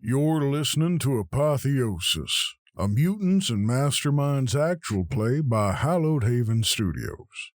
You're listening to Apotheosis, a Mutants and Masterminds actual play by Hallowed Haven Studios.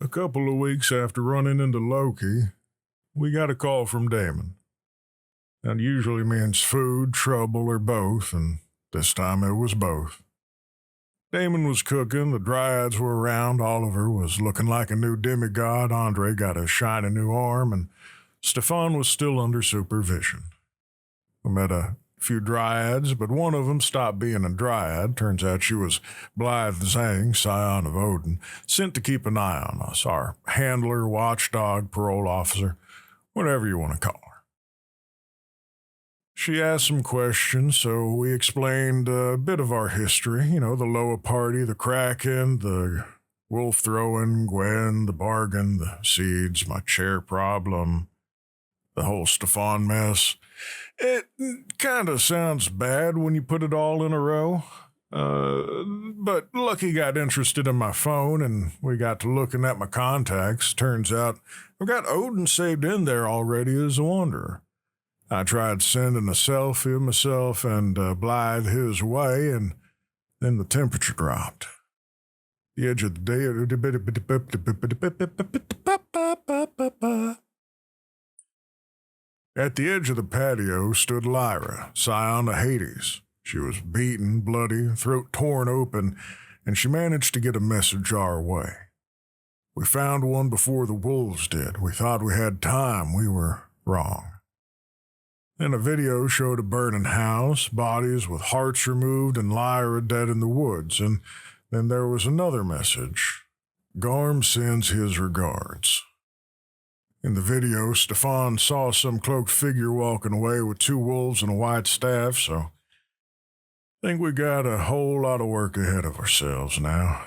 A couple of weeks after running into Loki, we got a call from Damon. That usually means food, trouble, or both, and this time it was both. Damon was cooking, the dryads were around, Oliver was looking like a new demigod, Andre got a shiny new arm, and Steffan was still under supervision. We met a few dryads, but one of them stopped being a dryad. Turns out she was Blythe Zhang, Scion of Odin, sent to keep an eye on us, our handler, watchdog, parole officer, whatever you want to call her. She asked some questions, so we explained a bit of our history, the Loa party, the Kraken, the wolf throwing, Gwen, the bargain, the seeds, my chair problem, the whole Steffan mess. It kind of sounds bad when you put it all in a row, but Lucky got interested in my phone and we got to looking at my contacts. Turns out I've got Odin saved in there already as a wanderer. I tried sending a selfie of myself and Blythe his way, and then the temperature dropped. The edge of the day... At the edge of the patio stood Lyra, Scion of Hades. She was beaten, bloody, throat torn open, and she managed to get a message our way. We found one before the wolves did. We thought we had time. We were wrong. Then a video showed a burning house, bodies with hearts removed, and Lyra dead in the woods. And then there was another message. Garm sends his regards. In the video, Steffan saw some cloaked figure walking away with two wolves and a white staff, so I think we got a whole lot of work ahead of ourselves now.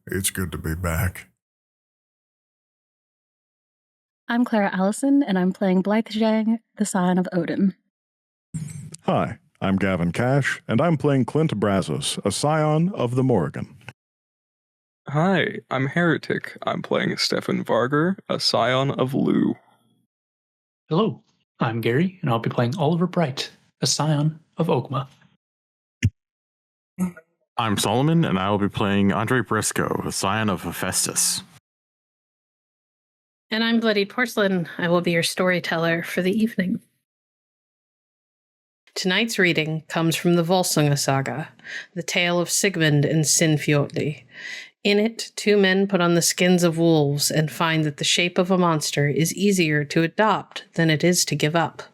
It's good to be back. I'm Clara Allison, and I'm playing Blythe Zhang, the Scion of Odin. Hi, I'm Gavin Cash, and I'm playing Clint Brazos, a Scion of the Morrigan. Hi, I'm Heretic. I'm playing Steffan Varger, a Scion of Lu. Hello, I'm Gary, and I'll be playing Oliver Bright, a Scion of Ogma. I'm Solomon, and I will be playing Andre Briscoe, the Scion of Hephaestus. And I'm Bloodied Porcelain. I will be your storyteller for the evening. Tonight's reading comes from the Volsunga saga, the tale of Sigmund and Sinfjotli. In it, two men put on the skins of wolves and find that the shape of a monster is easier to adopt than it is to give up.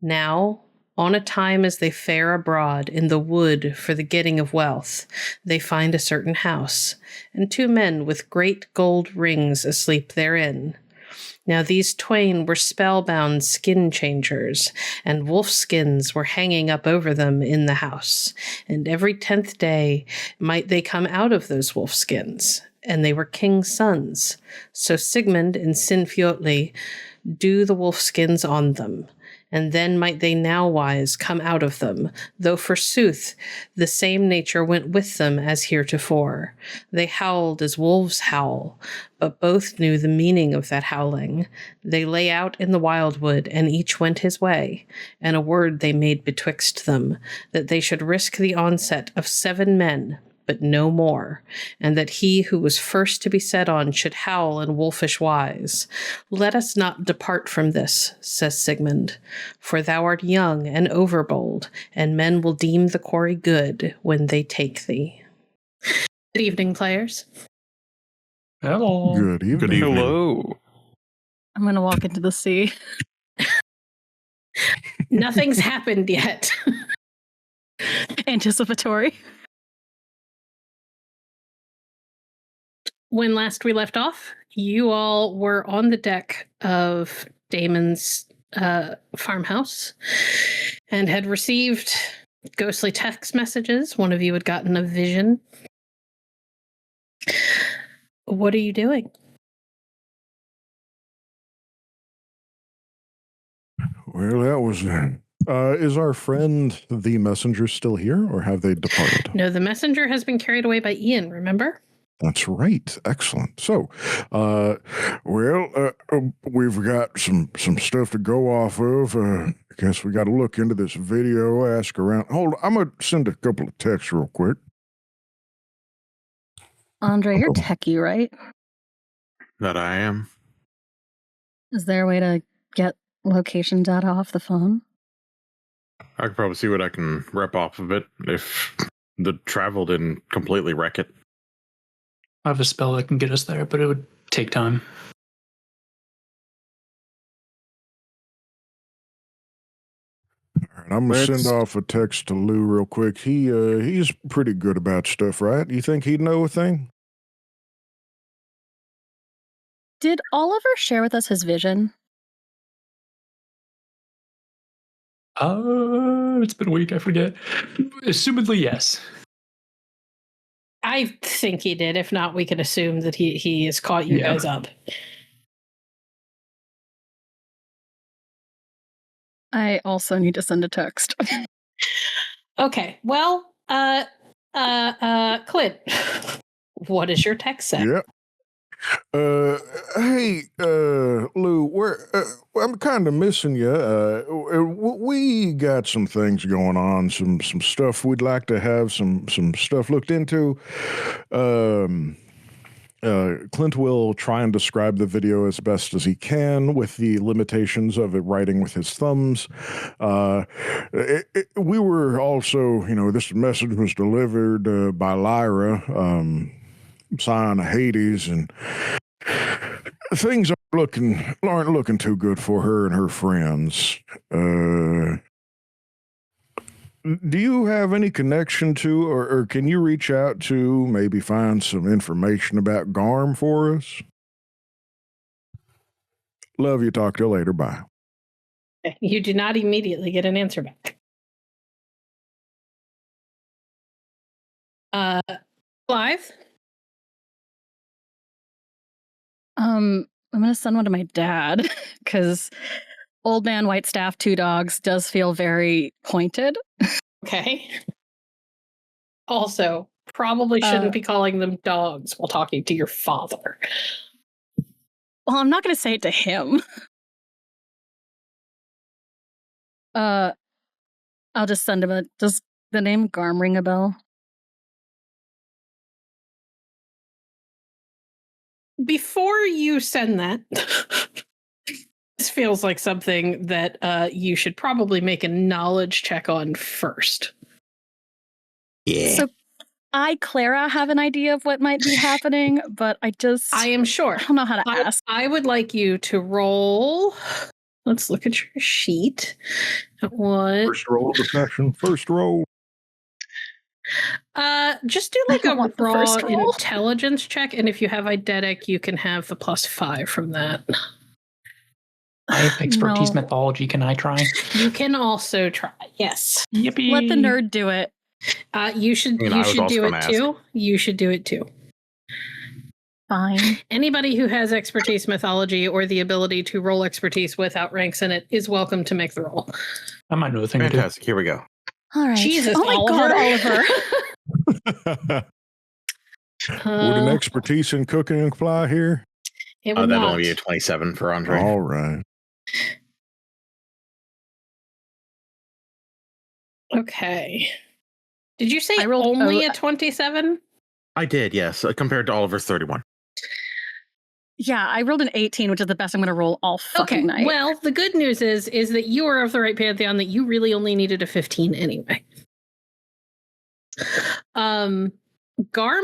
Now, on a time as they fare abroad in the wood for the getting of wealth, they find a certain house, and two men with great gold rings asleep therein. Now these twain were spellbound skin changers, and wolf skins were hanging up over them in the house, and every 10th day might they come out of those wolf skins, and they were king's sons. So Sigmund and Sinfjotli do the wolf skins on them, and then might they nowise come out of them, though forsooth the same nature went with them as heretofore. They howled as wolves howl, but both knew the meaning of that howling. They lay out in the wildwood, and each went his way, and a word they made betwixt them, that they should risk the onset of 7 men, but no more, and that he who was first to be set on should howl in wolfish wise. Let us not depart from this, says Sigmund, for thou art young and overbold, and men will deem the quarry good when they take thee. Good evening, players. Hello. Good evening. Good evening. Hello. I'm going to walk into the sea. Nothing's happened yet. Anticipatory. When last we left off, you all were on the deck of Damon's farmhouse and had received ghostly text messages. One of you had gotten a vision. What are you doing? Well, that was... is our friend the messenger still here, or have they departed? No, the messenger has been carried away by Ian, remember? That's right. Excellent. So, we've got some stuff to go off of. I guess we got to look into this video, ask around. Hold on, I'm going to send a couple of texts real quick. Andre, you're techie, right? That I am. Is there a way to get location data off the phone? I could probably see what I can rep off of it if the travel didn't completely wreck it. I have a spell that can get us there, but it would take time. All right, I'm going to send off a text to Lou real quick. He's pretty good about stuff, right? You think he'd know a thing? Did Oliver share with us his vision? It's been a week, I forget. Assumedly, yes. I think he did. If not, we can assume that he has caught you guys up. I also need to send a text. Okay. Well, Clint, what is your text say? Yep. Hey, Lou, I'm kind of missing you. We got some things going on, some stuff we'd like to have some stuff looked into. Clint will try and describe the video as best as he can with the limitations of it writing with his thumbs. We were also, this message was delivered by Lyra, Scion of Hades, and things aren't looking too good for her and her friends. Do you have any connection to, or can you reach out to maybe find some information about Garm for us? Love you. Talk to you later. Bye. You do not immediately get an answer back. Blythe? I'm going to send one to my dad because old man, white staff, 2 dogs does feel very pointed. Okay. Also, probably shouldn't be calling them dogs while talking to your father. Well, I'm not going to say it to him. I'll just send him the name Garm ring a bell? Before you send that, this feels like something that you should probably make a knowledge check on first. Yeah. So I, Clara, have an idea of what might be happening, but I am sure. don't know how to ask. I would like you to roll. Let's look at your sheet. What? First roll of deception. First roll. Just do like a raw first roll. intelligence check, and if you have eidetic, you can have the +5 from that. I have expertise No. mythology. Can I try? You can also try. Yes. Yippee! Let the nerd do it. You should. I You was should also do it gonna ask. too. You should do it too. Fine. Anybody who has expertise mythology or the ability to roll expertise without ranks in it is welcome to make the roll. I might know the thing to do. Fantastic. Here we go. All right. Jesus, oh my God, Oliver. Would an expertise in cooking apply here? It would That'd not. only be a 27 for Andre. All right. Okay. Did you say I rolled- only oh, a 27? I did, yes, compared to Oliver's 31. Yeah, I rolled an 18, which is the best I'm going to roll all fucking night. Well, the good news is that you are of the right pantheon, that you really only needed a 15 anyway. Garm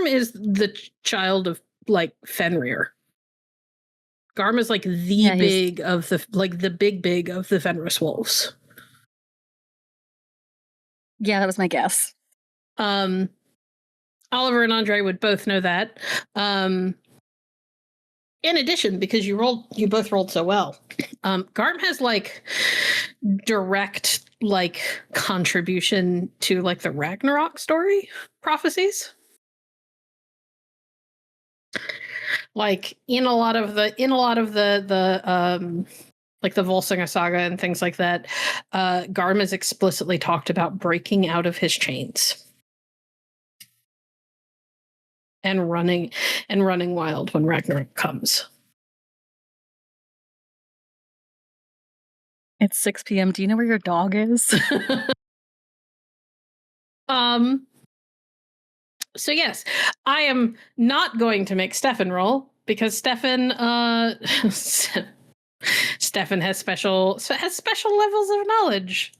is the child of like Fenrir. Garm is like the big of the big of the Fenris Wolves. Yeah, that was my guess. Oliver and Andre would both know that. In addition, because you both rolled so well, Garm has like direct like contribution to like the Ragnarok story prophecies. Like in a lot of the like the Volsunga saga and things like that, Garm is explicitly talked about breaking out of his chains. And running wild when Ragnarok comes. It's 6 p.m. Do you know where your dog is? So yes, I am not going to make Steffan roll because Steffan has special levels of knowledge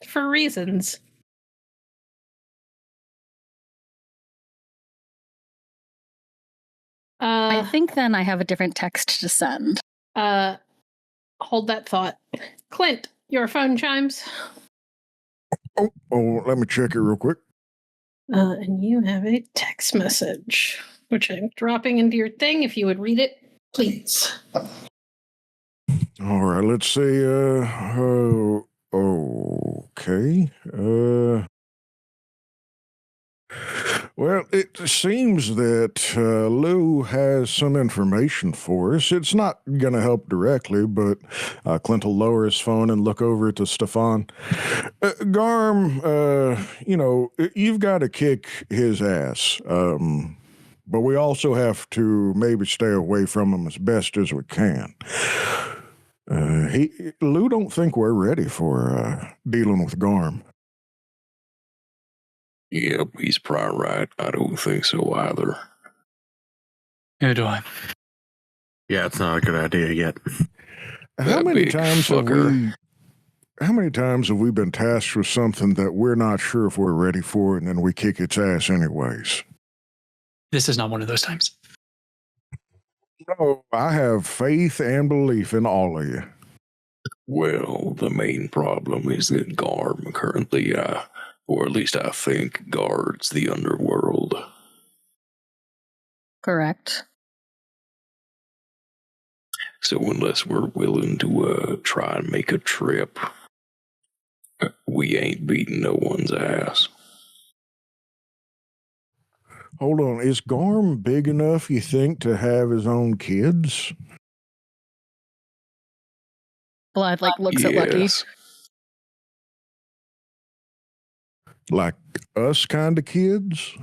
for reasons. I think then I have a different text to send. Hold that thought. Clint, your phone chimes. Oh, let me check it real quick. And you have a text message, which I'm dropping into your thing. If you would read it, please. All right, let's see. Okay. Well, it seems that Lou has some information for us. It's not going to help directly, but Clint will lower his phone and look over to Steffan. Garm, you've got to kick his ass. But we also have to maybe stay away from him as best as we can. Lou don't think we're ready for dealing with Garm. Yep, he's probably right. I don't think so either. Who do I? Yeah, it's not a good idea yet. How That many big times fucker. How many times have we been tasked with something that we're not sure if we're ready for, and then we kick its ass anyways? This is not one of those times. No, I have faith and belief in all of you. Well, the main problem is that Garm currently, or at least I think, guards the underworld. Correct. So unless we're willing to try and make a trip, we ain't beating no one's ass. Hold on, is Garm big enough, you think, to have his own kids? Blythe looks at Lucky. Yes. Like us kind of kids?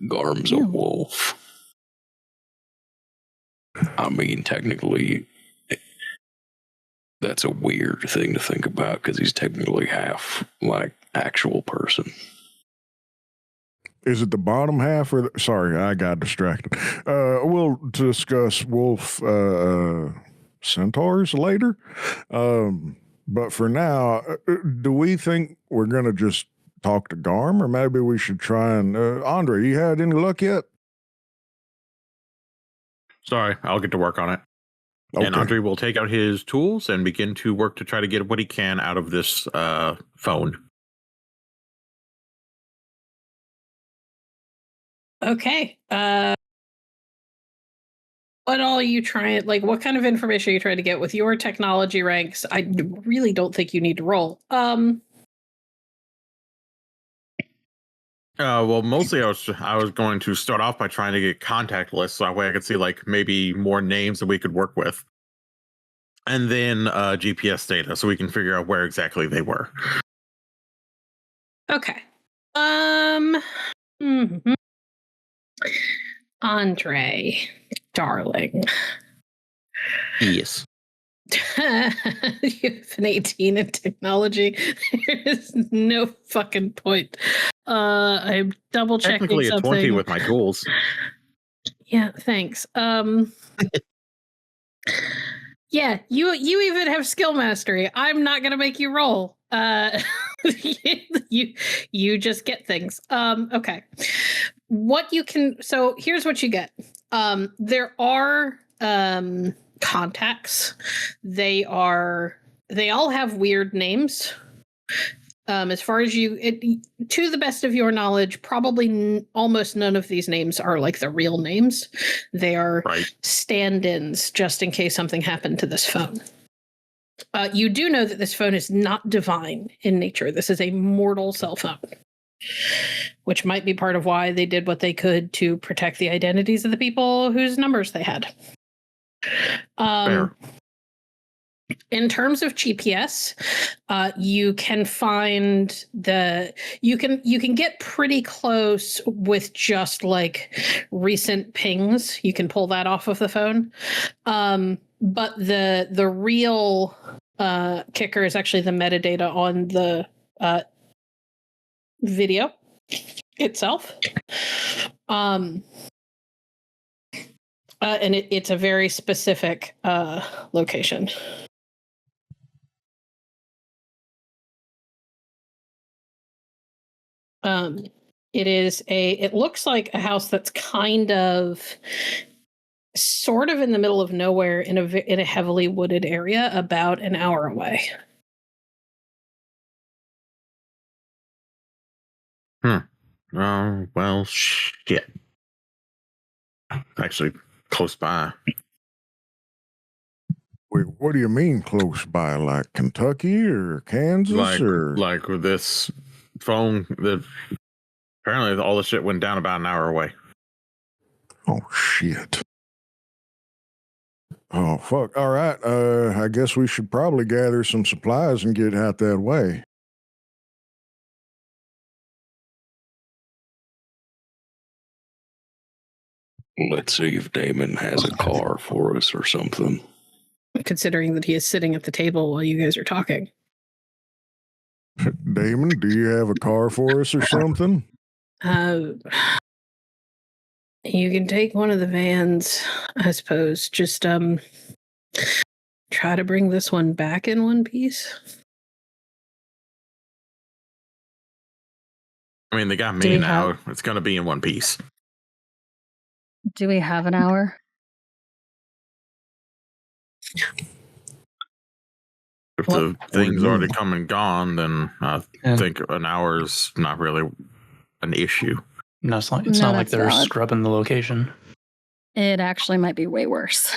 Garm's a wolf. I mean, technically, That's a weird thing to think about because he's technically half like actual person. Is it the bottom half or sorry, I got distracted. We'll discuss wolf centaurs later. But for now, do we think we're going to just talk to Garm, or maybe we should try and Andre, you had any luck yet? Sorry, I'll get to work on it. Okay. And Andre will take out his tools and begin to work to try to get what he can out of this phone. Okay. What all are you trying, like, what kind of information are you trying to get with your technology ranks? I really don't think you need to roll. Well, mostly I was going to start off by trying to get contact lists, so that way I could see like maybe more names that we could work with, and then GPS data, so we can figure out where exactly they were. Okay. Andre, darling. Yes. You have an 18 in technology. There is no fucking point. I'm double checking Technically something. a 20 with my tools. Yeah, thanks. Yeah, you even have skill mastery. I'm not gonna make you roll. You just get things. Okay. What you can, so here's what you get. There are contacts. They all have weird names. As far as to the best of your knowledge, probably almost none of these names are like the real names. They are stand-ins just in case something happened to this phone. You do know that this phone is not divine in nature. This is a mortal cell phone, which might be part of why they did what they could to protect the identities of the people whose numbers they had. Fair. In terms of GPS, you can find you can get pretty close with just like recent pings. You can pull that off of the phone. But the real kicker is actually the metadata on the video itself. And it's a very specific location. It looks like a house that's kind of sort of in the middle of nowhere in a heavily wooded area about an hour away. Well, shit. Actually, close by. Wait, what do you mean close by? Like Kentucky or Kansas like with this phone? Apparently all the shit went down about an hour away. Oh shit. Oh fuck. All right. I guess we should probably gather some supplies and get out that way. Let's see if Damon has a car for us or something. Considering that he is sitting at the table while you guys are talking. Damon, do you have a car for us or something? You can take one of the vans, I suppose. Just try to bring this one back in one piece. I mean, they got me now. It's going to be in one piece. Do we have an hour? If the thing's already come and gone, then I think an hour's not really an issue. No, it's not like they're scrubbing the location. It actually might be way worse.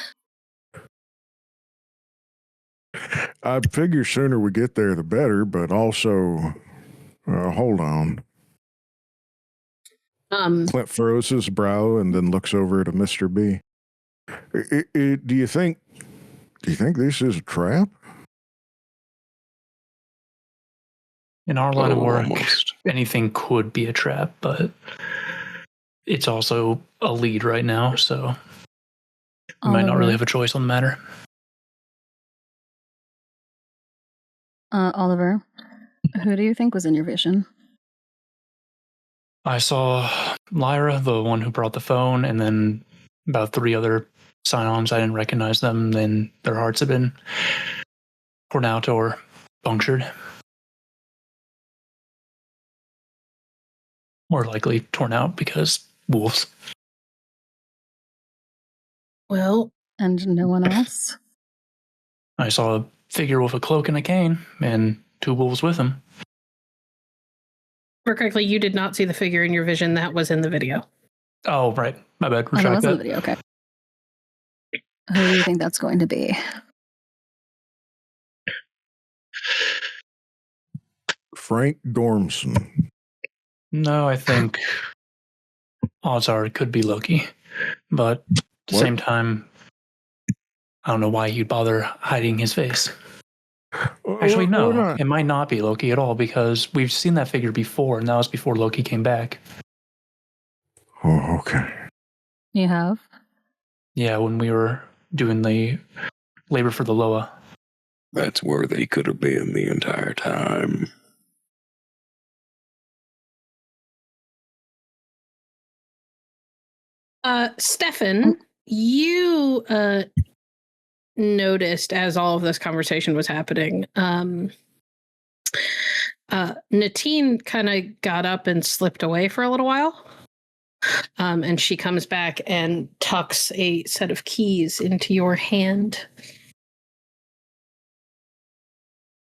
I figure sooner we get there, the better, but also, hold on. Clint furrows his brow and then looks over at Mr. B. Do you think this is a trap? In our line of work, anything could be a trap, but it's also a lead right now, so we might not really have a choice on the matter. Oliver, who do you think was in your vision? I saw Lyra, the one who brought the phone, and then about 3 other Scions. I didn't recognize them. Then their hearts have been torn out or punctured. More likely torn out because wolves. Well, And no one else? I saw a figure with a cloak and a cane, and 2 wolves with him. more correctly, you did not see the figure in your vision. That was in the video. Oh, right. My bad. Oh, that Retract was in the that. video, okay. Who do you think that's going to be? Frank Gormson. No, I think odds are it could be Loki. But at the What? same time, I don't know why you'd bother hiding his face. Actually, We're no, not- it might not be Loki at all because we've seen that figure before, and that was before Loki came back. Oh, okay. You have? Yeah, when we were doing the labor for the Loa. That's where they could have been the entire time. Steffan, you noticed as all of this conversation was happening, Natine kind of got up and slipped away for a little while. And she comes back and tucks a set of keys into your hand.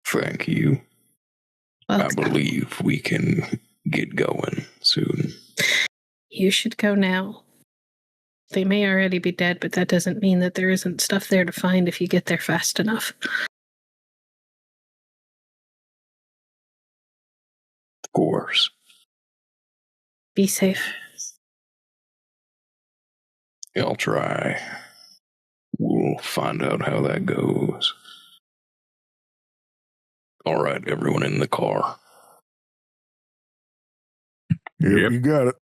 Thank you. I believe we can get going soon. You should go now. They may already be dead, but that doesn't mean that there isn't stuff there to find if you get there fast enough. Of course. Be safe. I'll try. We'll find out how that goes. All right, everyone in the car. Yep, you got it.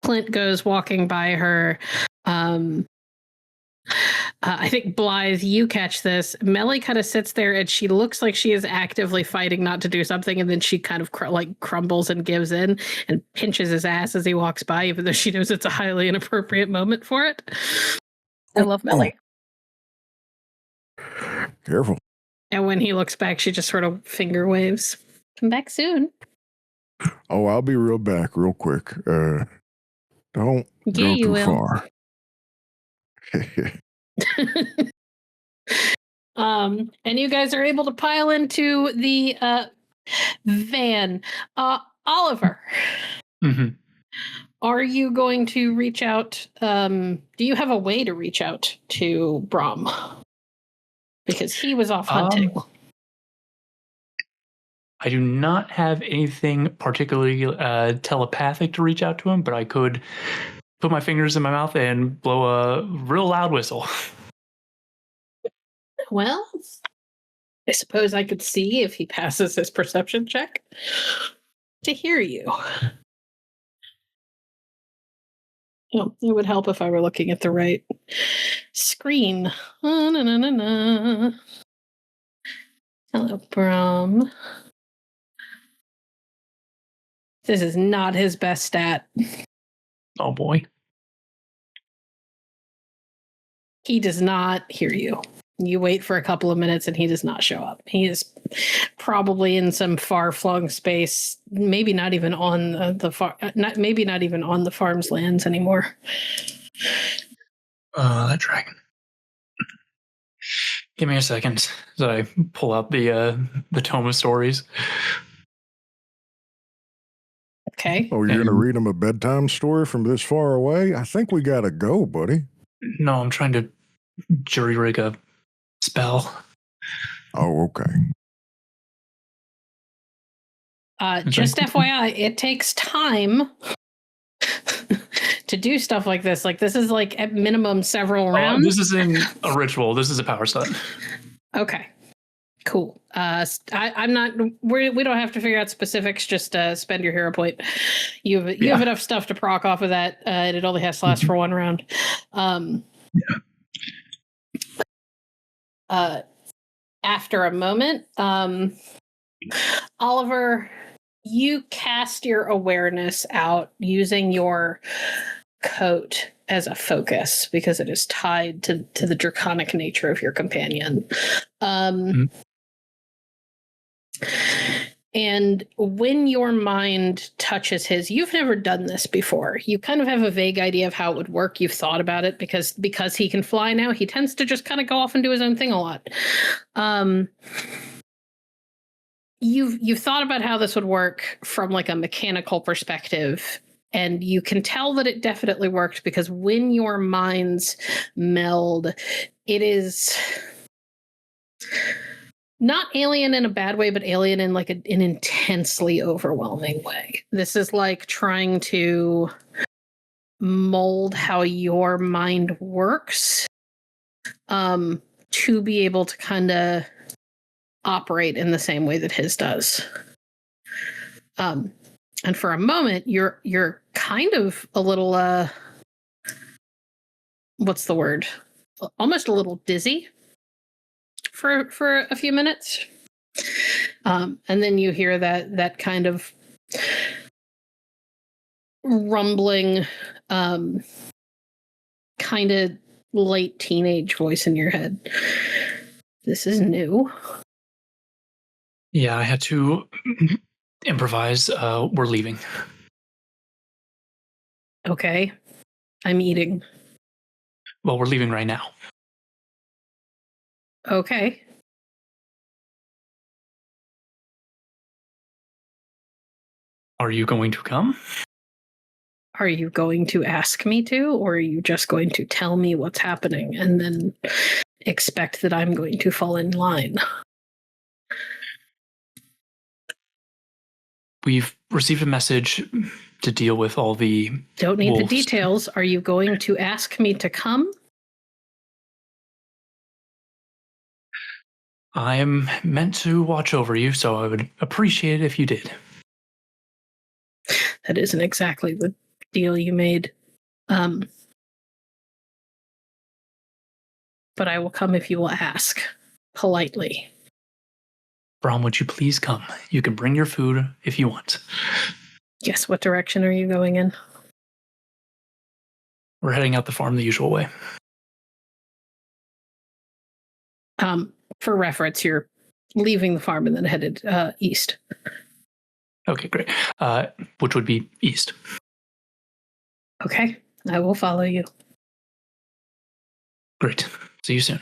Clint goes walking by her. I think Blythe, you catch this. Melly kind of sits there and she looks like she is actively fighting not to do something, and then she kind of crumbles and gives in and pinches his ass as he walks by, even though she knows it's a highly inappropriate moment for it. I love Melly. Careful. And when he looks back, she just sort of finger waves. Come back soon. Oh, I'll be back real quick. Don't Yeah, go you too will. far. And you guys are able to pile into the van. Oliver, Mm-hmm. are you going to reach out? Do you have a way to reach out to Brahm? Because he was off hunting. I do not have anything particularly telepathic to reach out to him, but I could put my fingers in my mouth and blow a real loud whistle. Well, I suppose I could see if he passes his perception check to hear you. Oh, it would help if I were looking at the right screen. Hello, Brahm. This is not his best stat. Oh boy. He does not hear you. You wait for a couple of minutes and he does not show up. He is probably in some far-flung space, maybe not even on maybe not even on the farm's lands anymore. That dragon. Give me a second as I pull out the tome of stories. Okay. Oh, you're going to read him a bedtime story from this far away? I think we got to go, buddy. No, I'm trying to jury rig a spell. Oh, okay. Just FYI, it takes time to do stuff like this. Like, this is like at minimum several rounds. This isn't a ritual. This is a power stunt. Okay. Cool. I'm not. We don't have to figure out specifics. Just spend your hero point. You have enough stuff to proc off of that. And it only has to last for one round. after a moment. Oliver, you cast your awareness out using your coat as a focus because it is tied to the draconic nature of your companion. And when your mind touches his, you've never done this before. You kind of have a vague idea of how it would work. You've thought about it because he can fly now. He tends to just kind of go off and do his own thing a lot. You've thought about how this would work from like a mechanical perspective, and you can tell that it definitely worked because when your minds meld, it is not alien in a bad way, but alien in like an intensely overwhelming way. This is like trying to mold how your mind works to be able to kind of operate in the same way that his does. And for a moment, you're kind of a little what's the word? Almost a little dizzy for a few minutes. And then you hear that kind of rumbling, kind of late teenage voice in your head. This is new. Yeah, I had to improvise. We're leaving. Okay. I'm eating. Well, we're leaving right now. Okay. Are you going to come? Are you going to ask me to, or are you just going to tell me what's happening and then expect that I'm going to fall in line? We've received a message to deal with all the Don't need wolves. the details. Are you going to ask me to come? I am meant to watch over you, so I would appreciate it if you did. That isn't exactly the deal you made. But I will come if you will ask. Politely. Brom, would you please come? You can bring your food if you want. Yes, what direction are you going in? We're heading out the farm the usual way. For reference, you're leaving the farm and then headed east. Okay, great. Which would be east. Okay, I will follow you. Great. See you soon.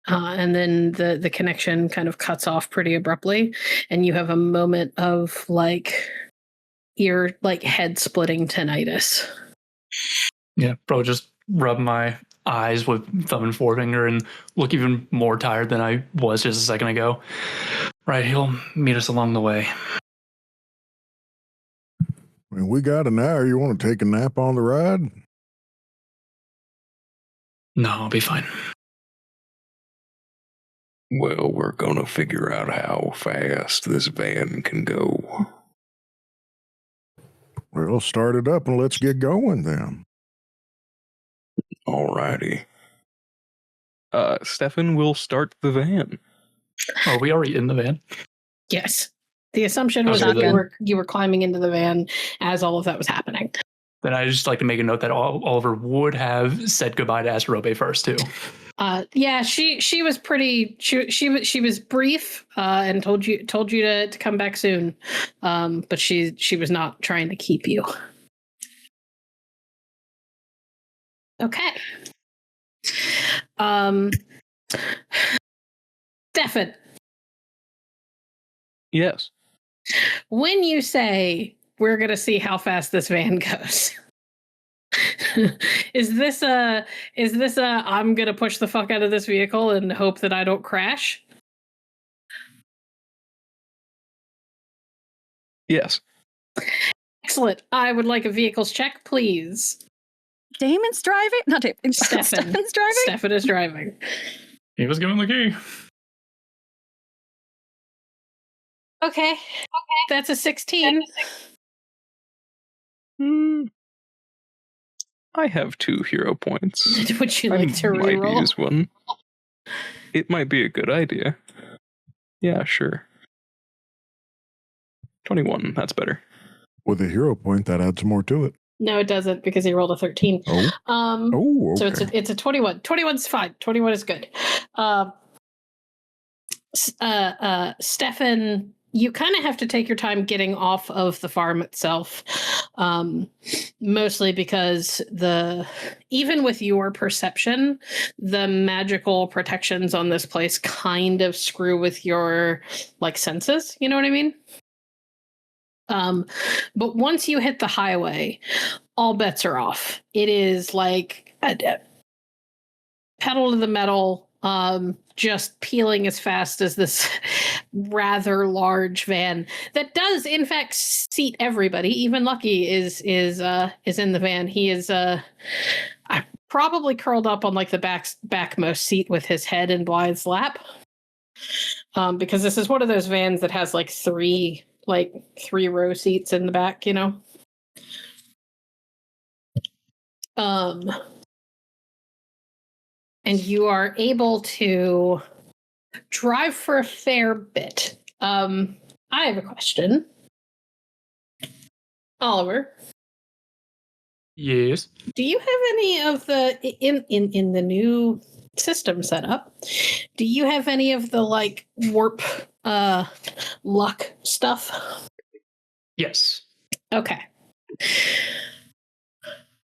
And then the connection kind of cuts off pretty abruptly, and you have a moment of head splitting tinnitus. Yeah, probably just rub my eyes with thumb and forefinger and look even more tired than I was just a second ago. Right, he'll meet us along the way. I mean, we got an hour. You want to take a nap on the ride? No, I'll be fine. Well, we're going to figure out how fast this van can go. Well, start it up and let's get going then. Alrighty. Steffan will start the van. Are we already in the van? Yes. The assumption was Okay, that you were climbing into the van as all of that was happening. Then I just like to make a note that Oliver would have said goodbye to Asterope first too. Yeah, she was pretty. She was brief and told you to come back soon, but she was not trying to keep you. Okay. Steffan. Yes. When you say we're going to see how fast this van goes, is this a I'm going to push the fuck out of this vehicle and hope that I don't crash? Yes. Excellent. I would like a vehicles check, please. Damon's driving? Not Damon. Steffan. Steffan's driving? Steffan is driving. He was given the key. Okay. That's a 16. I have 2 hero points. Would you I like to might reroll? use one. It might be a good idea. Yeah, sure. 21, that's better. With a hero point, that adds more to it. No, it doesn't because he rolled a 13. Oh. Okay. So it's a 21. 21's fine. 21 is good. Steffan, you kind of have to take your time getting off of the farm itself. Mostly because even with your perception, the magical protections on this place kind of screw with your senses. You know what I mean? But once you hit the highway, all bets are off. It is like a pedal to the metal, just peeling as fast as this rather large van that does in fact seat everybody. Even Lucky is in the van. He is probably curled up on the backmost seat with his head in Blythe's lap. Because this is one of those vans that has three row seats in the back, you know. And you are able to drive for a fair bit. I have a question. Oliver. Yes. Do you have any of the in the new system setup? Do you have any of the warp luck stuff? Yes. Okay.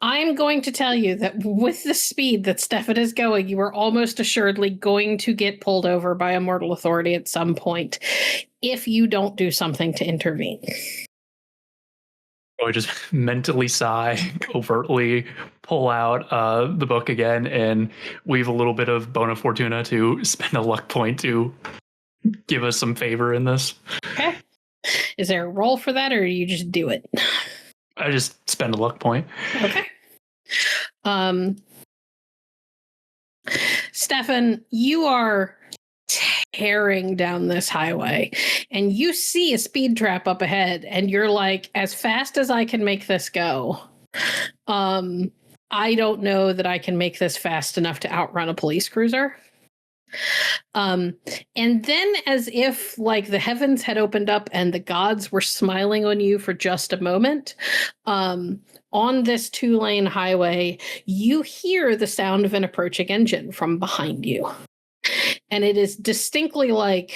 I'm going to tell you that with the speed that Steffan is going, you are almost assuredly going to get pulled over by a mortal authority at some point if you don't do something to intervene. I just mentally sigh, overtly pull out the book again, and weave a little bit of Bona Fortuna to spend a luck point to give us some favor in this. Okay. Is there a roll for that, or you just do it? I just spend a luck point. Okay. Steffan, you are tearing down this highway, and you see a speed trap up ahead, and you're like, as fast as I can make this go, I don't know that I can make this fast enough to outrun a police cruiser. And then, as if the heavens had opened up and the gods were smiling on you for just a moment, on this 2-lane highway, you hear the sound of an approaching engine from behind you. And it is distinctly what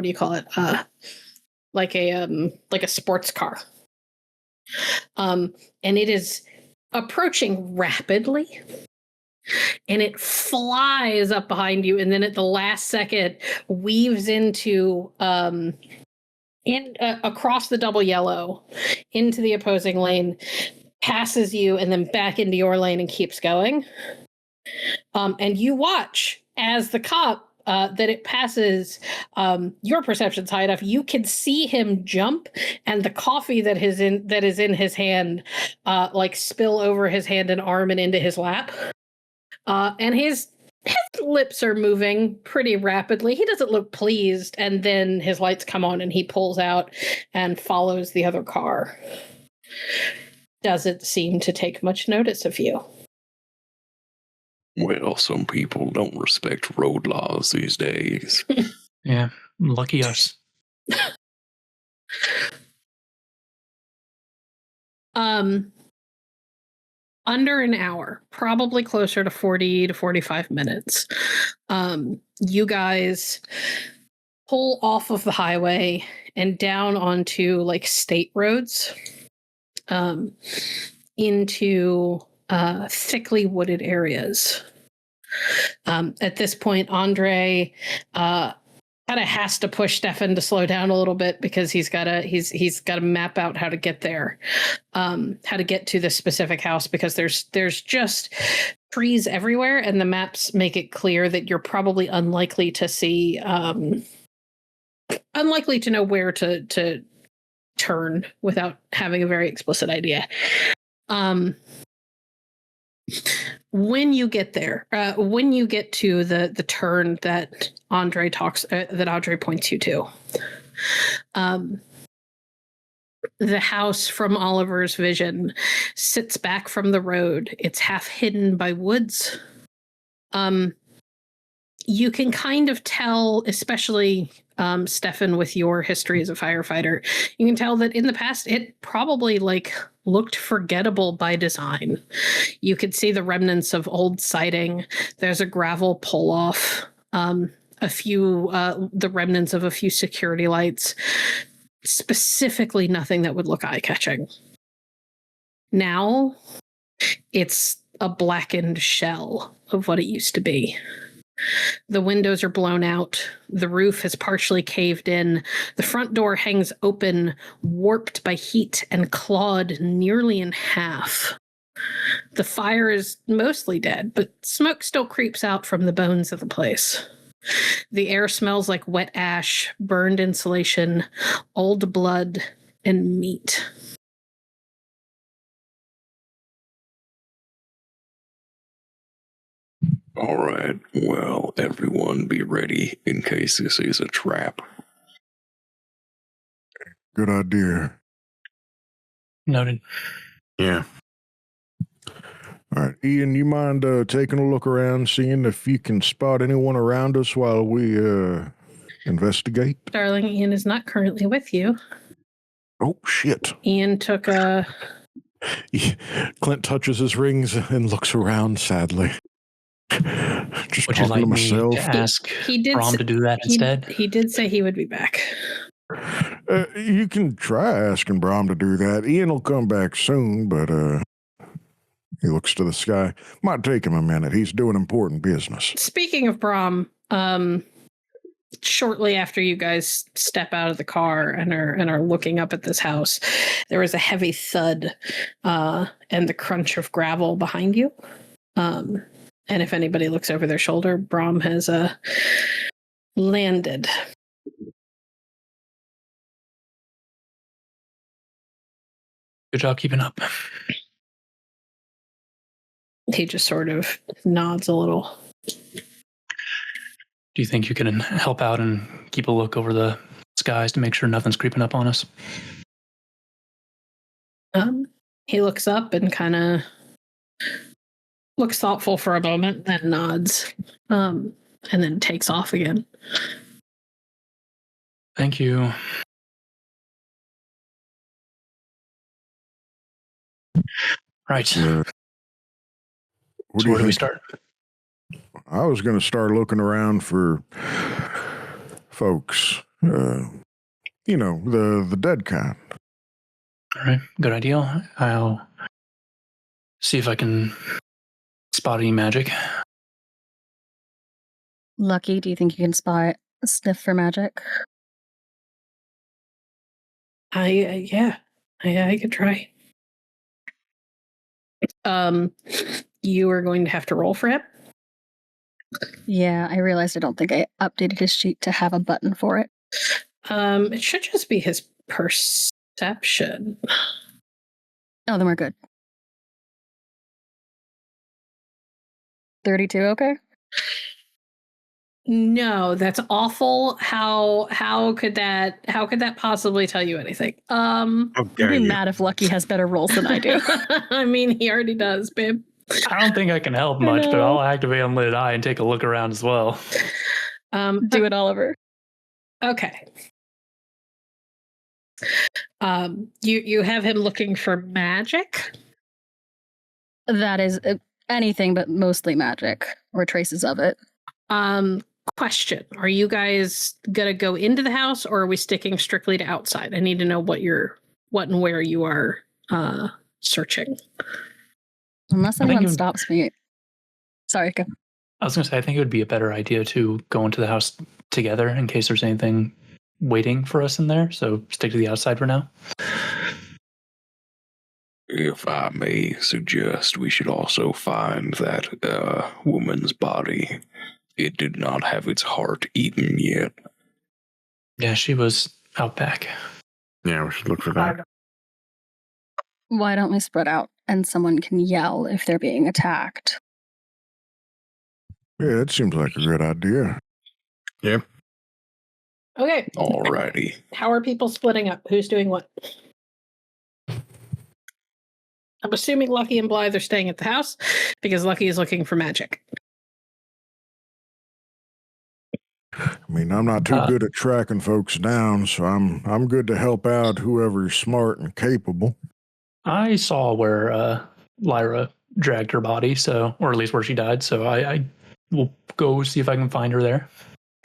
do you call it? Like a sports car. And it is approaching rapidly. And it flies up behind you, and then at the last second weaves into across the double yellow into the opposing lane, passes you, and then back into your lane and keeps going. And you watch as the cop that it passes, your perception's high enough, you can see him jump, and the coffee that is in his hand spill over his hand and arm and into his lap. And his lips are moving pretty rapidly. He doesn't look pleased, and then his lights come on and he pulls out and follows the other car. Doesn't seem to take much notice of you. Well, some people don't respect road laws these days. Yeah, lucky us. Under an hour, probably closer to 40 to 45 minutes. You guys pull off of the highway and down onto state roads, into thickly wooded areas. At this point, Andre kind of has to push Steffan to slow down a little bit because he's got to map out how to get there, how to get to this specific house, because there's just trees everywhere, and the maps make it clear that you're probably unlikely to know where to turn without having a very explicit idea. When you get there, when you get to the turn that Andre points you to, the house from Oliver's vision sits back from the road. It's half hidden by woods. you can kind of tell, especially Steffan, with your history as a firefighter, you can tell that in the past it probably looked forgettable by design. You could see the remnants of old siding. There's a gravel pull-off, the remnants of a few security lights. Specifically, nothing that would look eye-catching. Now, it's a blackened shell of what it used to be. The windows are blown out. The roof has partially caved in. The front door hangs open, warped by heat and clawed nearly in half. The fire is mostly dead, but smoke still creeps out from the bones of the place. The air smells like wet ash, burned insulation, old blood, and meat. All right. Well, everyone be ready in case this is a trap. Good idea. Noted. Yeah. All right, Ian, you mind taking a look around, seeing if you can spot anyone around us while we investigate? Darling, Ian is not currently with you. Oh, shit. Ian took a... Clint touches his rings and looks around sadly. Just Would you talking like to me myself. to ask He did Brom s- to do that instead? He did say he would be back. You can try asking Brom to do that. Ian will come back soon, but he looks to the sky. Might take him a minute. He's doing important business. Speaking of Brom, shortly after you guys step out of the car and are looking up at this house, there is a heavy thud and the crunch of gravel behind you. And if anybody looks over their shoulder, Brom has landed. Good job keeping up. He just sort of nods a little. Do you think you can help out and keep a look over the skies to make sure nothing's creeping up on us? He looks up and kind of looks thoughtful for a moment, then nods, and then takes off again. Thank you. Right. What So where do we think? start? I was going to start looking around for folks. The dead kind. All right. Good idea. I'll see if I can spot any magic. Lucky, do you think you can spot a sniff for magic? I could try. You are going to have to roll for him. Yeah, I realized I don't think I updated his sheet to have a button for it. It should just be his perception. Oh, then we're good. 32, okay? No, that's awful. How could that possibly tell you anything? How I'd dare be you? mad if Lucky has better rolls than I do. I mean, he already does, babe. I don't think I can help I much, but know. I'll activate Unlit Eye and take a look around as well. Do it, Oliver. Okay. You have him looking for magic? That is anything but mostly magic or traces of it. Question. Are you guys gonna go into the house or are we sticking strictly to outside? I need to know what and where you are searching. Unless I think anyone it would- stops me. Sorry, go. I was going to say, I think it would be a better idea to go into the house together in case there's anything waiting for us in there. So stick to the outside for now. If I may suggest, we should also find that woman's body. It did not have its heart eaten yet. Yeah, she was out back. Yeah, we should look for that. Why don't we spread out and someone can yell if they're being attacked? Yeah, that seems like a good idea. Yep. Okay. Alrighty. How are people splitting up? Who's doing what? I'm assuming Lucky and Blythe are staying at the house because Lucky is looking for magic. I mean, I'm not too good at tracking folks down, so I'm good to help out whoever's smart and capable. I saw where Lyra dragged her body, or at least where she died. So I will go see if I can find her there.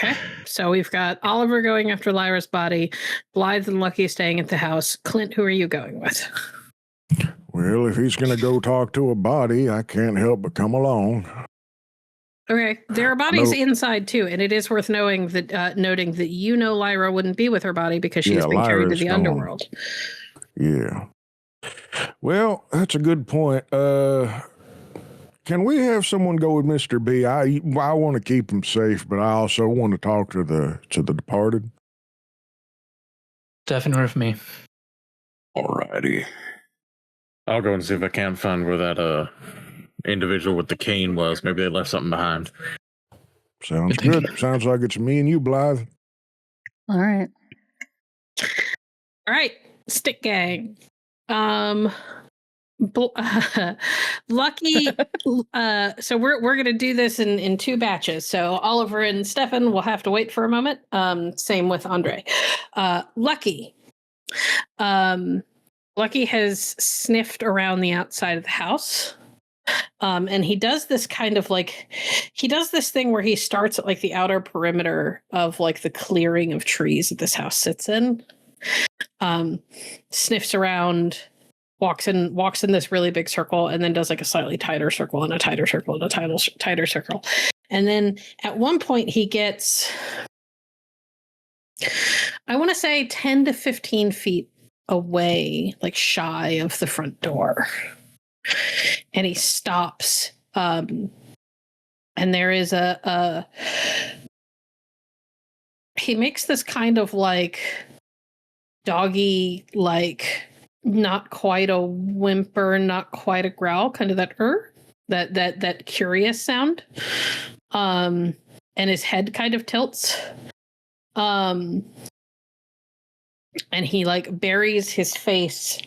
Okay, so we've got Oliver going after Lyra's body, Blythe and Lucky staying at the house. Clint, who are you going with? Well, if he's going to go talk to a body, I can't help but come along. Okay, there are bodies inside too, and it is worth noting that Lyra wouldn't be with her body because she's been carried to the underworld. Yeah. Well, that's a good point. Can we have someone go with Mr. B? I want to keep him safe, but I also want to talk to the departed. Definitely with me. Alrighty. I'll go and see if I can find where that individual with the cane was. Maybe they left something behind. Sounds good. Sounds like it's me and you, Blythe. All right. All right, stick gang. Lucky. So we're gonna do this in two batches. So Oliver and Steffan will have to wait for a moment. Same with Andre. Lucky. Lucky has sniffed around the outside of the house. And he does this kind of he does this thing where he starts at the outer perimeter of the clearing of trees that this house sits in. Sniffs around, walks in this really big circle, and then does a slightly tighter circle and a tighter circle and a tighter circle. And then at one point he gets, I want to say 10 to 15 feet away, shy of the front door. And he stops. And there is he makes this kind of doggy, not quite a whimper, not quite a growl, kind of that curious sound. And his head kind of tilts. And he buries his face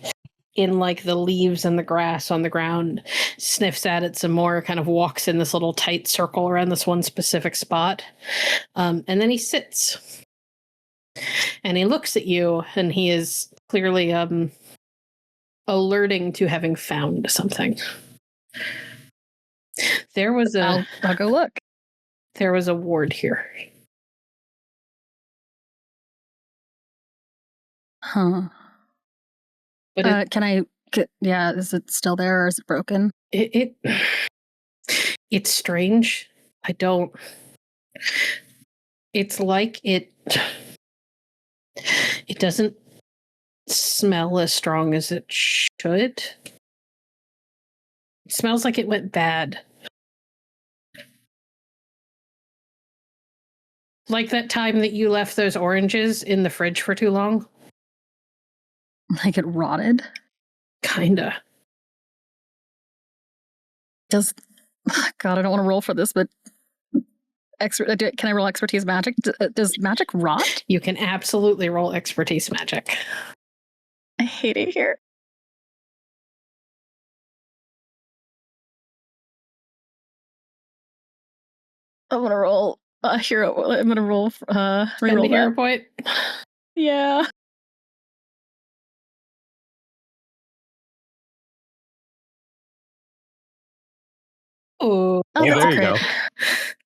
in the leaves and the grass on the ground, sniffs at it some more, kind of walks in this little tight circle around this one specific spot. And then he sits. And he looks at you, and he is clearly alerting to having found something. There was I'll go look. There was a ward here. Huh. But is it still there or is it broken? It's strange. It's it doesn't smell as strong as it should. It smells like it went bad. Like that time that you left those oranges in the fridge for too long. Like it rotted? Kinda. God, I don't want to roll for this, but can I roll expertise magic? Does magic rot? You can absolutely roll expertise magic. I hate it here. I'm gonna roll a hero. I'm gonna roll. Spend a hero point. Yeah. Oh, there you go.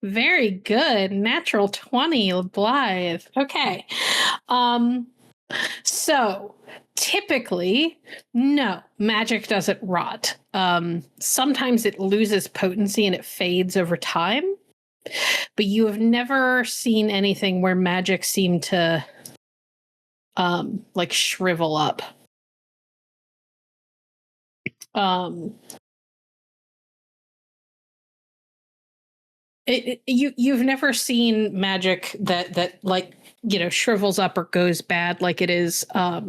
Very good. Natural 20, Blythe. Okay. So typically, no, magic doesn't rot. Sometimes it loses potency and it fades over time. But you have never seen anything where magic seemed to shrivel up. You've never seen magic that shrivels up or goes bad like it is a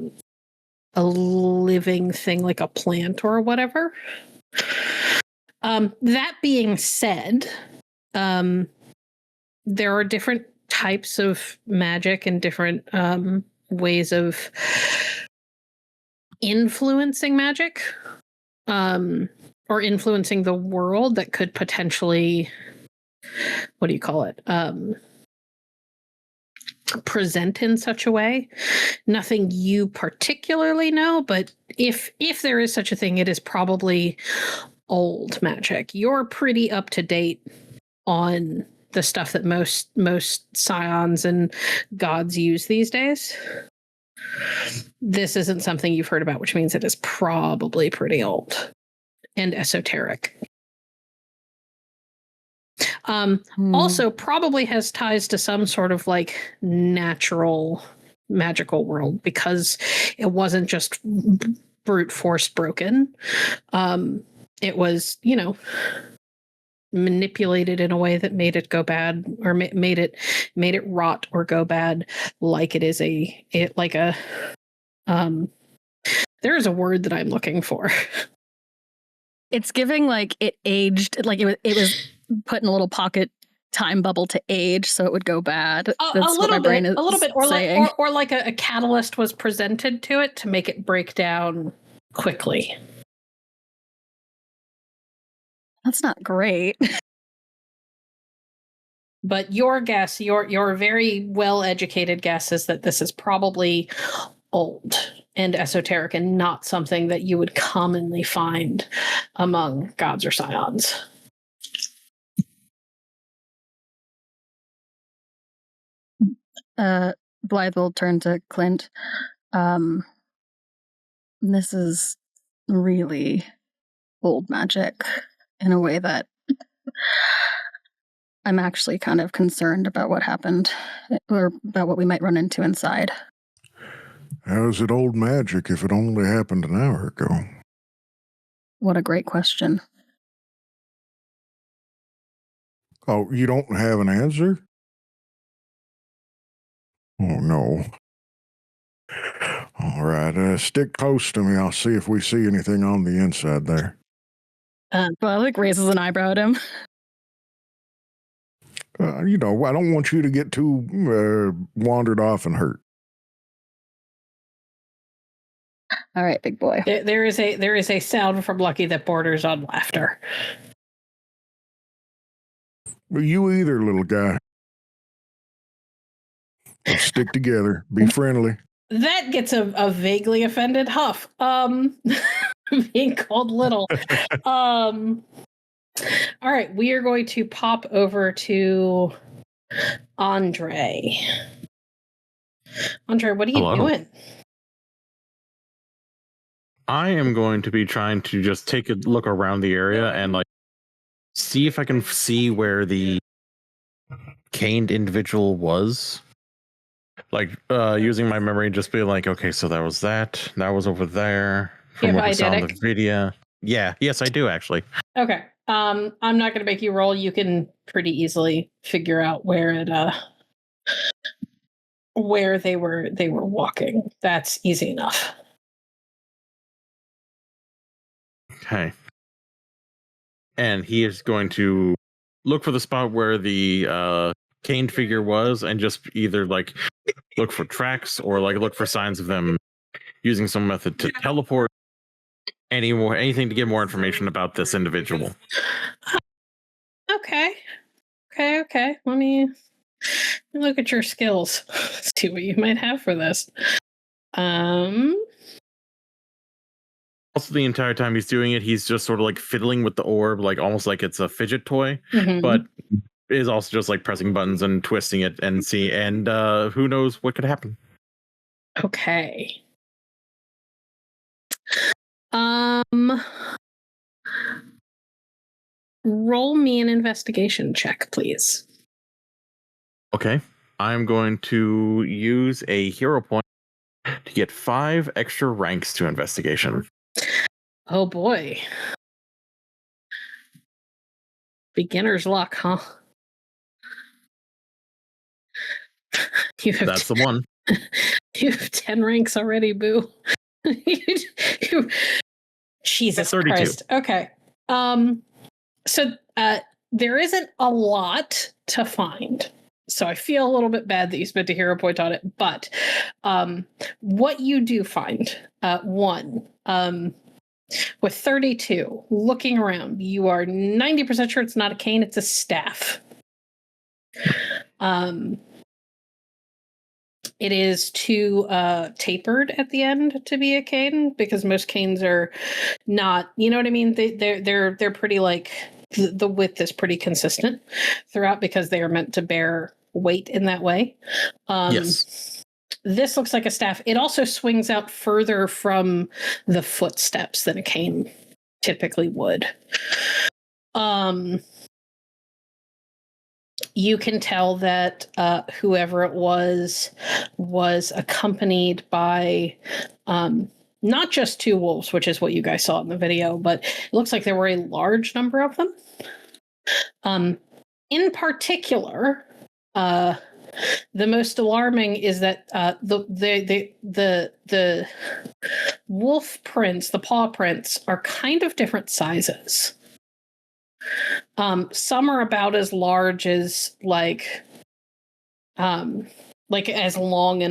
living thing, like a plant or whatever. That being said, there are different types of magic and different ways of influencing magic, or influencing the world that could potentially, what do you call it? present in such a way. Nothing you particularly know, but if there is such a thing, it is probably old magic. You're pretty up to date on the stuff that most scions and gods use these days. This isn't something you've heard about, which means it is probably pretty old and esoteric. Also probably has ties to some sort of like natural magical world, because it wasn't just brute force broken. It was, manipulated in a way that made it go bad, or made it rot or go bad, like it is there is a word that I'm looking for. It's giving like it aged, like it was put in a little pocket time bubble to age, so it would go bad. That's what my brain is saying. Or like a catalyst was presented to it to make it break down quickly. That's not great. But your guess, your very well-educated guess, is that this is probably old and esoteric and not something that you would commonly find among gods or scions. Blythe will turn to Clint. This is really old magic in a way that I'm actually kind of concerned about what happened, or about what we might run into inside. How is it old magic if it only happened an hour ago? What a great question. Oh, you don't have an answer? Oh, no. All right, stick close to me. I'll see if we see anything on the inside there. Well, raises an eyebrow at him. I don't want you to get too wandered off and hurt. All right, big boy. There is a sound from Lucky that borders on laughter. You either, little guy. Let's stick together. Be friendly. That gets a vaguely offended Huff. Being called little. All right, we are going to pop over to Andre. Andre, what are you doing? I am going to be trying to just take a look around the area and see if I can see where the caned individual was. Using my memory, just be like, okay, so that was over there. From what we saw in the video. Yeah, yes, I do actually. Okay. I'm not going to make you roll. You can pretty easily figure out where they were walking. That's easy enough. Okay. And he is going to look for the spot where the caned figure was, and just either look for tracks or look for signs of them using some method to teleport. Anything to get more information about this individual. Okay. Let me look at your skills. See what you might have for this. Also, the entire time he's doing it, he's just sort of fiddling with the orb, almost like it's a fidget toy, mm-hmm. but is also just pressing buttons and twisting it and who knows what could happen. Okay. Roll me an investigation check, please. Okay. I'm going to use a hero point to get 5 extra ranks to investigation. Oh boy. Beginner's luck, huh? That's the one. You have 10 ranks already, boo. Jesus 32. Christ. Okay. So there isn't a lot to find. So I feel a little bit bad that you spent a hero point on it. But what you do find, with 32, looking around, you are 90% sure it's not a cane, it's a staff. It is too tapered at the end to be a cane, because most canes are not. You know what I mean? They're pretty like the width is pretty consistent throughout because they are meant to bear weight in that way. Yes. This looks like a staff. It also swings out further from the footsteps than a cane typically would. You can tell that whoever it was accompanied by not just 2 wolves, which is what you guys saw in the video, but it looks like there were a large number of them. In particular, the most alarming is that the wolf prints, the paw prints, are kind of different sizes. Some are about as large as like as long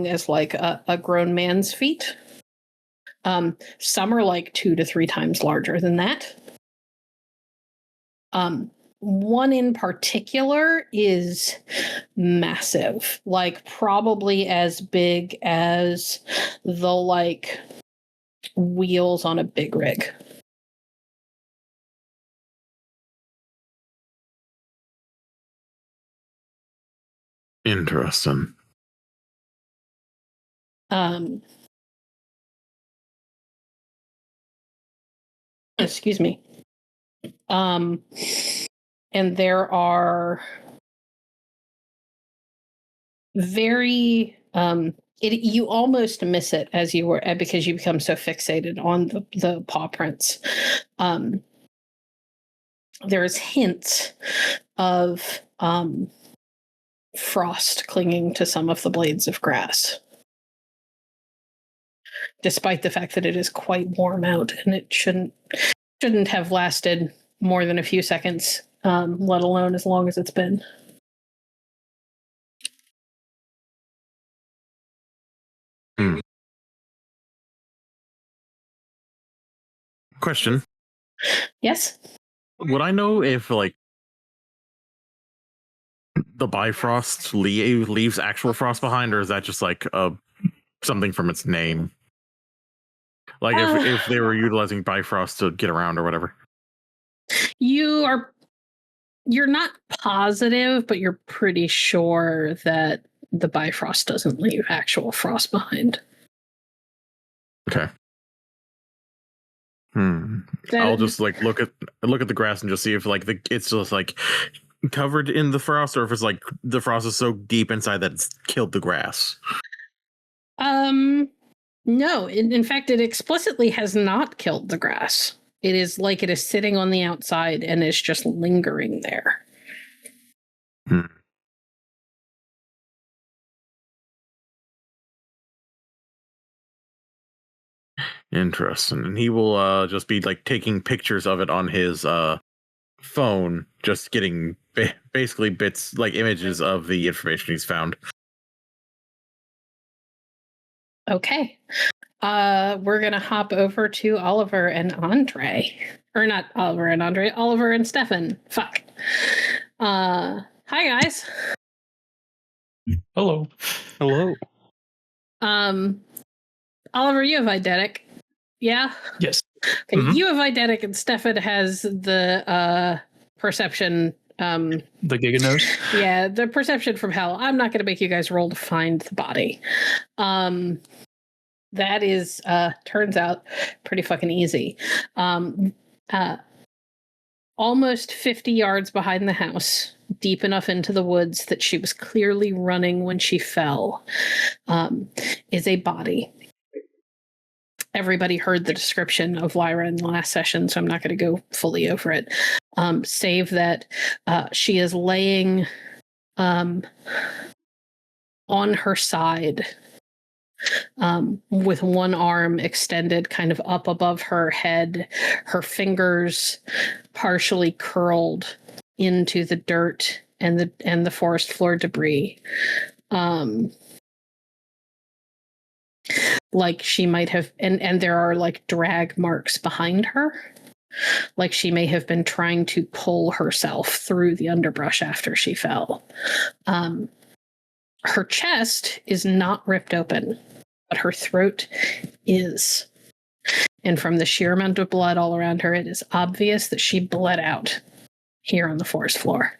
as like a grown man's feet. Some are like 2 to 3 times larger than that. One in particular is massive, like probably as big as the like wheels on a big rig. Interesting. Excuse me. And there are very you almost miss it as you were because you become so fixated on the paw prints. There is hints of frost clinging to some of the blades of grass, despite the fact that it is quite warm out and it shouldn't have lasted more than a few seconds, let alone as long as it's been. Question. Yes? Would I know if like the Bifrost leaves actual frost behind, or is that just like something from its name? Like if they were utilizing Bifrost to get around or whatever. You're not positive, but you're pretty sure that the Bifrost doesn't leave actual frost behind. Okay. I'll just like look at the grass and just see if like it's just like covered in the frost, or if it's like the frost is so deep inside that it's killed the grass. No, in fact, it explicitly has not killed the grass. It is like it is sitting on the outside and is just lingering there. Interesting. And he will just be like taking pictures of it on his phone, just getting basically bits, like images of the information he's found. Okay. We're going to hop over to Oliver and Andre. Or not Oliver and Andre, Oliver and Steffan. Fuck. Hi, guys. Hello. Hello. Oliver, you have eidetic. Yeah? Yes. Okay, you have eidetic, and Steffan has the perception. The Giga Nose? Yeah, the perception from hell. I'm not going to make you guys roll to find the body. That is, turns out, pretty fucking easy. Almost 50 yards behind the house, deep enough into the woods that she was clearly running when she fell, is a body. Everybody heard the description of Lyra in the last session, so I'm not going to go fully over it. Save that she is laying on her side, with one arm extended kind of up above her head, her fingers partially curled into the dirt and the forest floor debris. Like she might have, and there are like drag marks behind her. Like she may have been trying to pull herself through the underbrush after she fell. Her chest is not ripped open, but her throat is. And from the sheer amount of blood all around her, it is obvious that she bled out here on the forest floor.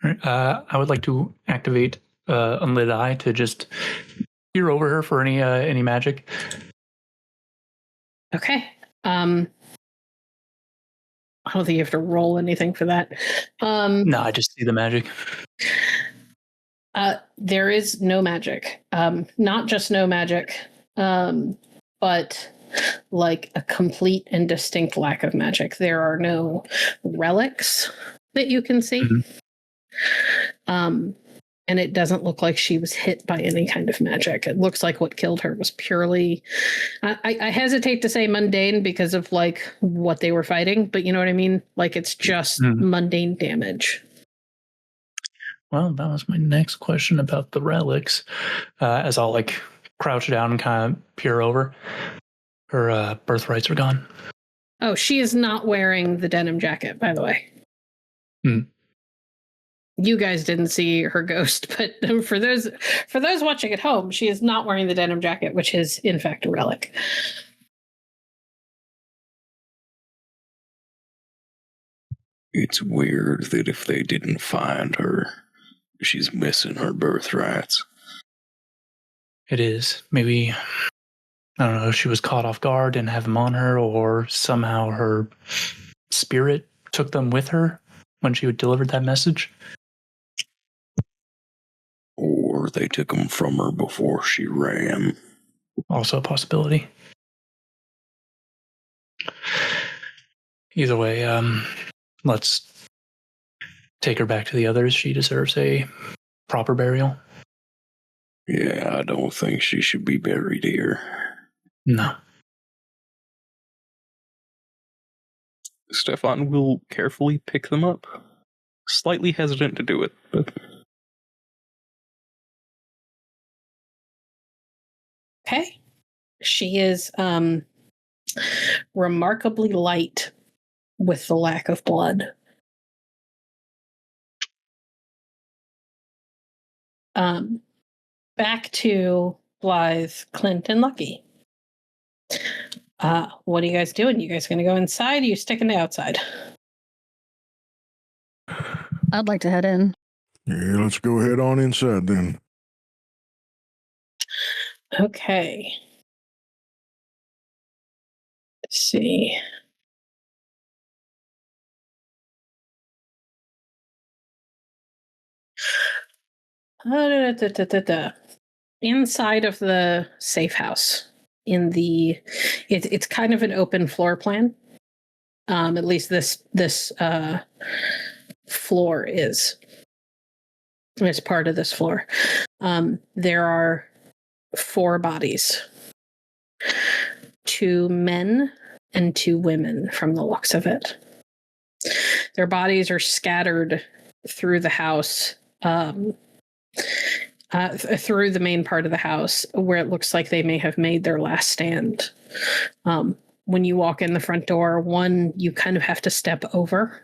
All right. I would like to activate Unlit Eye to just peer over her for any magic. Okay. I don't think you have to roll anything for that. No, I just see the magic. There is no magic. Not just no magic, but like a complete and distinct lack of magic. There are no relics that you can see. And it doesn't look like she was hit by any kind of magic. It looks like what killed her was purely, I hesitate to say mundane because of like what they were fighting, but you know what I mean? Like it's just mundane damage. Well, that was my next question about the relics. As I'll like crouch down and kind of peer over, her birthrights are gone. Oh, she is not wearing the denim jacket, by the way. You guys didn't see her ghost, but for those watching at home, she is not wearing the denim jacket, which is in fact a relic. It's weird that if they didn't find her, she's missing her birthrights. It is. Maybe, I don't know, she was caught off guard, didn't have them on her, or somehow her spirit took them with her when she delivered that message. Or they took them from her before she ran. Also a possibility. Either way, let's take her back to the others. She deserves a proper burial. Yeah, I don't think she should be buried here. No. Steffan will carefully pick them up. Slightly hesitant to do it, but... Okay. She is remarkably light with the lack of blood. Back to Blythe, Clint, and Lucky. What are you guys doing? You guys going to go inside? Or are you sticking to outside? I'd like to head in. Yeah, let's go head on inside then. Okay. Let's see. Inside of the safe house, it's kind of an open floor plan. At least this floor is. It's part of this floor. There are 4 bodies. 2 men and 2 women from the looks of it. Their bodies are scattered through the house, through the main part of the house, where it looks like they may have made their last stand. When you walk in the front door, one you kind of have to step over.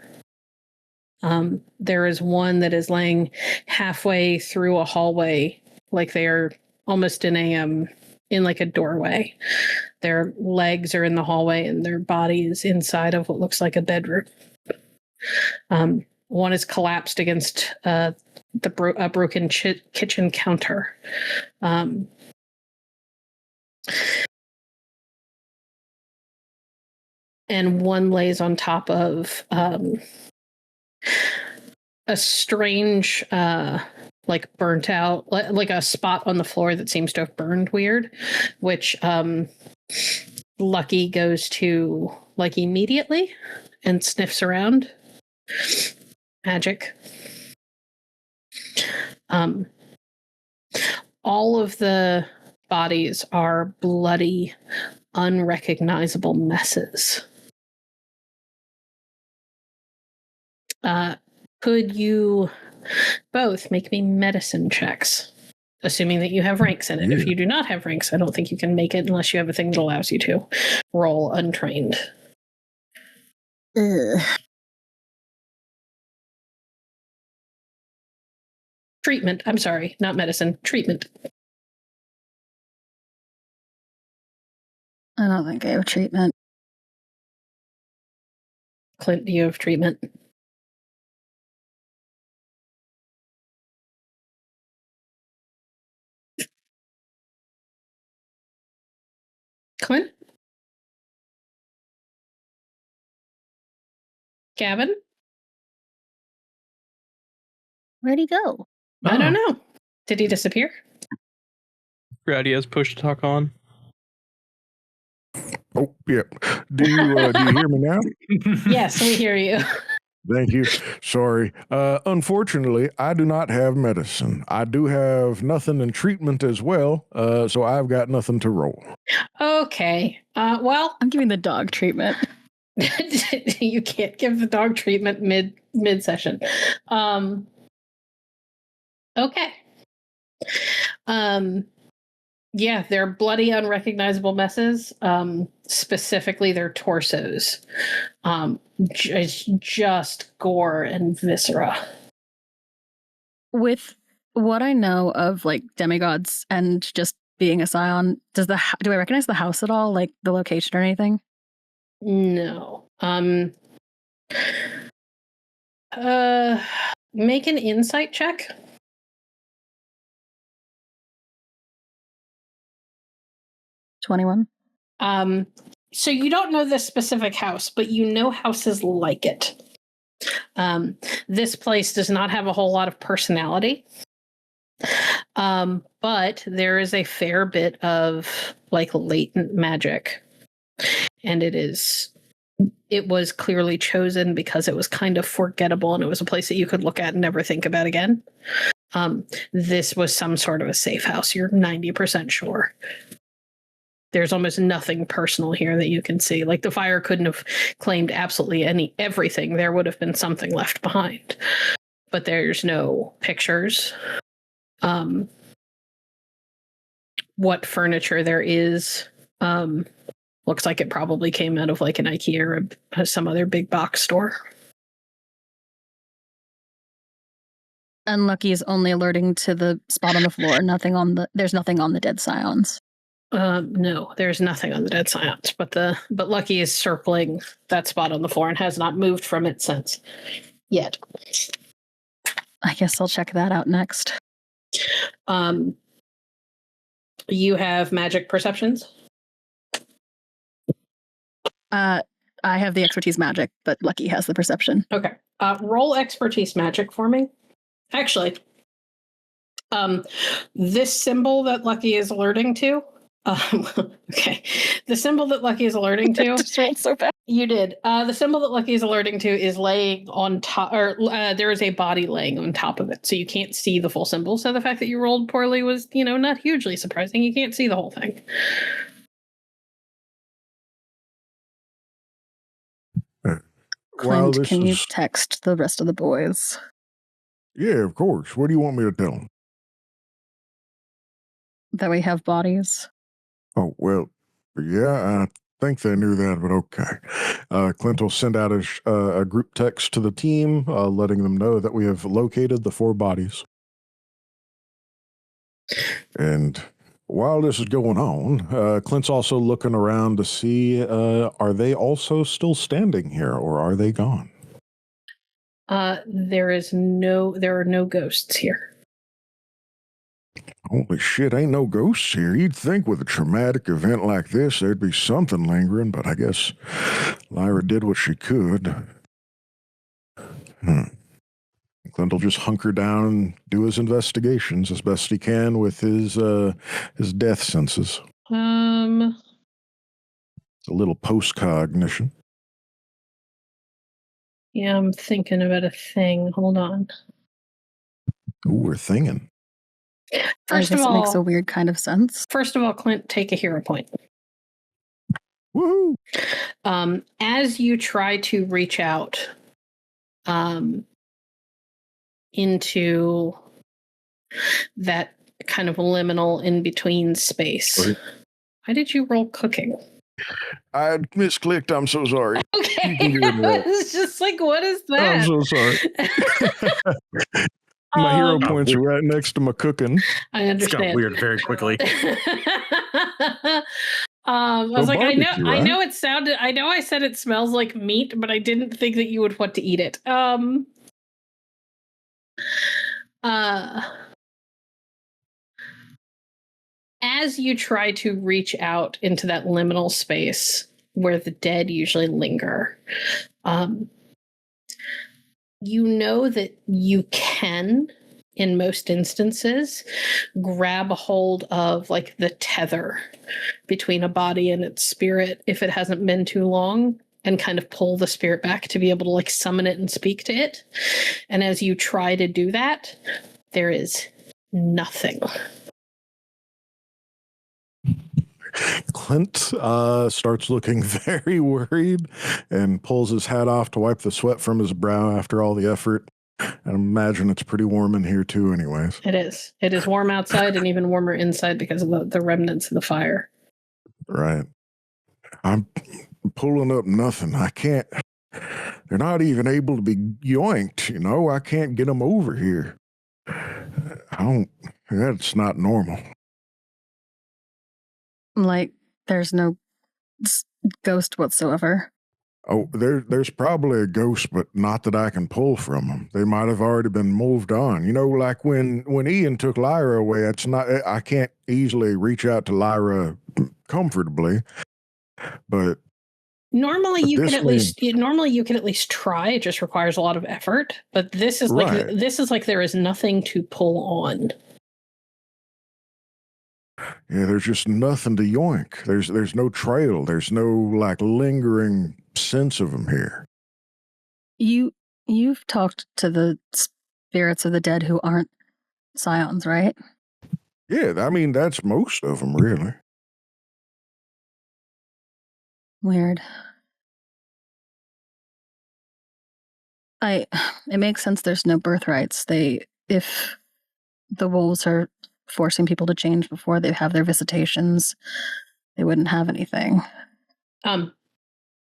There is one that is laying halfway through a hallway, like they are almost in like a doorway. Their legs are in the hallway and their body is inside of what looks like a bedroom. One is collapsed against a broken kitchen counter. And one lays on top of a strange, like burnt out, like a spot on the floor that seems to have burned weird, which Lucky goes to like immediately and sniffs around. Magic. All of the bodies are bloody, unrecognizable messes. Could you both make me medicine checks, assuming that you have ranks in it? Yeah. If you do not have ranks, I don't think you can make it unless you have a thing that allows you to roll untrained. Treatment. I'm sorry, not medicine. Treatment. I don't think I have treatment. Clint, do you have treatment? Clint? Gavin? Where'd he go? I don't know. Did he disappear? Grady has push to talk on. Oh, yeah. Do you hear me now? Yes, we hear you. Thank you. Sorry. Unfortunately, I do not have medicine. I do have nothing in treatment as well, so I've got nothing to roll. Okay. Well, I'm giving the dog treatment. you can't give the dog treatment mid session. Okay. Yeah, they're bloody, unrecognizable messes. Specifically, their torsos. Just gore and viscera. With what I know of like demigods and just being a Scion, do I recognize the house at all? Like the location or anything? No. Make an insight check. 21. So you don't know this specific house, but you know houses like it. This place does not have a whole lot of personality. But there is a fair bit of like latent magic. And it was clearly chosen because it was kind of forgettable and it was a place that you could look at and never think about again. This was some sort of a safe house. You're 90% sure. There's almost nothing personal here that you can see. Like the fire couldn't have claimed absolutely everything. There would have been something left behind. But there's no pictures. What furniture there is looks like it probably came out of like an IKEA or some other big box store. Unlucky is only alerting to the spot on the floor. There's nothing on the dead Scions. No, there's nothing on the dead Scions, but Lucky is circling that spot on the floor and has not moved from it since yet. I guess I'll check that out next. You have magic perceptions? I have the expertise magic, but Lucky has the perception. Okay. Roll expertise magic for me. Actually, this symbol that Lucky is alerting to. Okay. The symbol that Lucky is alerting to. Just rolled so bad. You did. The symbol that Lucky is alerting to is laying on top, or there is a body laying on top of it, so you can't see the full symbol. So the fact that you rolled poorly was, not hugely surprising. You can't see the whole thing. Clint, can you text the rest of the boys? Yeah, of course. What do you want me to tell them? That we have bodies. Oh, well, yeah, I think they knew that, but okay. Clint will send out a group text to the team, letting them know that we have located the 4 bodies. And while this is going on, Clint's also looking around to see, are they also still standing here, or are they gone? There are no ghosts here. Holy shit, ain't no ghosts here. You'd think with a traumatic event like this, there'd be something lingering, but I guess Lyra did what she could. Clint will just hunker down and do his investigations as best he can with his death senses. It's a little post-cognition. Yeah, I'm thinking about a thing. Hold on. Ooh, we're thinking. First of all, it makes a weird kind of sense. First of all, Clint, take a hero point. Woohoo! As you try to reach out into that kind of liminal in-between space. Okay. Why did you roll cooking? I misclicked. I'm so sorry. Okay. It's just like, what is that? I'm so sorry. My hero points are right next to my cooking. I understand. It's got weird very quickly. I was like, barbecue, I right? know it sounded, I know I said it smells like meat, but I didn't think that you would want to eat it. As you try to reach out into that liminal space where the dead usually linger, you know that you can, in most instances, grab a hold of like the tether between a body and its spirit if it hasn't been too long, and kind of pull the spirit back to be able to like summon it and speak to it. And as you try to do that, there is nothing. Clint starts looking very worried and pulls his hat off to wipe the sweat from his brow after all the effort. I imagine it's pretty warm in here too, anyways. It is. It is warm outside and even warmer inside because of the remnants of the fire. Right. I'm pulling up nothing. I can't. They're not even able to be yoinked, you know? I can't get them over here. That's not normal. Like, there's no ghost whatsoever. Oh, there's probably a ghost, but not that I can pull from them. They might have already been moved on. You know, like when Ian took Lyra away, I can't easily reach out to Lyra comfortably. But normally you can at least try. It just requires a lot of effort. But this is like there is nothing to pull on. Yeah, there's just nothing to yoink. There's no trail. There's no like lingering sense of them here. You've talked to the spirits of the dead who aren't Scions, right? Yeah, I mean that's most of them, really. Weird. It makes sense. There's no birthrights. If the wolves are forcing people to change before they have their visitations, they wouldn't have anything.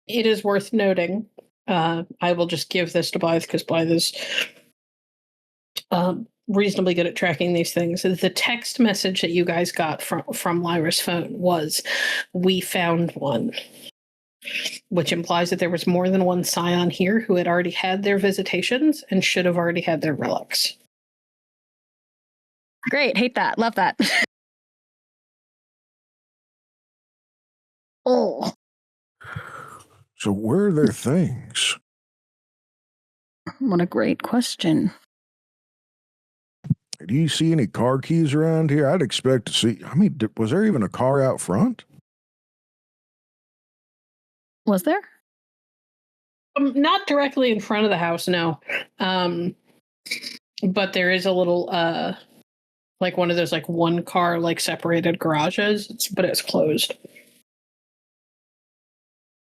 It is worth noting. I will just give this to Blythe because Blythe is reasonably good at tracking these things. The text message that you guys got from Lyra's phone was, "We found one," which implies that there was more than one Scion here who had already had their visitations and should have already had their relics. Great. Hate that. Love that. Oh. So where are their things? What a great question. Do you see any car keys around here? I'd expect to see. I mean, was there even a car out front? Was there? Not directly in front of the house, no. But there is a little, like one of those like one car like separated garages, but it's closed.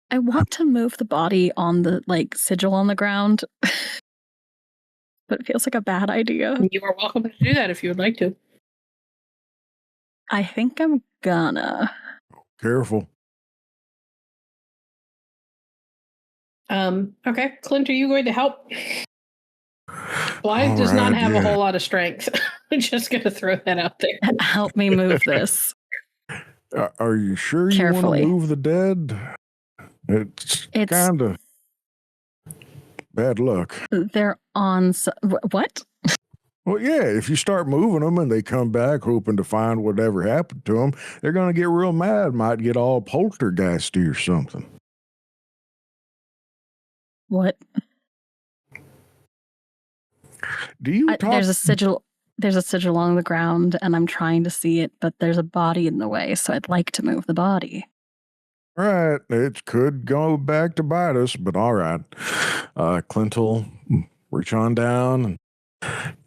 I want to move the body on the like sigil on the ground, but it feels like a bad idea. You are welcome to do that if you would like to. I think I'm gonna. Careful. Okay, Clint, are you going to help? Blythe does not have a whole lot of strength. I'm just going to throw that out there. Help me move this. Are you sure you Carefully. want to move the dead? It's kind of bad luck. They're on... What? Well, yeah, if you start moving them and they come back hoping to find whatever happened to them, they're going to get real mad, might get all poltergeisty or something. What? Do you talk? There's a sigil on the ground, and I'm trying to see it, but there's a body in the way, so I'd like to move the body. Right, it could go back to bite us, but all right. Clint will reach on down and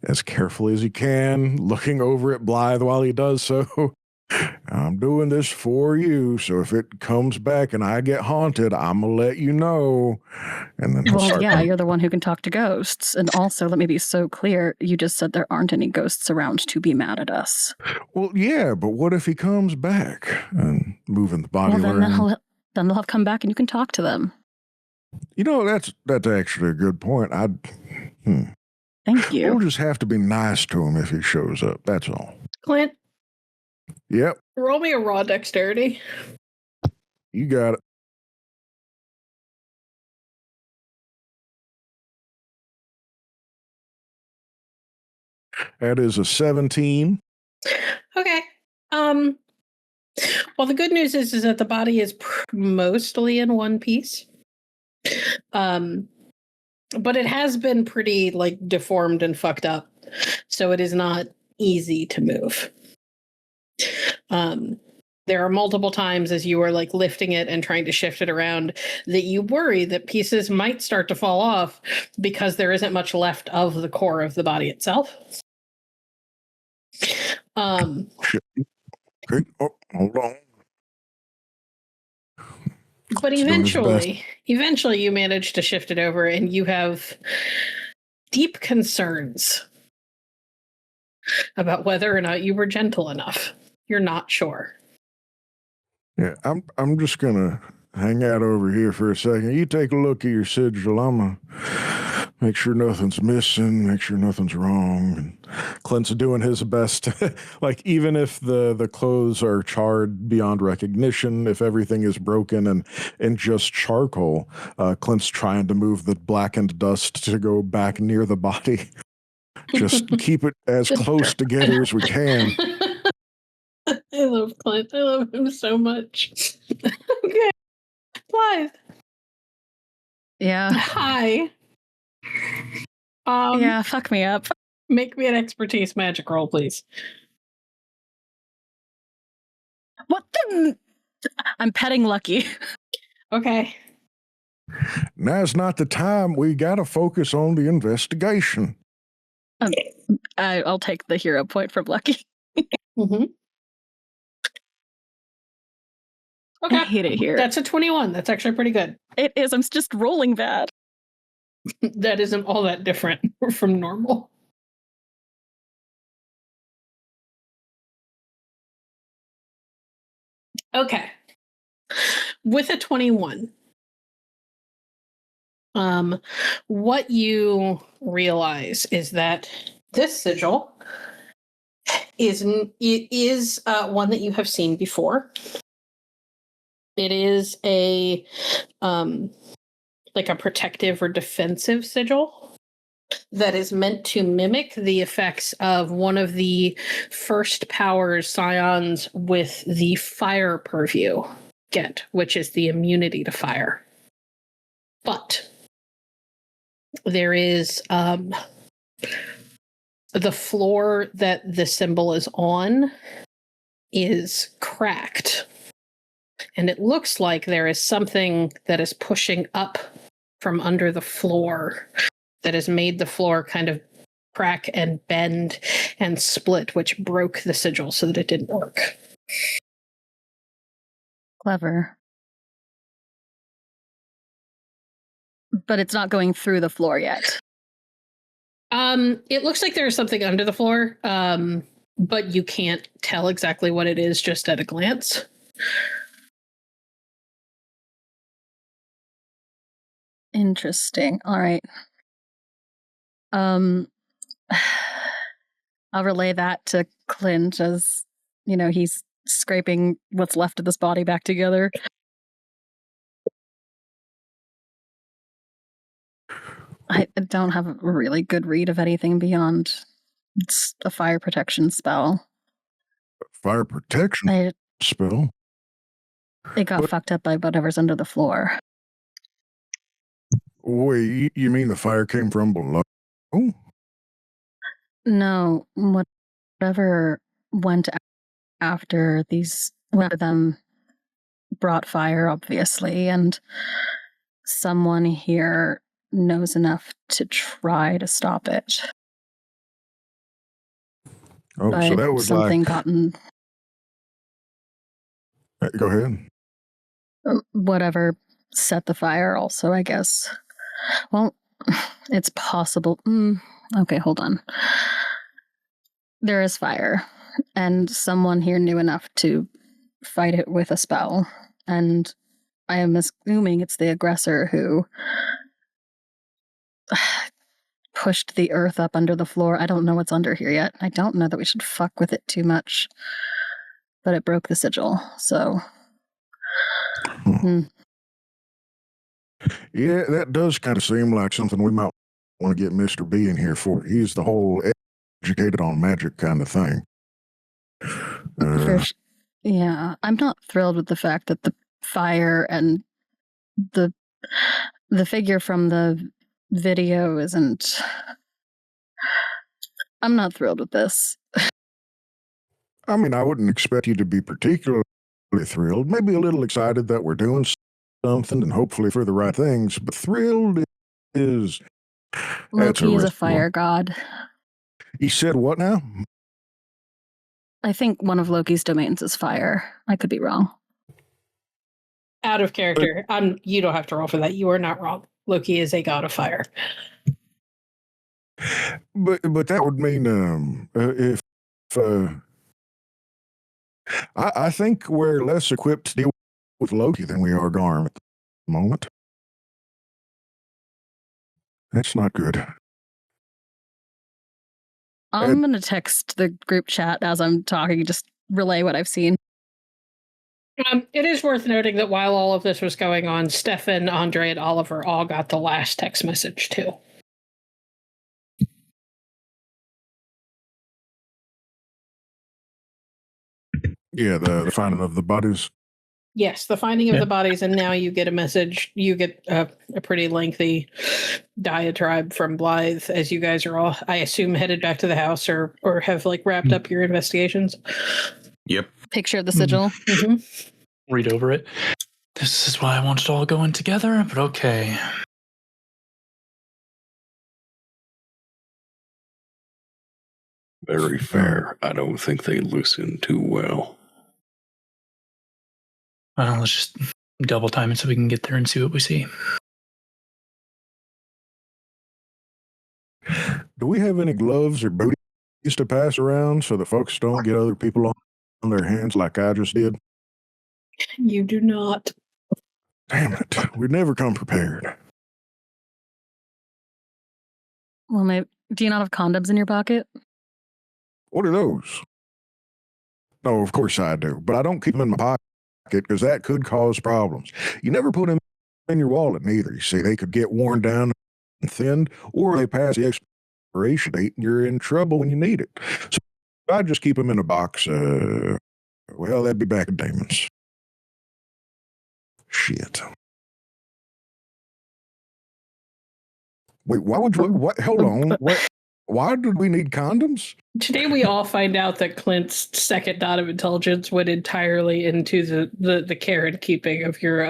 as carefully as he can, looking over at Blythe while he does so. I'm doing this for you, so if it comes back and I get haunted, I'm going to let you know. And then you're the one who can talk to ghosts. And also, let me be so clear, you just said there aren't any ghosts around to be mad at us. Well, yeah, but what if he comes back and moving the body around? Then they'll have come back and you can talk to them. You know, that's actually a good point. Thank you. We'll just have to be nice to him if he shows up. That's all. Clint, Yep, roll me a raw dexterity. you got it. That is a 17. Okay. Well, the good news is that the body is mostly in one piece. But it has been pretty like deformed and fucked up, so it is not easy to move. There are multiple times as you are like lifting it and trying to shift it around that you worry that pieces might start to fall off because there isn't much left of the core of the body itself. Okay. Oh, hold on. But eventually you manage to shift it over, and you have deep concerns about whether or not you were gentle enough. You're not sure. Yeah, I'm just gonna hang out over here for a second. You take a look at your sigil. I'm gonna make sure nothing's missing, make sure nothing's wrong. And Clint's doing his best. Like, even if the clothes are charred beyond recognition, if everything is broken and just charcoal, Clint's trying to move the blackened dust to go back near the body. Just keep it as close together as we can. I love Clint. I love him so much. Okay. Blythe. Yeah. Hi. Yeah, fuck me up. Make me an expertise magic roll, please. What the? I'm petting Lucky. Okay. Now's not the time. We gotta focus on the investigation. I'll take the hero point from Lucky. Mm-hmm. Okay. I hate it here. That's a 21. That's actually pretty good. It is. I'm just rolling bad. That isn't all that different from normal. Okay. With a 21, what you realize is that this sigil is one that you have seen before. It is a like a protective or defensive sigil that is meant to mimic the effects of one of the first powers Scions with the fire purview get, which is the immunity to fire. But there is the floor that the symbol is on is cracked. And it looks like there is something that is pushing up from under the floor that has made the floor kind of crack and bend and split, which broke the sigil so that it didn't work. Clever. But it's not going through the floor yet. It looks like there's something under the floor, but you can't tell exactly what it is just at a glance. Interesting. All right. I'll relay that to Clint as, he's scraping what's left of this body back together. I don't have a really good read of anything beyond it's a fire protection spell. Fire protection spell? It got fucked up by whatever's under the floor. Wait, you mean the fire came from below? No, whatever went after these, one of them brought fire, obviously, and someone here knows enough to try to stop it. Oh, but so that was something like... gotten... Go ahead. Whatever set the fire also, I guess. Well, it's possible. Okay, hold on. There is fire, and someone here knew enough to fight it with a spell, and I am assuming it's the aggressor who pushed the earth up under the floor. I don't know what's under here yet. I don't know that we should fuck with it too much. But it broke the sigil, so... Yeah, that does kind of seem like something we might want to get Mr. B in here for. He's the whole educated on magic kind of thing. Yeah, I'm not thrilled with the fact that the fire and the figure from the video isn't... I'm not thrilled with this. I mean, I wouldn't expect you to be particularly thrilled. Maybe a little excited that we're doing something and hopefully for the right things, but thrilled is... Loki is a fire god. He said what now? I think one of Loki's domains is fire. I could be wrong. Out of character. You don't have to roll for that. You are not wrong. Loki is a god of fire. But that would mean if I think we're less equipped to deal with Loki than we are Garm at the moment. That's not good. I'm going to text the group chat as I'm talking, just relay what I've seen. It is worth noting that while all of this was going on, Steffan, Andre, and Oliver all got the last text message too. Yeah, the finding of the bodies. Yes, the finding of the bodies, and now you get a message. You get a pretty lengthy diatribe from Blythe as you guys are all, I assume, headed back to the house or have like wrapped up your investigations. Yep. Picture of the sigil. Mm-hmm. Read over it. This is why I wanted it all going together, but okay. Very fair. I don't think they listen too well. Well, let's just double time it so we can get there and see what we see. Do we have any gloves or booties to pass around so the folks don't get other people on their hands like I just did? You do not. Damn it. We'd never come prepared. Well, maybe, do you not have condoms in your pocket? What are those? No, of course I do, but I don't keep them in my pocket because that could cause problems. You never put them in your wallet neither. You see, they could get worn down and thinned, or they pass the expiration date and you're in trouble when you need it. So I just keep them in a box. Well, that'd be back in demons. Shit. Wait, why would you, what? Hold on. What? Why did we need condoms? Today we all find out that Clint's second dot of intelligence went entirely into the care and keeping of your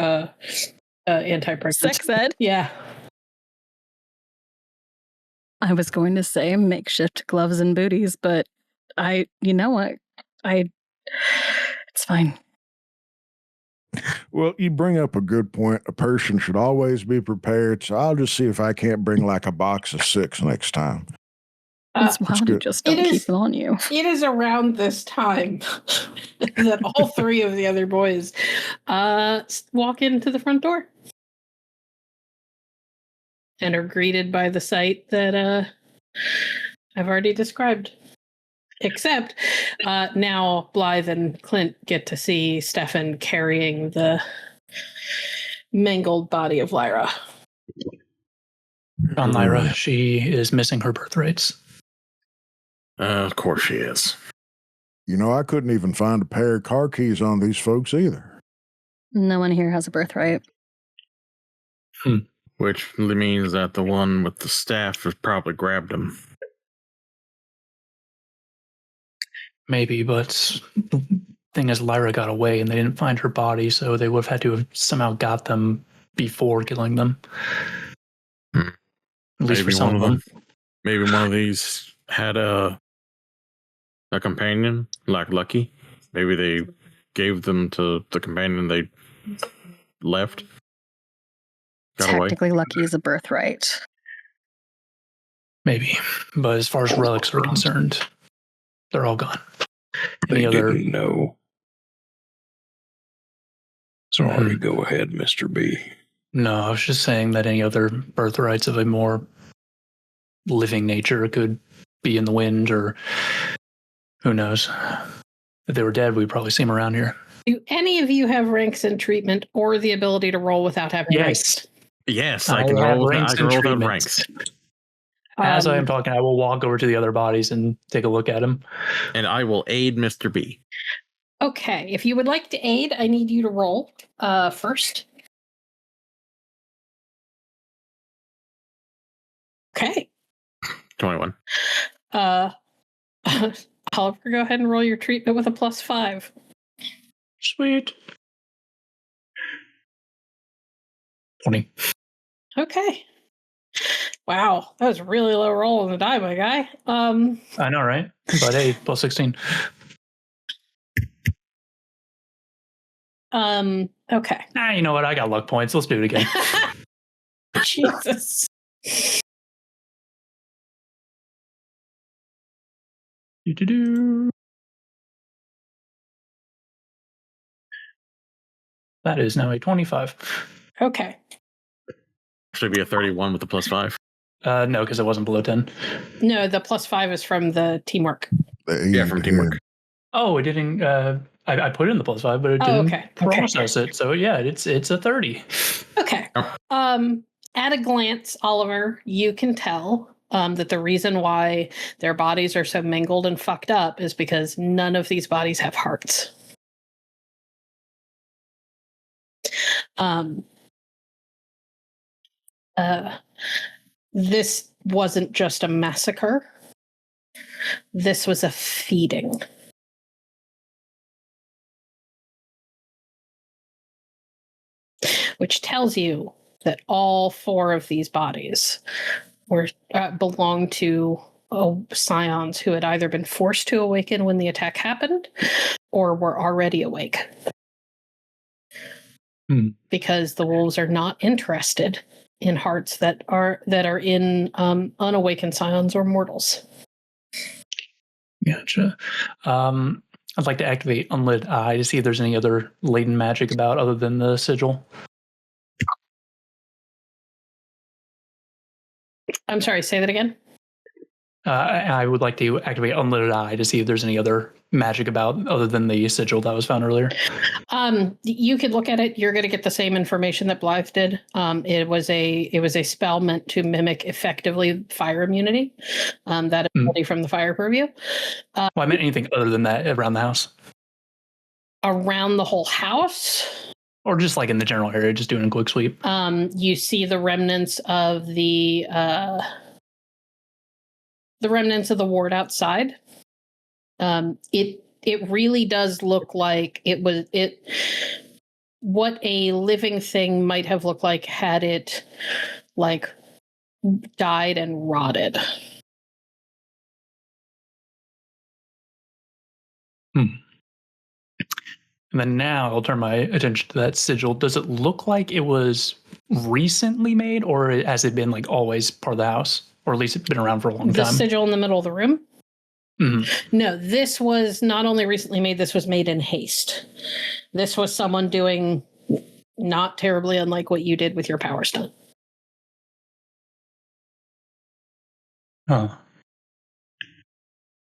anti-pregnancy. Sex ed? Yeah. I was going to say makeshift gloves and booties, but you know what? It's fine. Well, you bring up a good point. A person should always be prepared, so I'll just see if I can't bring like a box of 6 next time. That's why you just don't keep them on you. It is around this time that all 3 of the other boys walk into the front door and are greeted by the sight that I've already described. Except now Blythe and Clint get to see Steffan carrying the mangled body of Lyra. On Lyra, she is missing her birthrights. Of course she is. You know, I couldn't even find a pair of car keys on these folks either. No one here has a birthright. Which means that the one with the staff has probably grabbed him. Maybe, but the thing is, Lyra got away and they didn't find her body, so they would have had to have somehow got them before killing them. At least for some of them. Maybe one of these had a companion, like Lucky. Maybe they gave them to the companion they left. Technically, Lucky is a birthright. Maybe, but as far as relics are concerned, they're all gone. They didn't know. Sorry, go ahead, Mr. B. No, I was just saying that any other birthrights of a more living nature could be in the wind, or who knows. If they were dead, we'd probably see them around here. Do any of you have ranks in treatment or the ability to roll without having ranks? Yes, I I can have roll. ranks I can and roll without treatments. ranks, As I am talking, I will walk over to the other bodies and take a look at them. and I will aid Mr. B. Okay, if you would like to aid, I need you to roll first. Okay. 21. Oliver, go ahead and roll your treatment with a +5. Sweet. 20. Okay. Wow, that was a really low roll on the die, my guy. I know, right? But hey, +16. Okay. You know what? I got luck points. Let's do it again. Jesus. Do-do-do. That is now a 25. Okay. Should be a 31 with the +5. No, because it wasn't below 10. No, the +5 is from the teamwork. Yeah, from teamwork. Oh, it didn't. I put in the +5, but it didn't process it. So yeah, it's a 30. Okay. At a glance, Oliver, you can tell that the reason why their bodies are so mangled and fucked up is because none of these bodies have hearts. This wasn't just a massacre. This was a feeding. Which tells you that all 4 of these bodies were belonged to Scions who had either been forced to awaken when the attack happened or were already awake. Because the wolves are not interested in hearts that are in unawakened Scions or mortals. Gotcha. I'd like to activate Unlit Eye to see if there's any other latent magic about other than the sigil. I'm sorry, say that again. I would like to activate Unlit Eye to see if there's any other magic about other than the sigil that was found earlier. You could look at it. You're going to get the same information that Blythe did. It was a spell meant to mimic effectively fire immunity. That ability from the fire purview. Well, I meant anything other than that around the house. Around the whole house? Or just like in the general area, just doing a quick sweep. You see the remnants of the ward outside. It really does look like what a living thing might have looked like had it like died and rotted. And then now I'll turn my attention to that sigil. Does it look like it was recently made, or has it been like always part of the house? Or at least it's been around for a long time? The sigil in the middle of the room? Mm-hmm. No, this was not only recently made, this was made in haste. This was someone doing not terribly unlike what you did with your power stone. Huh.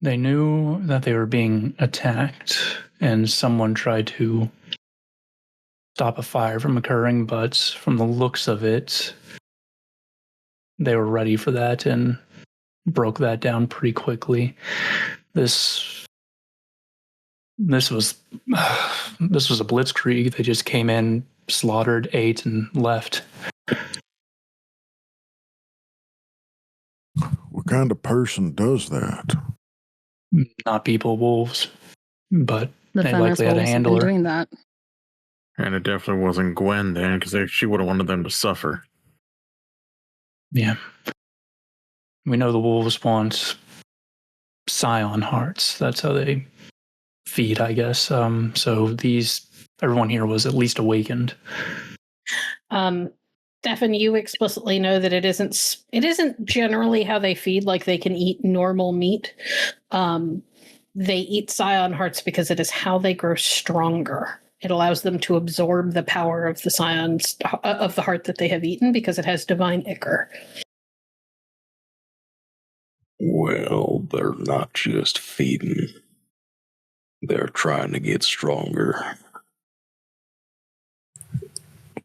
They knew that they were being attacked, and someone tried to stop a fire from occurring, but from the looks of it, they were ready for that and broke that down pretty quickly. This was a blitzkrieg. They just came in, slaughtered, ate, and left. What kind of person does that? Not people, wolves, but The they Fenris likely had a Wolves have been handler. doing that. And it definitely wasn't Gwen then, because she would have wanted them to suffer. Yeah. We know the wolves want Scion hearts. That's how they feed, I guess. So everyone here was at least awakened. Steffan, you explicitly know that it isn't generally how they feed, like they can eat normal meat. They eat Scion hearts because it is how they grow stronger. It allows them to absorb the power of the Scions of the heart that they have eaten because it has divine ichor. Well, they're not just feeding. They're trying to get stronger.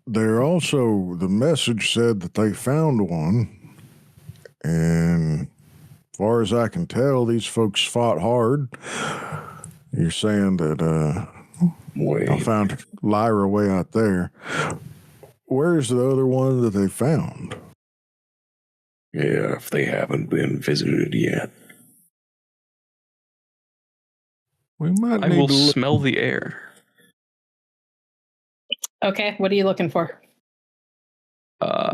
They're also, the message said that they found one, and as far as I can tell, these folks fought hard. You're saying that I found Lyra way out there. Where's the other one that they found? Yeah, if they haven't been visited yet. We might I need will to look. smell the air. Okay, what are you looking for? A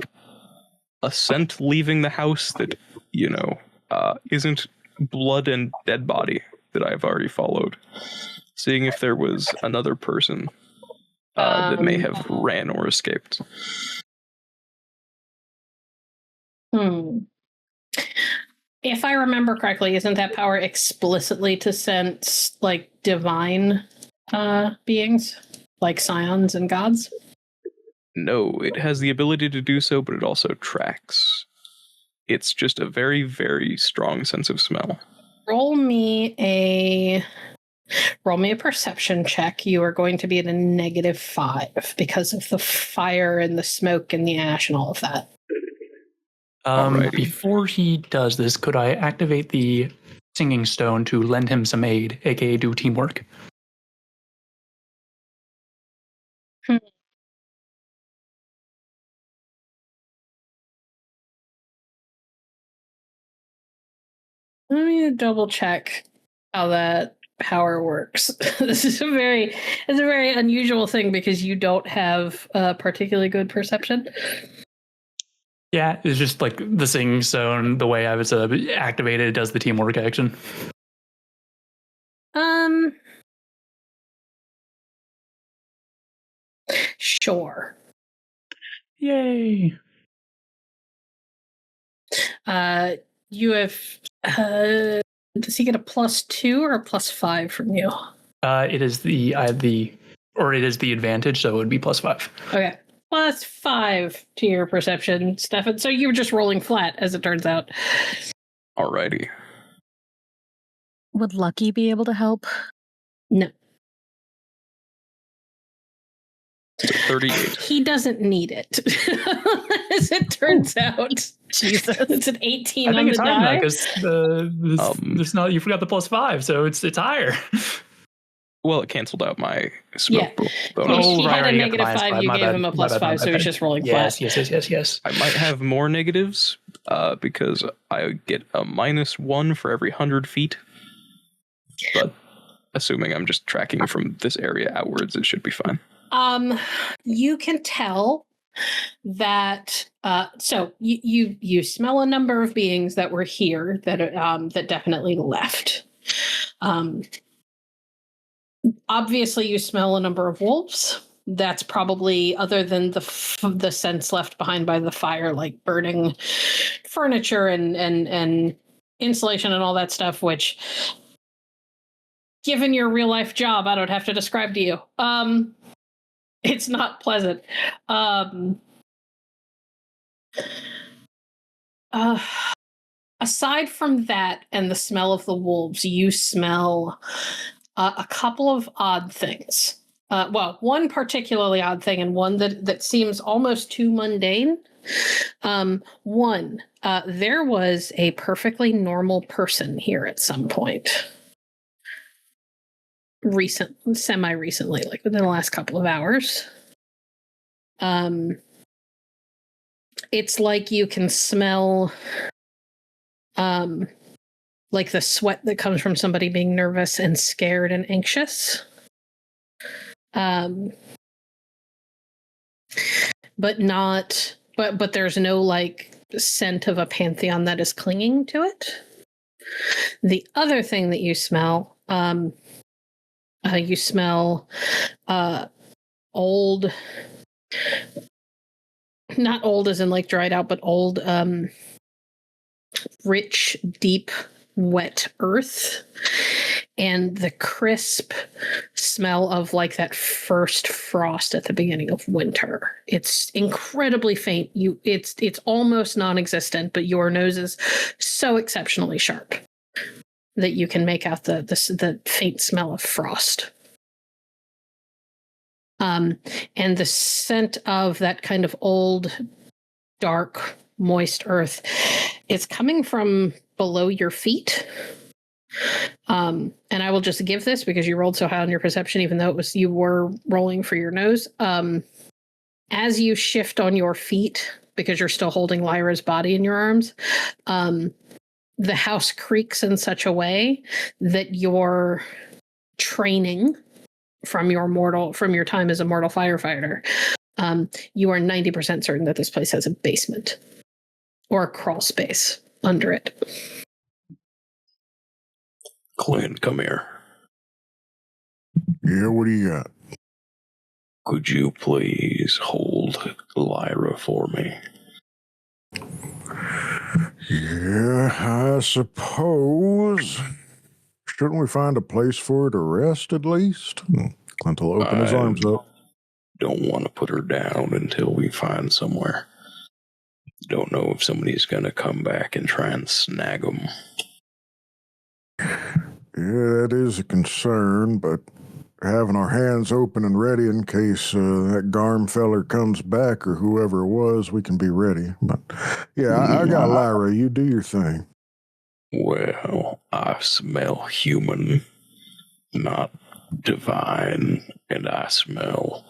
scent leaving the house that, isn't blood and dead body that I've already followed. Seeing if there was another person that may have ran or escaped. If I remember correctly, isn't that power explicitly to sense like divine beings, like Scions and gods? No, it has the ability to do so, but it also tracks. It's just a very, very strong sense of smell. Roll me a perception check. You are going to be at a -5 because of the fire and the smoke and the ash and all of that. Before he does this, could I activate the singing stone to lend him some aid, aka do teamwork? Let me double check how that power works. This is a very unusual thing because you don't have particularly good perception. Yeah, it's just like the singing stone, the way I was activated, it does the teamwork action. Sure. Yay. You have does he get a +2 or a +5 from you? It is the advantage, so it would be +5. Okay. +5 to your perception, Steffan. So you were just rolling flat, as it turns out. Alrighty. Would Lucky be able to help? No. It's a 38. He doesn't need it, as it turns out. Jesus. It's an 18 I think on it's the higher die. because there's not. You forgot the +5, so it's higher. Well, it canceled out my smoke bonus. He had right, a you got the -5, -5, you my gave bad, him a my bad, +5, so my he's bad. just rolling Yes. flat. I might have more negatives because I get a -1 for every 100 feet. But assuming I'm just tracking from this area outwards, it should be fine. You can tell that so you smell a number of beings that were here that definitely left. Obviously you smell a number of wolves. That's probably, other than the sense left behind by the fire, like burning furniture and insulation and all that stuff, which, given your real life job, I don't have to describe to you. It's not pleasant. Aside from that and the smell of the wolves, you smell a couple of odd things. Well, one particularly odd thing and one that seems almost too mundane. One, there was a perfectly normal person here at some point. Semi-recently, like within the last couple of hours. It's like you can smell like the sweat that comes from somebody being nervous and scared and anxious. But there's no like scent of a pantheon that is clinging to it. The other thing that you smell, old, not old as in like dried out, but old, rich, deep, wet earth. and the crisp smell of like that first frost at the beginning of winter. It's incredibly faint. It's almost non-existent, but your nose is so exceptionally sharp that you can make out the faint smell of frost. And the scent of that kind of old, dark, moist earth is coming from below your feet. And I will just give this because you rolled so high on your perception, even though you were rolling for your nose. As you shift on your feet, because you're still holding Lyra's body in your arms, the house creaks in such a way that your training from your time as a mortal firefighter, you are 90% certain that this place has a basement or a crawl space under it. Clint, come here. Yeah, what do you got? Could you please hold Lyra for me? Yeah, I suppose. Shouldn't we find a place for her to rest at least? Clint will open his arms up. Don't want to put her down until we find somewhere. Don't know if somebody's going to come back and try and snag them. Yeah, that is a concern, but having our hands open and ready in case that Garm feller comes back or whoever it was, we can be ready. But yeah, I got Lyra. You do your thing. Well, I smell human, not divine, and I smell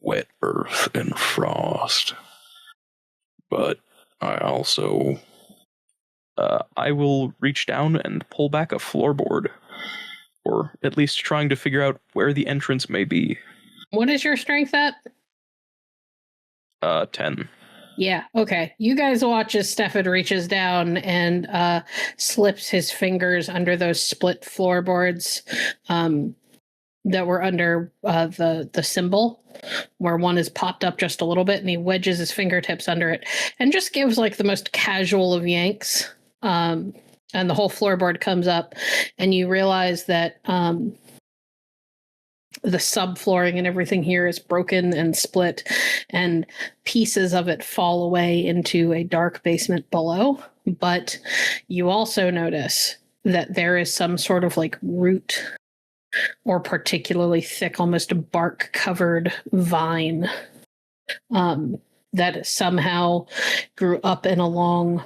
wet earth and frost. But I also... I will reach down and pull back a floorboard, or at least trying to figure out where the entrance may be. What is your strength at? 10. Yeah, okay. You guys watch as Steffan reaches down and slips his fingers under those split floorboards that were under the symbol, where one is popped up just a little bit, and he wedges his fingertips under it and just gives like the most casual of yanks. And the whole floorboard comes up, and you realize that the subflooring and everything here is broken and split, and pieces of it fall away into a dark basement below. But you also notice that there is some sort of like root or particularly thick, almost bark-covered vine that somehow grew up and along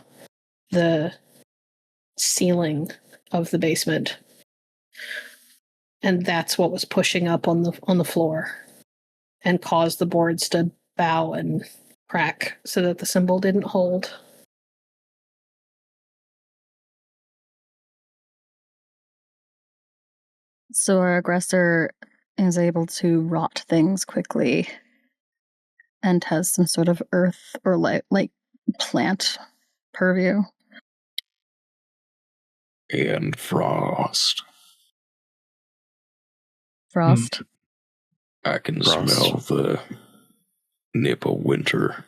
the ceiling of the basement, and that's what was pushing up on the floor and caused the boards to bow and crack so that the symbol didn't hold. So our aggressor is able to rot things quickly and has some sort of earth or like plant purview. And frost. Frost. I can Frost. smell the nip of winter.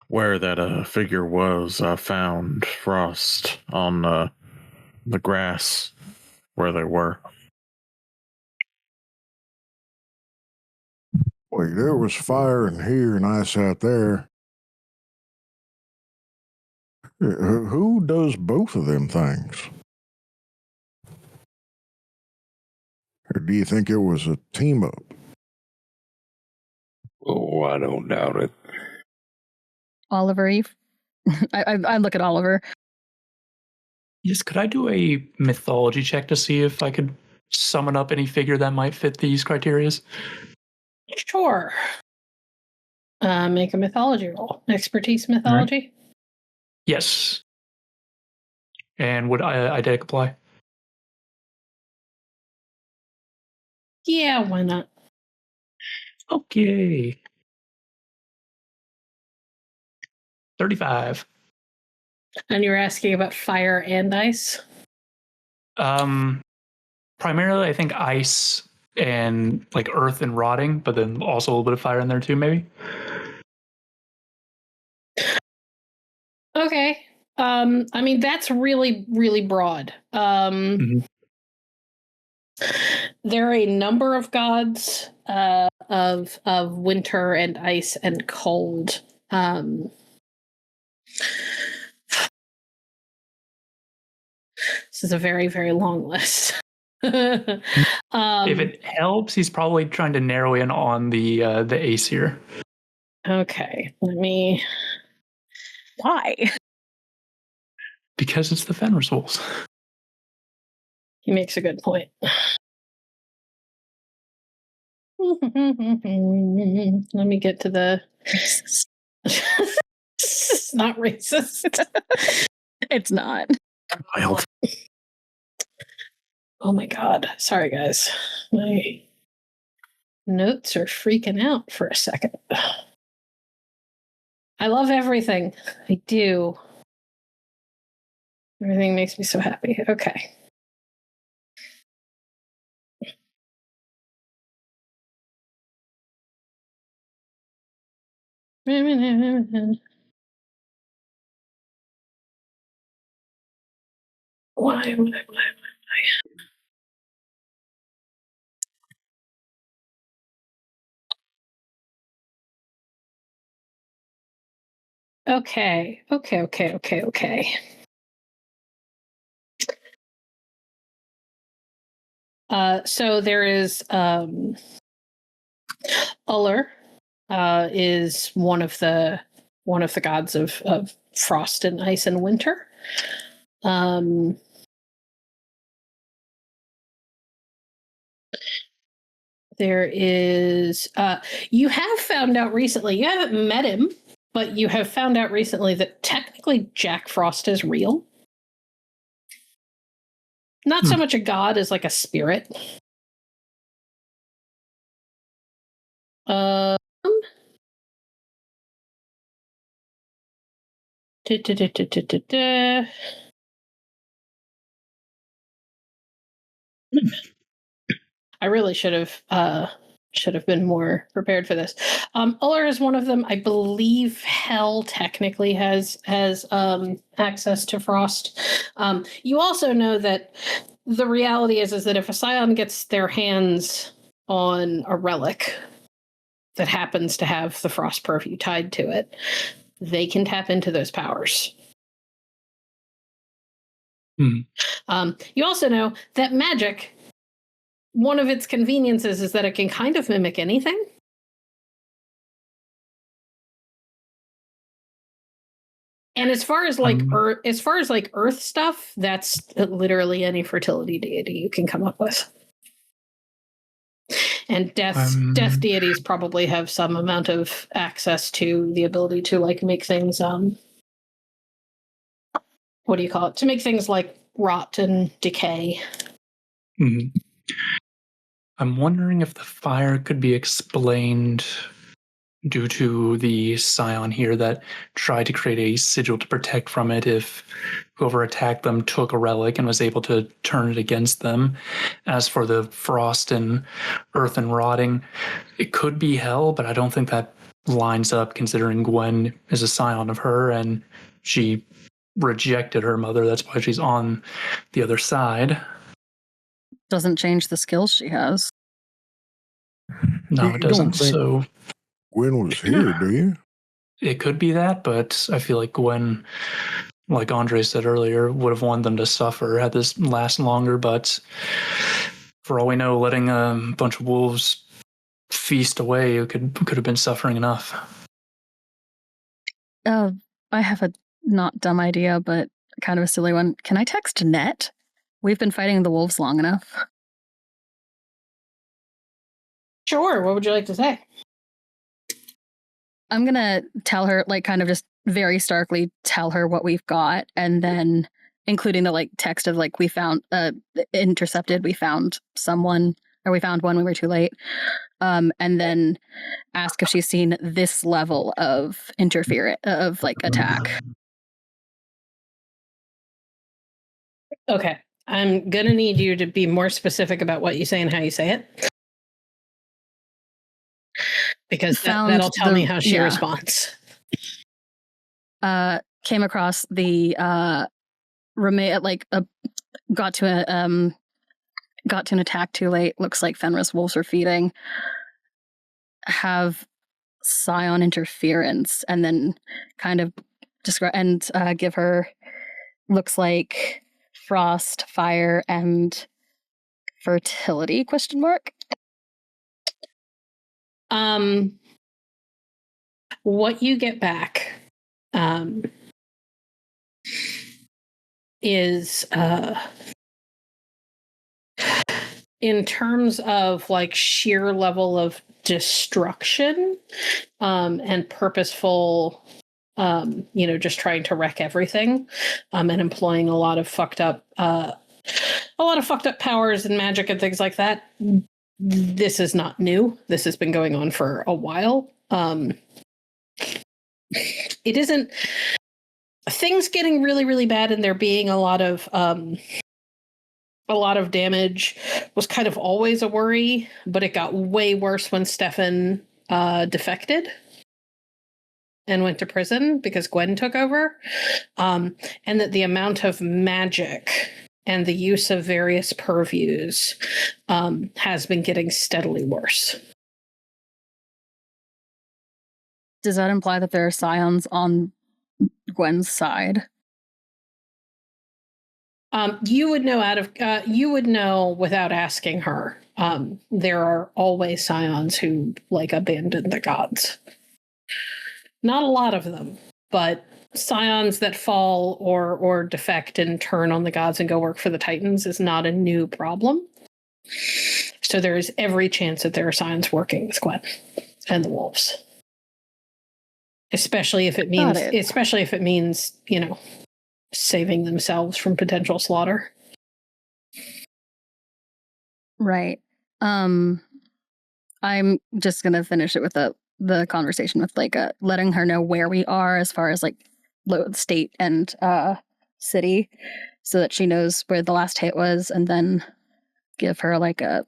Where that figure was, I found frost on the grass where they were. Wait, there was fire in here and ice out there. Who does both of them things? Or do you think it was a team up? Oh, I don't doubt it. Oliver, I look at Oliver. Yes, could I do a mythology check to see if I could summon up any figure that might fit these criterias? Sure. Make a mythology roll. Expertise mythology? Right. Yes. And would Eidetic apply? Yeah, why not? Okay. 35. And you're asking about fire and ice? Primarily, I think ice and like earth and rotting, but then also a little bit of fire in there too, maybe. Okay. I mean, that's really, really broad. There are a number of gods of winter and ice and cold. This is a very, very long list. If it helps, he's probably trying to narrow in on the ace here. Okay, let me. Why? Because it's the Fenris Wolves. He makes a good point. Let me get to the. It's not racist. It's not. Wild. Oh my god. Sorry, guys. My notes are freaking out for a second. I love everything. I do. Everything makes me so happy. Okay. Why? Okay. So there is Uller is one of the gods of frost and ice and winter. There is you have found out recently, you haven't met him, but you have found out recently that technically Jack Frost is real. Not so much a god as like a spirit. I really should have been more prepared for this. Uller is one of them. I believe Hell technically has access to Frost. You also know that the reality is that if a Scion gets their hands on a relic that happens to have the Frost purview tied to it, they can tap into those powers. You also know that magic, one of its conveniences is that it can kind of mimic anything. And as far as like Earth stuff, that's literally any fertility deity you can come up with. And death deities probably have some amount of access to the ability to like make things what do you call it? To make things like rot and decay. I'm wondering if the fire could be explained due to the Scion here that tried to create a sigil to protect from it if whoever attacked them took a relic and was able to turn it against them. As for the frost and earth and rotting, it could be hell, but I don't think that lines up considering Gwen is a Scion of her and she rejected her mother. That's why she's on the other side. Doesn't change the skills she has. No, You it don't doesn't. think- So Gwen was here, do you? it could be that, but I feel like Gwen, like Andre said earlier, would have wanted them to suffer, had this last longer, but for all we know, letting a bunch of wolves feast away, it could have been suffering enough. I have a not dumb idea, but kind of a silly one. Can I text Net? We've been fighting the wolves long enough. Sure. What would you like to say? I'm going to tell her, like, kind of just very starkly tell her what we've got, and then including the, like, text of, like, we found, intercepted, we found someone, or we found one, we were too late. And then ask if she's seen this level of interference, of, like, attack. Okay. I'm going to need you to be more specific about what you say and how you say it. Because that'll tell me how she responds. came across the got to an attack too late. Looks like Fenris Wolves are feeding. Have Scion interference, and then kind of describe and give her looks like frost, fire, and fertility ? What you get back is in terms of like sheer level of destruction and purposeful just trying to wreck everything and employing a lot of fucked up powers and magic and things like that. This is not new. This has been going on for a while. It isn't things getting really, really bad and there being a lot of damage was kind of always a worry, but it got way worse when Steffan defected and went to prison because Gwen took over. And that the amount of magic and the use of various purviews has been getting steadily worse. Does that imply that there are Scions on Gwen's side? You would know without asking her. There are always Scions who abandon the gods. Not a lot of them, but Scions that fall or defect and turn on the gods and go work for the Titans is not a new problem. So there is every chance that there are Scions working with Gwen and the Wolves. Especially if it means, saving themselves from potential slaughter. Right. I'm just gonna finish it with the conversation with letting her know where we are as far as state and city, so that she knows where the last hit was, and then give her a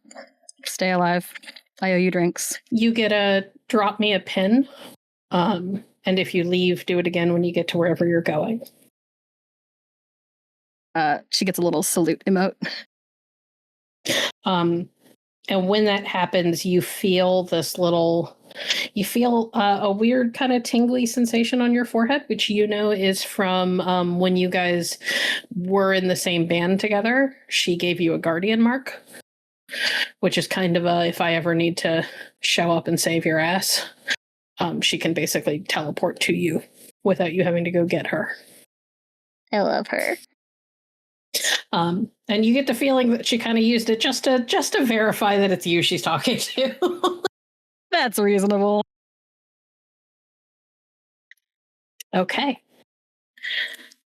stay alive. I owe you drinks. You get a drop me a pin. And if you leave, do it again when you get to wherever you're going. She gets a little salute emote. And when that happens, you feel a weird kind of tingly sensation on your forehead, which is from when you guys were in the same band together. She gave you a guardian mark, which is kind of if I ever need to show up and save your ass, she can basically teleport to you without you having to go get her. I love her. And you get the feeling that she kind of used it just to verify that it's you she's talking to. That's reasonable. Okay.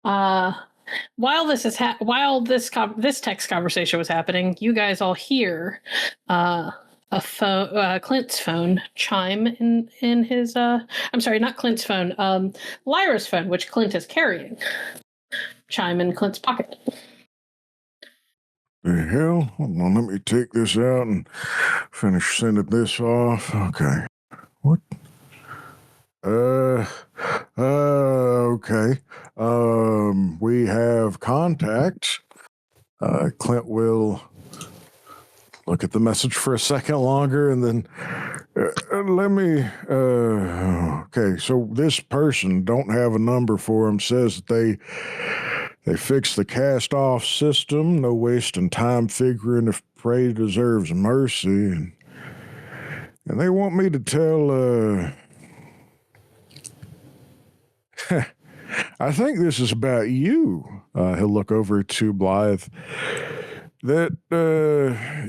While this text conversation was happening, you guys all hear a phone, Clint's phone chime in his. I'm sorry, not Clint's phone. Lyra's phone, which Clint is carrying, chime in Clint's pocket. The hell? Hold on, let me take this out and finish sending this off. Okay. What? Okay. We have contacts. Clint will look at the message for a second longer and then let me, okay, so this person, don't have a number for him, says that they fixed the cast-off system, no wasting time figuring if prey deserves mercy, and they want me to tell, I think this is about you. He'll look over to Blythe. That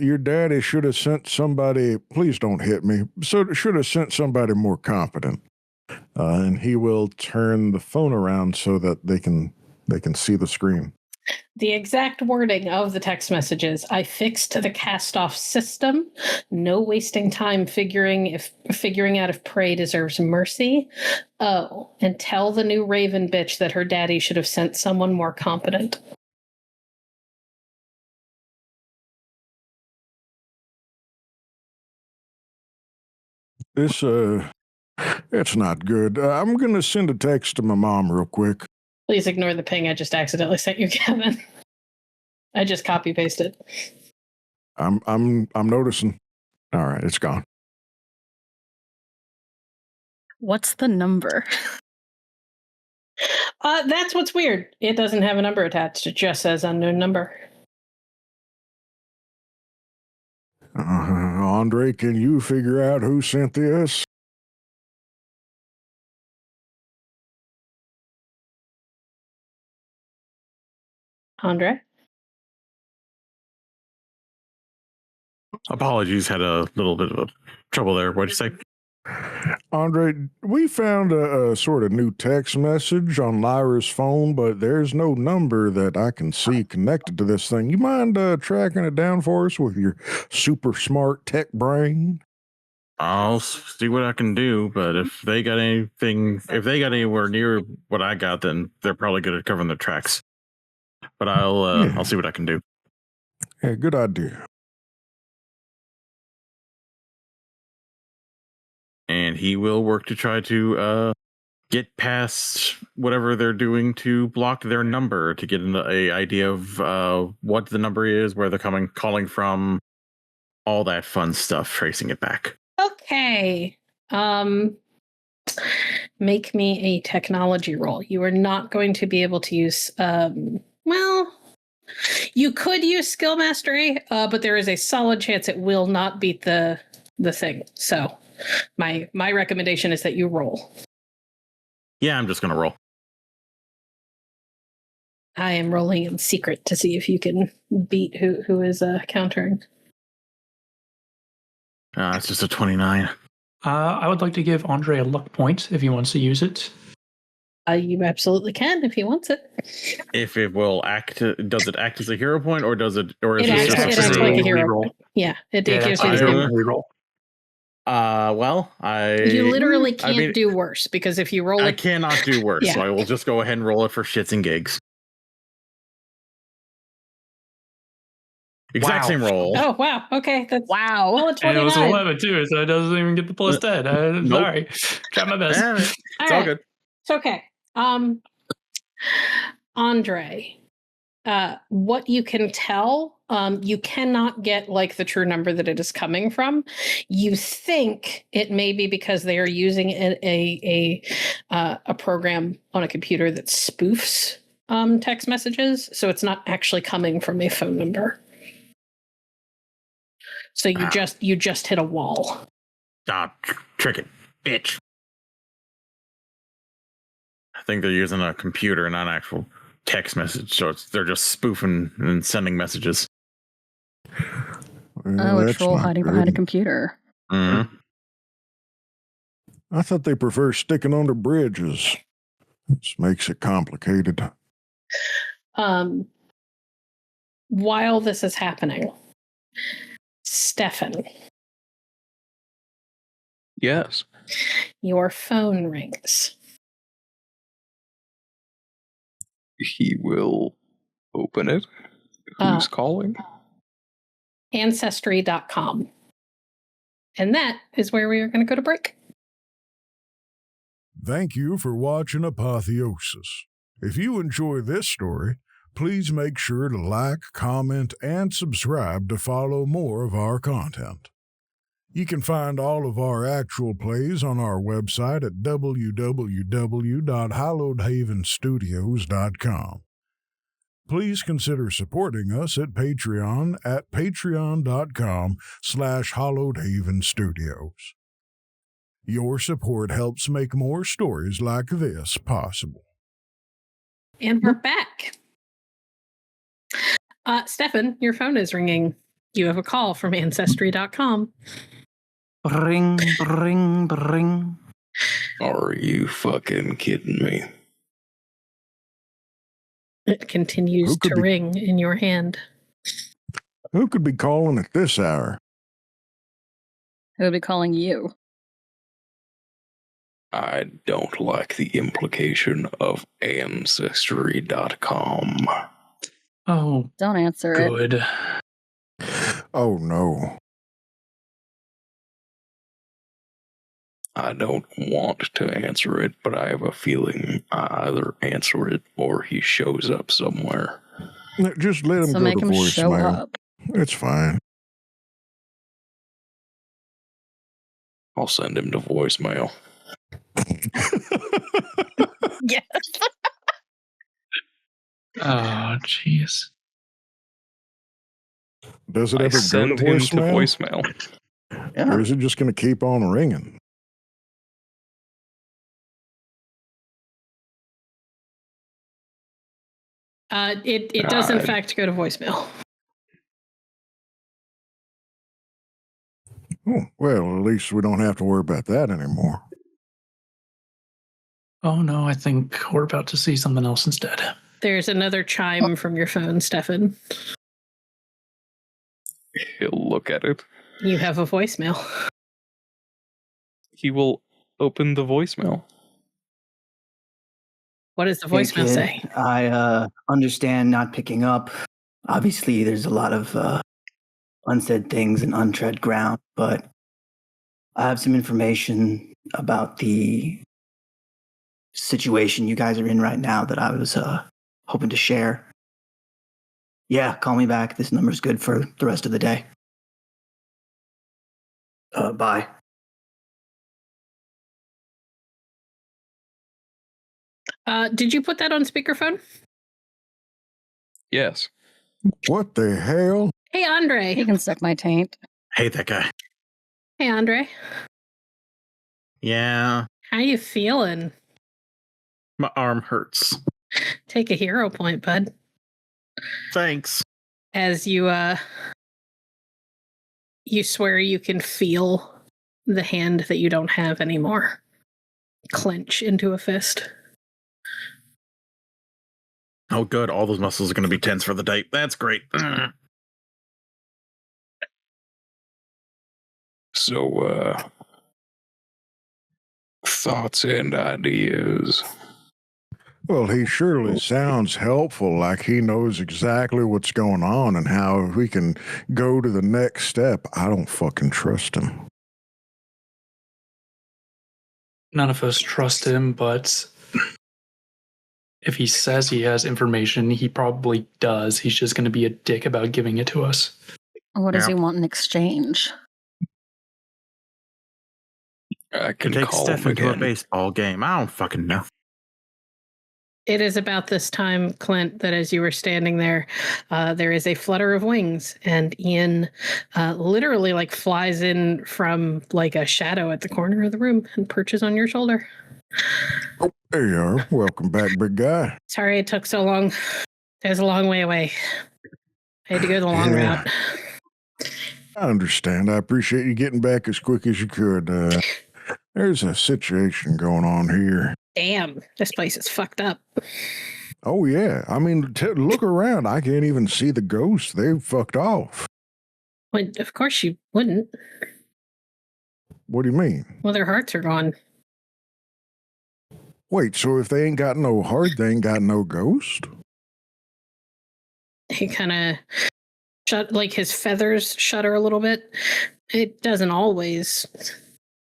your daddy should have sent somebody, please don't hit me, so should have sent somebody more competent. And he will turn the phone around so that they can see the screen. The exact wording of the text messages: I fixed the cast-off system. No wasting time figuring out if prey deserves mercy. Oh, and tell the new Raven bitch that her daddy should have sent someone more competent. This, it's not good. I'm going to send a text to my mom real quick. Please ignore the ping I just accidentally sent you, Gavin. I just copy pasted. I'm noticing. All right, it's gone. What's the number? That's what's weird. It doesn't have a number attached. It just says unknown number. Andre, can you figure out who sent this? Andre? Apologies, had a little bit of trouble there. What'd you say? Andre, we found a sort of new text message on Lyra's phone, but there's no number that I can see connected to this thing. You mind tracking it down for us with your super smart tech brain? I'll see what I can do, but if they got anywhere near what I got, then they're probably good at covering the tracks. But I'll see what I can do. Yeah, good idea. And he will work to try to get past whatever they're doing to block their number, to get an idea of what the number is, where they're calling from, all that fun stuff, tracing it back. Okay. Make me a technology roll. You are not going to be able to use, you could use skill mastery, but there is a solid chance it will not beat the thing. So my recommendation is that you roll. Yeah, I'm just going to roll. I am rolling in secret to see if you can beat who is countering. It's just a 29. I would like to give Andre a luck point if he wants to use it. You absolutely can if he wants it. If it will act, does it act as a hero point, or does it, or is It it acts just like a hero reroll? point. Yeah, it Yeah, gives that's you a the reroll. You literally can't do worse, because if you roll I it, cannot do worse, Yeah. so I will just go ahead and roll it for shits and gigs. Exact Wow. same roll. oh wow, okay, that's Wow. well, a And it was 29. 11 too, so it doesn't even get the plus 10. Nope. Sorry. Try my best. It's all right. good. It's okay. Andre, what you can tell, you cannot get like the true number that it is coming from. You think it may be because they are using a program on a computer that spoofs text messages, so it's not actually coming from a phone number. So you just hit a wall. Trick it, bitch. I think they're using a computer, not an actual text message, so they're just spoofing and sending messages. Oh, a troll hiding behind a computer. Mm-hmm. I thought they prefer sticking under bridges. This makes it complicated. While this is happening, Steffan, Yes. your phone rings. He will open it. Who's calling? Ancestry.com. And that is where we are going to go to break. Thank you for watching Apotheosis. If you enjoy this story, please make sure to like, comment, and subscribe to follow more of our content. You can find all of our actual plays on our website at www.hallowedhavenstudios.com. Please consider supporting us at Patreon at patreon.com/hallowedhavenstudios. Your support helps make more stories like this possible. And we're back. Steffan, your phone is ringing. You have a call from Ancestry.com. Bring, bring, bring. Are you fucking kidding me? It continues Who could to be- ring in your hand. Who could be calling at this hour? Who would be calling you? I don't like the implication of Ancestry.com. Oh, Don't answer it. good. Oh, no. I don't want to answer it, but I have a feeling I either answer it or he shows up somewhere. Just let him So go make to him show voicemail. up. It's fine. I'll send him to voicemail. Yes. Oh, jeez. Does it I ever go to send him to voicemail? voicemail. Yeah. Or is it just going to keep on ringing? It does in fact go to voicemail. Oh, well, at least we don't have to worry about that anymore. Oh no, I think we're about to see something else instead. There's another chime from your phone, Steffan. He'll look at it. You have a voicemail. He will open the voicemail. What does the Hey, voicemail kid, say? I understand not picking up. Obviously, there's a lot of unsaid things and untread ground, but I have some information about the situation you guys are in right now that I was hoping to share. Yeah, call me back. This number's good for the rest of the day. Bye. Did you put that on speakerphone? Yes. What the hell? Hey, Andre. He can suck my taint. Hey, that guy. Hey, Andre. Yeah, How you feeling? my arm hurts. Take a hero point, bud. Thanks. As you swear you can feel the hand that you don't have anymore clench into a fist. Oh, good. All those muscles are going to be tense for the date. That's great. So, thoughts and ideas. Well, he surely sounds helpful, like he knows exactly what's going on and how we can go to the next step. I don't fucking trust him. None of us trust him, but if he says he has information, he probably does. He's just going to be a dick about giving it to us. What does Yeah. he want in exchange? I can Take call him Steffan to a again. baseball game. I don't fucking know. It is about this time, Clint, that as you were standing there, there is a flutter of wings, and Ian literally like flies in from like a shadow at the corner of the room and perches on your shoulder. There you are. Welcome back, big guy. Sorry it took so long. It was a long way away. I had to go the long Yeah. route. I understand. I appreciate you getting back as quick as you could. There's a situation going on here. Damn, this place is fucked up. Oh, yeah. I mean, look around. I can't even see the ghosts. They've fucked off. Well, of course you wouldn't. What do you mean? Well, their hearts are gone. Wait, so if they ain't got no heart, they ain't got no ghost? He kind of like his feathers shudder a little bit. It doesn't always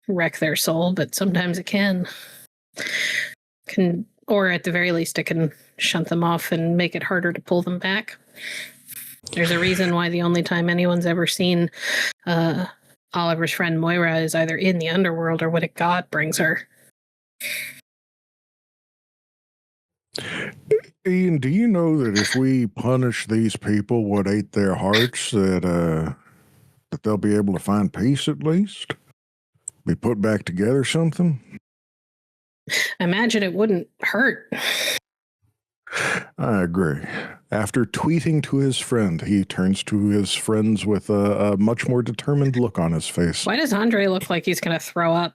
wreck their soul, but sometimes it can. Or at the very least, it can shunt them off and make it harder to pull them back. There's a reason why the only time anyone's ever seen Oliver's friend Moira is either in the underworld or when a god brings her. Ian, do you know that if we punish these people what ate their hearts, that they'll be able to find peace at least? Be put back together something? I imagine it wouldn't hurt. I agree. After tweeting to his friend, he turns to his friends with a much more determined look on his face. Why does Andre look like he's going to throw up?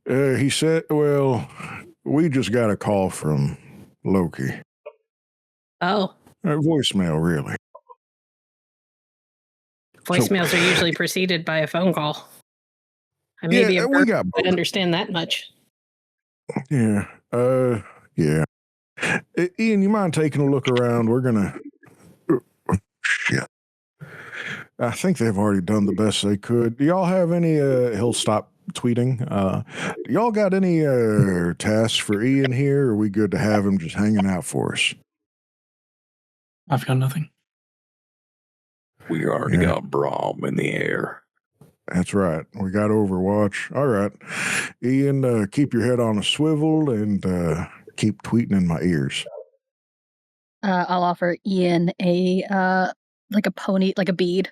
He said, well, we just got a call from Loki. Oh, Voicemail, really. voicemails are usually preceded by a phone call. I may be a we bird, got but I understand that much. Yeah. Yeah. Ian, you mind taking a look around? We're gonna... Shit. I think they've already done the best they could. Do y'all have any, he'll stop tweeting. Do y'all got any tasks for Ian here, or are we good to have him just hanging out for us? I've got nothing. We already got Brahm in the air. That's right. We got Overwatch. All right. Ian, keep your head on a swivel and keep tweeting in my ears. I'll offer Ian a pony, like a bead.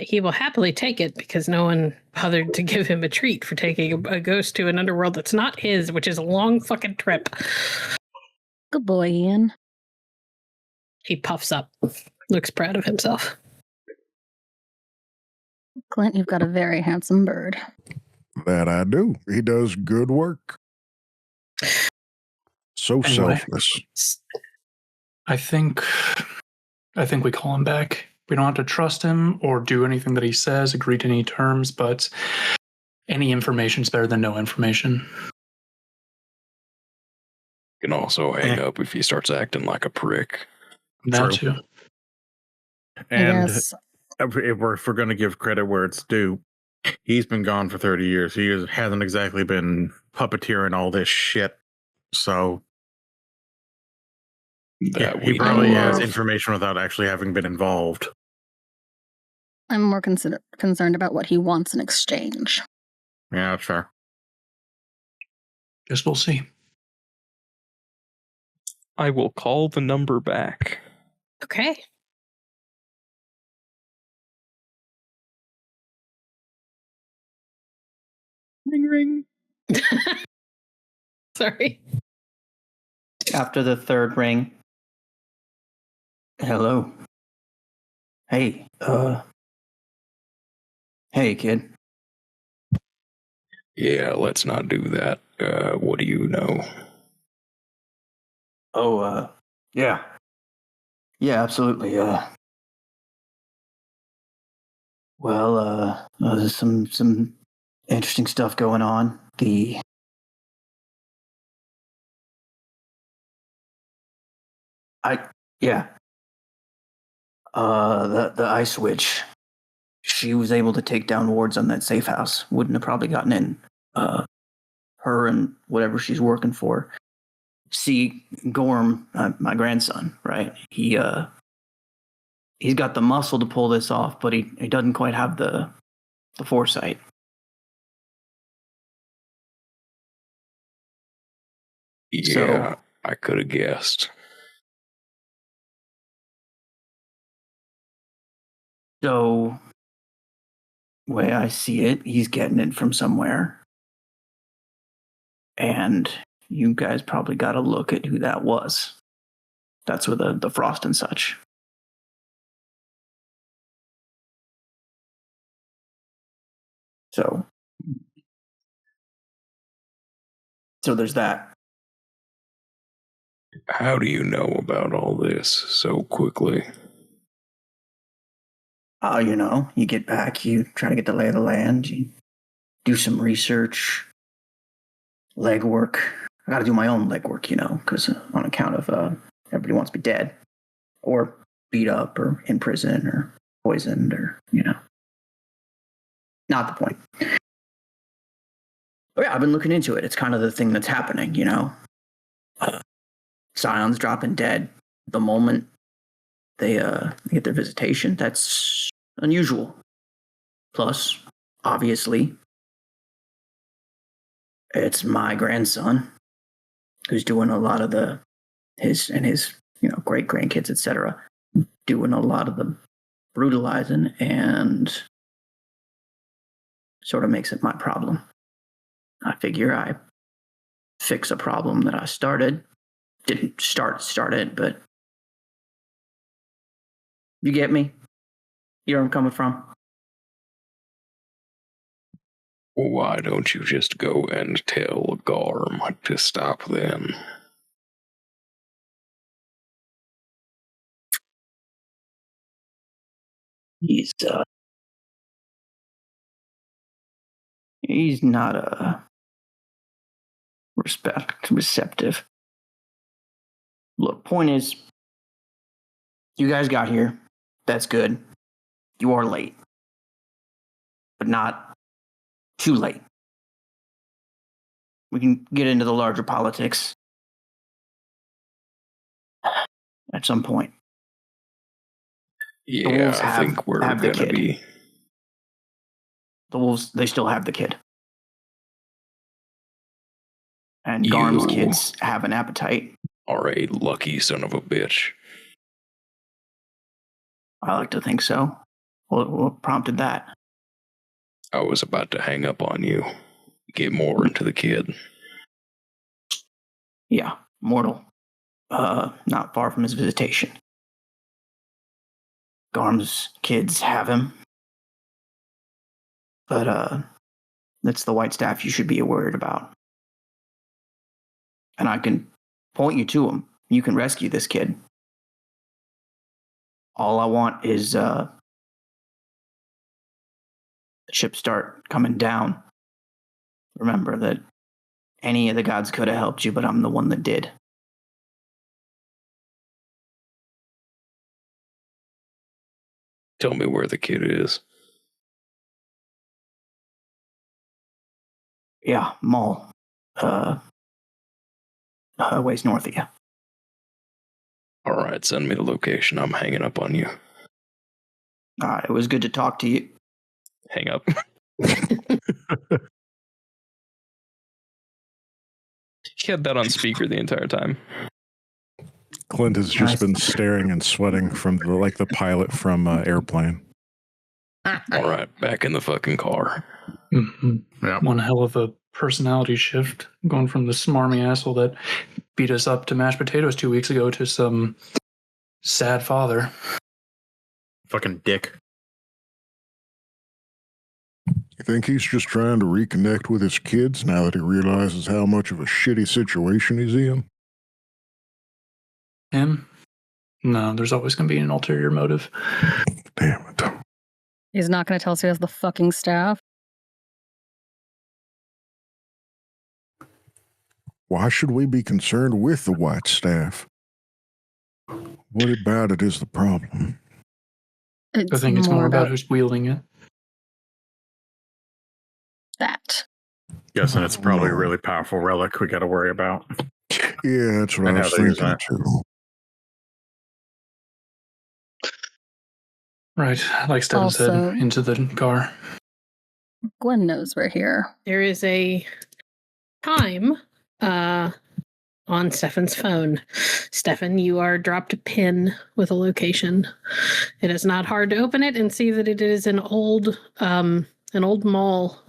He will happily take it because no one bothered to give him a treat for taking a ghost to an underworld that's not his, which is a long fucking trip. Good boy, Ian. He puffs up, looks proud of himself. Clint, you've got a very handsome bird. That I do. He does good work. So Anyway. selfless. I think we call him back. We don't have to trust him or do anything that he says, agree to any terms, but any information is better than no information. Can also hang up if he starts acting like a prick. That True. too. And Yes. if we're going to give credit where it's due, he's been gone for 30 years. He hasn't exactly been puppeteering all this shit. So he probably has information without actually having been involved. I'm more concerned about what he wants in exchange. Yeah, sure. Guess we'll see. I will call the number back. Okay. Ring, ring. Sorry. After the third ring. Hello. Hey, hey, kid. Yeah, let's not do that. What do you know? Oh, yeah. Yeah, absolutely. Well, there's some interesting stuff going on. The Ice Witch. She was able to take down wards on that safe house. Wouldn't have probably gotten in. Her and whatever she's working for. See, Gorm, my grandson, right? He's got the muscle to pull this off, but he doesn't quite have the foresight. Yeah, I could have guessed. So, way I see it, he's getting it from somewhere. And you guys probably got to look at who that was. That's with the frost and such. So there's that. How do you know about all this so quickly? You get back, you try to get the lay of the land, you do some research, legwork. I got to do my own legwork, because on account of everybody wants me dead, or beat up, or in prison, or poisoned, or not the point. But yeah, I've been looking into it. It's kind of the thing that's happening, Scions dropping dead the moment they get their visitation. That's unusual. Plus, obviously, it's my grandson who's doing a lot of his great grandkids, etc., doing a lot of the brutalizing, and sort of makes it my problem. I figure I fix a problem that I started. Didn't start it, but you get me? You know where I'm coming from? Why don't you just go and tell Garm to stop then? He's not receptive. Look, point is, you guys got here. That's good. You are late, but not too late. We can get into the larger politics at some point. Yeah, Wolves I think we're have the gonna kid. be. The Wolves, they still have the kid. And You Garm's kids have an appetite. are a lucky son of a bitch. I like to think so. What prompted that? I was about to hang up on you. Get more into the kid. Yeah, mortal. Not far from his visitation. Garm's kids have him. But that's the white staff you should be worried about. And I can point you to him. You can rescue this kid. All I want is the ship start coming down. Remember that any of the gods could have helped you, but I'm the one that did. Tell me where the kid is. Yeah, Maul. Ways north of you. All right, send me the location. I'm hanging up on you. All right, it was good to talk to you. Hang up. He had that on speaker the entire time. Clint has just been staring and sweating from the pilot from Airplane. All right, back in the fucking car. Mm-hmm. Yeah. One hell of a personality shift, going from the smarmy asshole that beat us up to mashed potatoes 2 weeks ago to some sad father. Fucking dick. You think he's just trying to reconnect with his kids now that he realizes how much of a shitty situation he's in? Him? No, there's always going to be an ulterior motive. Damn it. He's not going to tell us he has the fucking staff. Why should we be concerned with the white staff? What about it is the problem? I think it's more about who's wielding it. That. Yes, and it's probably a really powerful relic we got to worry about. Yeah, that's what I was thinking too. Right, like Steffan said, into the car. Gwen knows we're here. There is a time on Steffan's phone. Steffan, you are dropped a pin with a location. It is not hard to open it and see that it is an old mall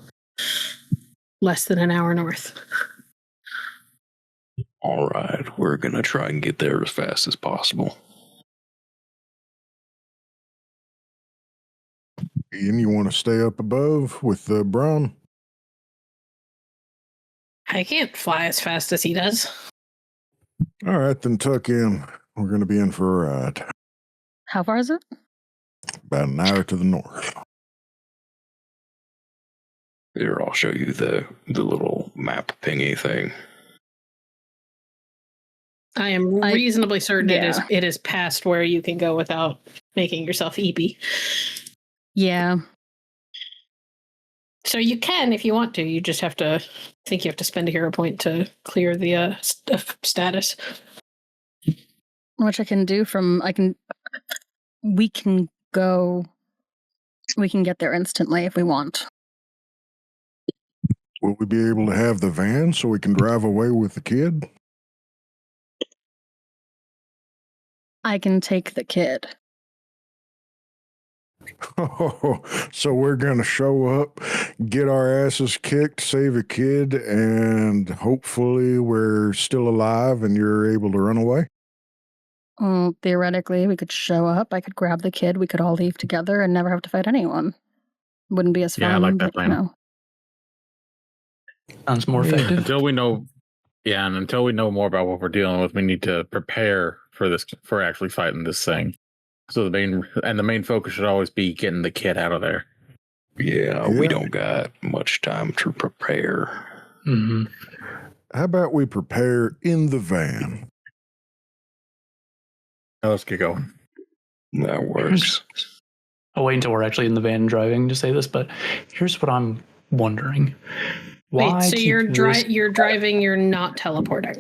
less than an hour north. All right, we're going to try and get there as fast as possible. Ian, you want to stay up above with Braun? I can't fly as fast as he does. All right, then tuck in. We're going to be in for a ride. How far is it? About an hour to the north. Here, I'll show you the little map pingy thing. I am reasonably certain it is past where you can go without making yourself eepy. Yeah. So you can if you want to. You just have to think you have to spend a hero point to clear the status. Which I can do we can get there instantly if we want. Will we be able to have the van so we can drive away with the kid? I can take the kid. Oh, so we're going to show up, get our asses kicked, save a kid, and hopefully we're still alive and you're able to run away? Theoretically, we could show up, I could grab the kid, we could all leave together and never have to fight anyone. Wouldn't be as fun. Yeah, I like that plan. Sounds more effective. Until we know more about what we're dealing with, we need to prepare for actually fighting this thing. So the main focus should always be getting the kid out of there. Yeah, we don't got much time to prepare. Mm-hmm. How about we prepare in the van? Now let's get going. That works. I'll wait until we're actually in the van driving to say this, but here's what I'm wondering. Why Wait, so you're driving, you're not teleporting.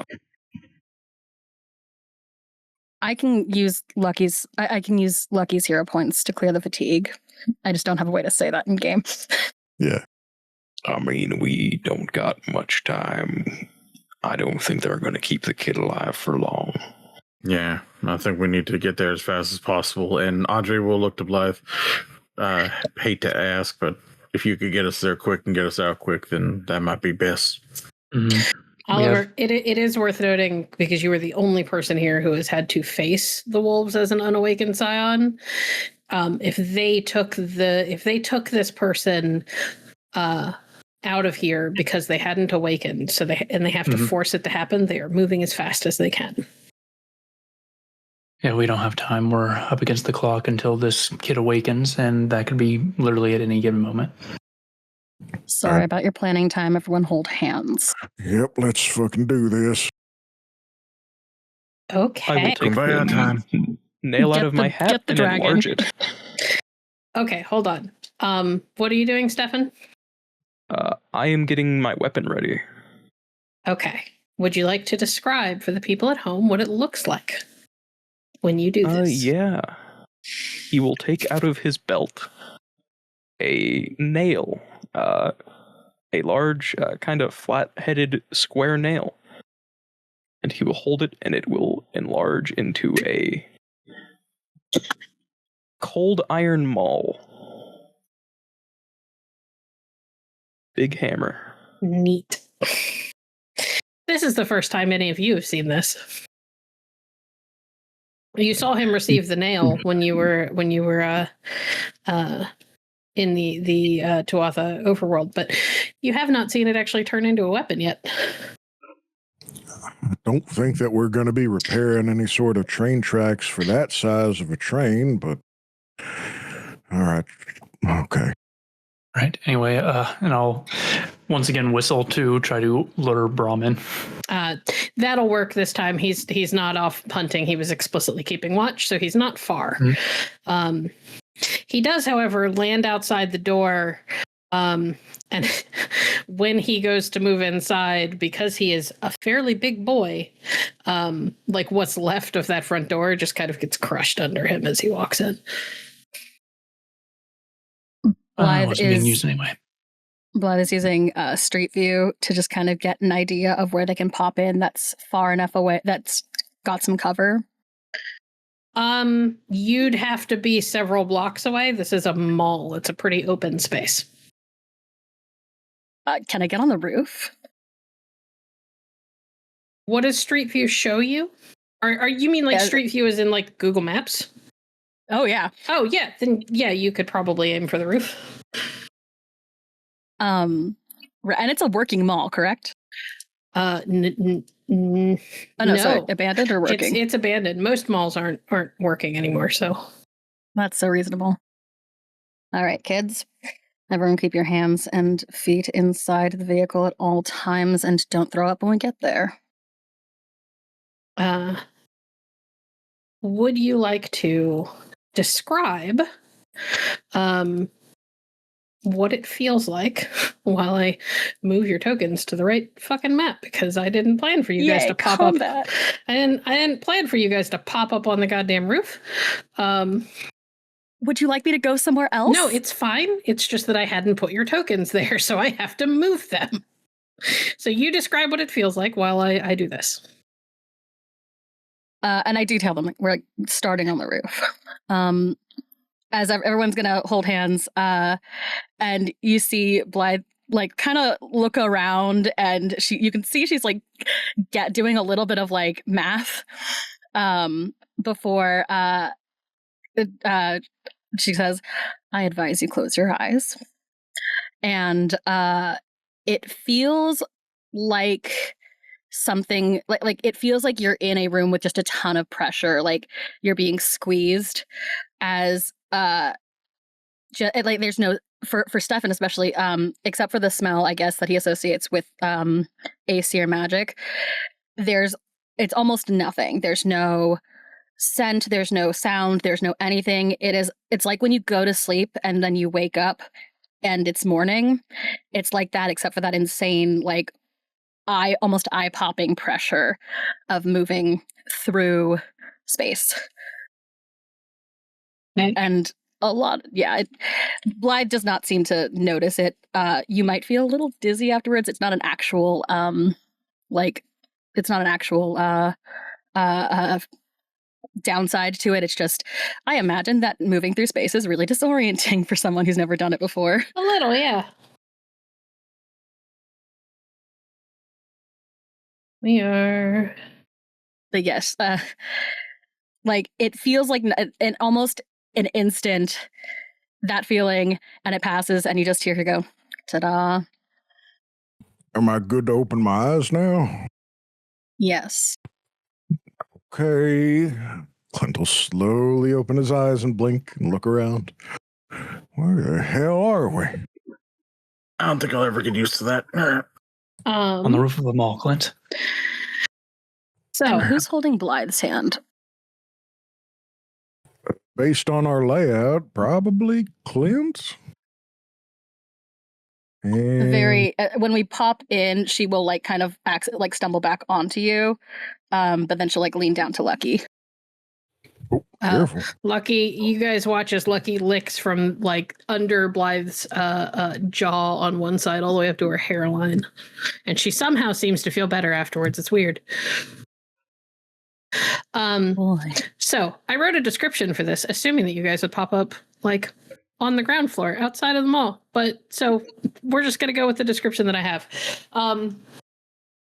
I can use Lucky's hero points to clear the fatigue. I just don't have a way to say that in game. Yeah. I mean, we don't got much time. I don't think they're going to keep the kid alive for long. Yeah, I think we need to get there as fast as possible. And Andre will look to Blythe. Hate to ask, but if you could get us there quick and get us out quick, then that might be best. Mm-hmm. Oliver, it is worth noting, because you were the only person here who has had to face the wolves as an unawakened Scion. If they took this person out of here because they hadn't awakened, they have to force it to happen, they are moving as fast as they can. Yeah, we don't have time. We're up against the clock until this kid awakens, and that could be literally at any given moment. Sorry about your planning time. Everyone hold hands. Yep, let's fucking do this. Okay. I will take Kumbaya the time. nail out of my hat get the and dragon. enlarge it. Okay, hold on. What are you doing, Steffan? I am getting my weapon ready. Okay. Would you like to describe for the people at home what it looks like when you do this? Yeah. He will take out of his belt a nail, a large, kind of flat-headed square nail. And he will hold it, and it will enlarge into a cold iron maul. Big hammer. Neat. This is the first time any of you have seen this. You saw him receive the nail when you were in the Tuatha overworld, but you have not seen it actually turn into a weapon yet. I don't think that we're going to be repairing any sort of train tracks for that size of a train, but all right. Okay. Right. Anyway, and I'll once again whistle to try to lure Brahmin. That'll work this time. He's not off hunting. He was explicitly keeping watch, so he's not far. Mm-hmm. He does, however, land outside the door. And when he goes to move inside, because he is a fairly big boy, like what's left of that front door just kind of gets crushed under him as he walks in. Blythe being used anyway. Blythe is using Street View to just kind of get an idea of where they can pop in that's far enough away, that's got some cover. You'd have to be several blocks away. This is a mall. It's a pretty open space. Can I get on the roof? What does Street View show you? Are you mean like Street View is in like Google Maps? Oh, yeah. Oh, yeah. Then, yeah, you could probably aim for the roof. And it's a working mall, correct? No. Sorry, abandoned or working? It's abandoned. Most malls aren't working anymore, so. That's so reasonable. All right, kids. Everyone keep your hands and feet inside the vehicle at all times and don't throw up when we get there. Would you like to describe what it feels like while I move your tokens to the right fucking map, because I didn't plan for you guys to pop up. I didn't plan for you guys to pop up on the goddamn roof. Would you like me to go somewhere else? No, it's fine. It's just that I hadn't put your tokens there, so I have to move them. So you describe what it feels like while I do this. And I do tell them we're starting on the roof. As everyone's gonna hold hands, and you see Blythe like kind of look around, and you can see she's like doing a little bit of like math before she says, "I advise you close your eyes," and it feels like something like it feels like you're in a room with just a ton of pressure, like you're being squeezed as like there's no for Steffan especially except for the smell, I guess, that he associates with Aesir magic. It's almost nothing. There's no scent, there's no sound, there's no anything. It's like when you go to sleep and then you wake up and it's morning. It's like that, except for that insane, like almost eye-popping pressure of moving through space. Okay. And a lot, Blythe does not seem to notice it. You might feel a little dizzy afterwards. It's not an actual, downside to it. It's just, I imagine that moving through space is really disorienting for someone who's never done it before. A little, yeah. We are. But yes, like it feels like an almost an instant, that feeling, and it passes, and you just hear her go, ta-da. Am I good to open my eyes now? Yes. Okay. Clint will slowly open his eyes and blink and look around. Where the hell are we? I don't think I'll ever get used to that. On the roof of the mall, Clint. So who's holding Blythe's hand? Based on our layout, probably Clint. And When we pop in, she will like kind of stumble back onto you, but then she'll like lean down to Lucky. Oh, careful. Lucky, you guys watch as Lucky licks from like under Blythe's jaw on one side all the way up to her hairline, and she somehow seems to feel better afterwards. It's weird. So I wrote a description for this, assuming that you guys would pop up like on the ground floor outside of the mall. But so we're just going to go with the description that I have.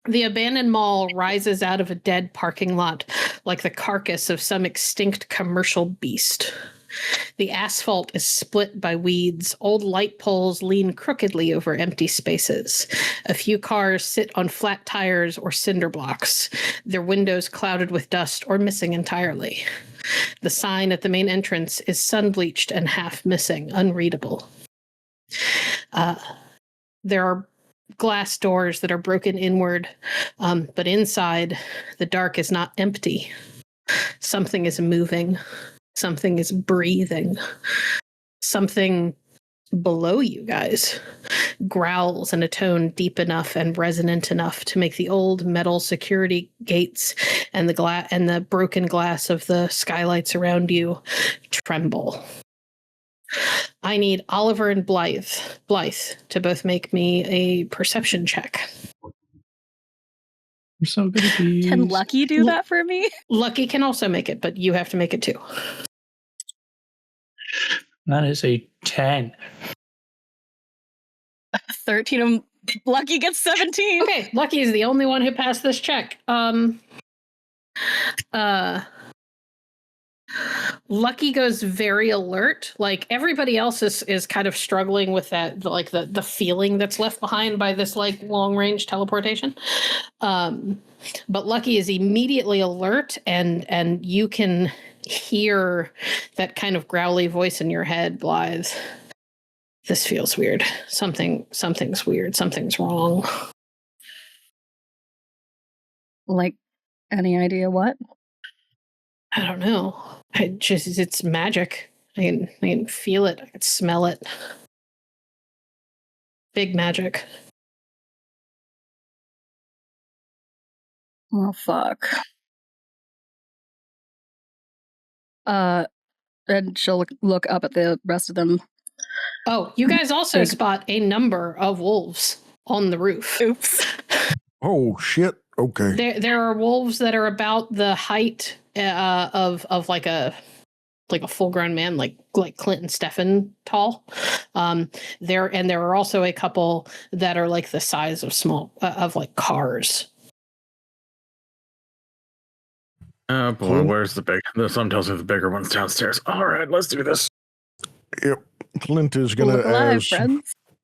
The abandoned mall rises out of a dead parking lot like the carcass of some extinct commercial beast. The asphalt is split by weeds. Old light poles lean crookedly over empty spaces. A few cars sit on flat tires or cinder blocks, their windows clouded with dust or missing entirely. The sign at the main entrance is sun-bleached and half missing, unreadable. There are glass doors that are broken inward, but inside, the dark is not empty. Something is moving. Something is breathing. Something below you guys growls in a tone deep enough and resonant enough to make the old metal security gates and the broken glass of the skylights around you tremble. I need Oliver and Blythe to both make me a perception check. I'm so good at these. Can Lucky do that for me? Lucky can also make it, but you have to make it too. That is a 10. 13. Lucky gets 17. Okay, Lucky is the only one who passed this check. Lucky goes very alert. Like everybody else is kind of struggling with that, like the feeling that's left behind by this like long range teleportation. But Lucky is immediately alert, and you can hear that kind of growly voice in your head, Blythe. This feels weird. Something's weird. Something's wrong. Like, any idea what? I don't know. It's magic. I can feel it. I can smell it. Big magic. Well, fuck. And she'll look up at the rest of them. Oh, you guys also spot a number of wolves on the roof. Oops. Oh, shit. Okay. There are wolves that are about the height of like a full grown man, like Clint and Steffan tall. There are also a couple that are like the size of small of like cars. Oh boy, where's the big? Some tells me the bigger one's downstairs. All right, let's do this. Yep. Clint is going to, as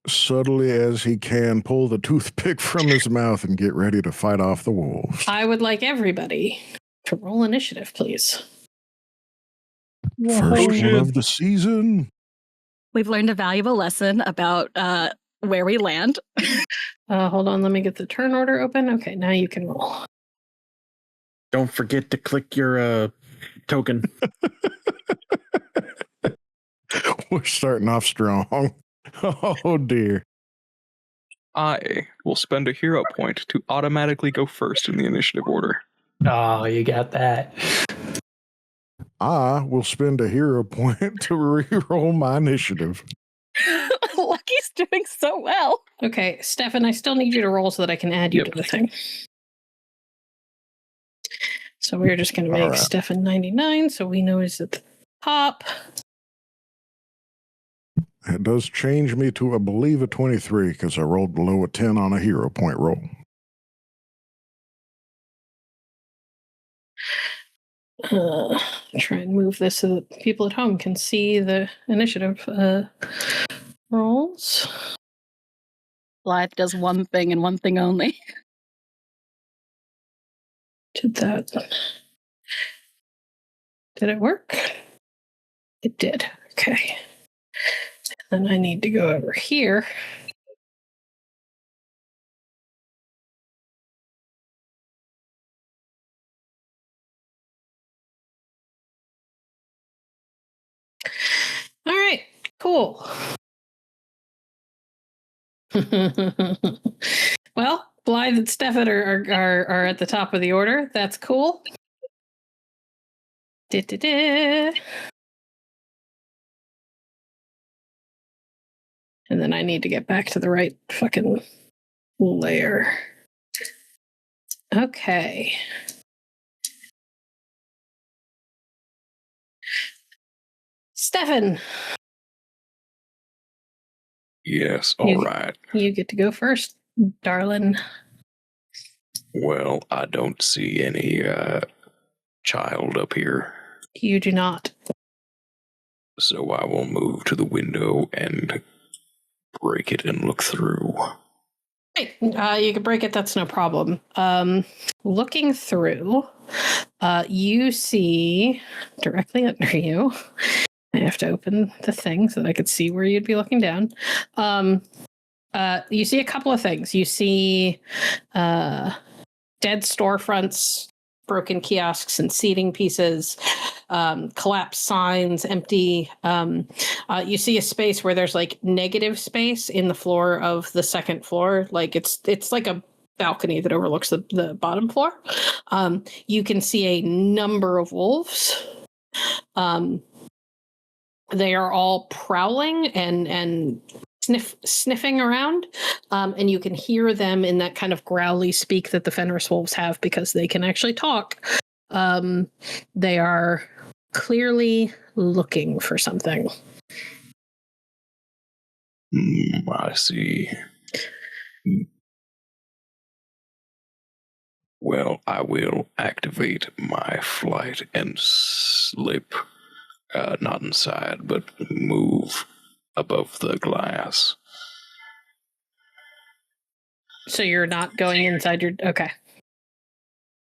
subtly as he can, pull the toothpick from his mouth and get ready to fight off the wolves. I would like everybody to roll initiative, please. First one of the season. We've learned a valuable lesson about where we land. Hold on, let me get the turn order open. Okay, now you can roll. Don't forget to click your token. We're starting off strong. Oh dear. I will spend a hero point to automatically go first in the initiative order. Oh, you got that. I will spend a hero point to re-roll my initiative. Lucky's doing so well. Okay, Steffan, I still need you to roll so that I can add you Yep. to the thing. So we're just going to make All right. Steffan 99, so we know he's at the top. It does change me to, I believe, a 23 because I rolled below a 10 on a hero point roll. Try and move this so that people at home can see the initiative rolls. Blythe does one thing and one thing only. Did that. Did it work? It did. Okay. Then I need to go over here. All right, cool. Well, Blythe and Steffan are at the top of the order. That's cool. Da-da-da. And then I need to get back to the right fucking layer. Okay. Steffan, Yes, all right. you get to go first, darling. Well, I don't see any child up here, You do not. so I will move to the window and break it and look through. Hey, you can break it. That's no problem. Looking through, you see directly under you. I have to open the thing so that I could see where you'd be looking down. You see a couple of things. You see dead storefronts, broken kiosks and seating pieces, collapsed signs, empty. You see a space where there's like negative space in the floor of the second floor. Like it's like a balcony that overlooks the bottom floor. You can see a number of wolves. They are all prowling and sniffing around, and you can hear them in that kind of growly speak that the Fenris Wolves have because they can actually talk. They are clearly looking for something. I see. Well, I will activate my flight and slip, not inside, but move above the glass. So you're not going inside your... Okay.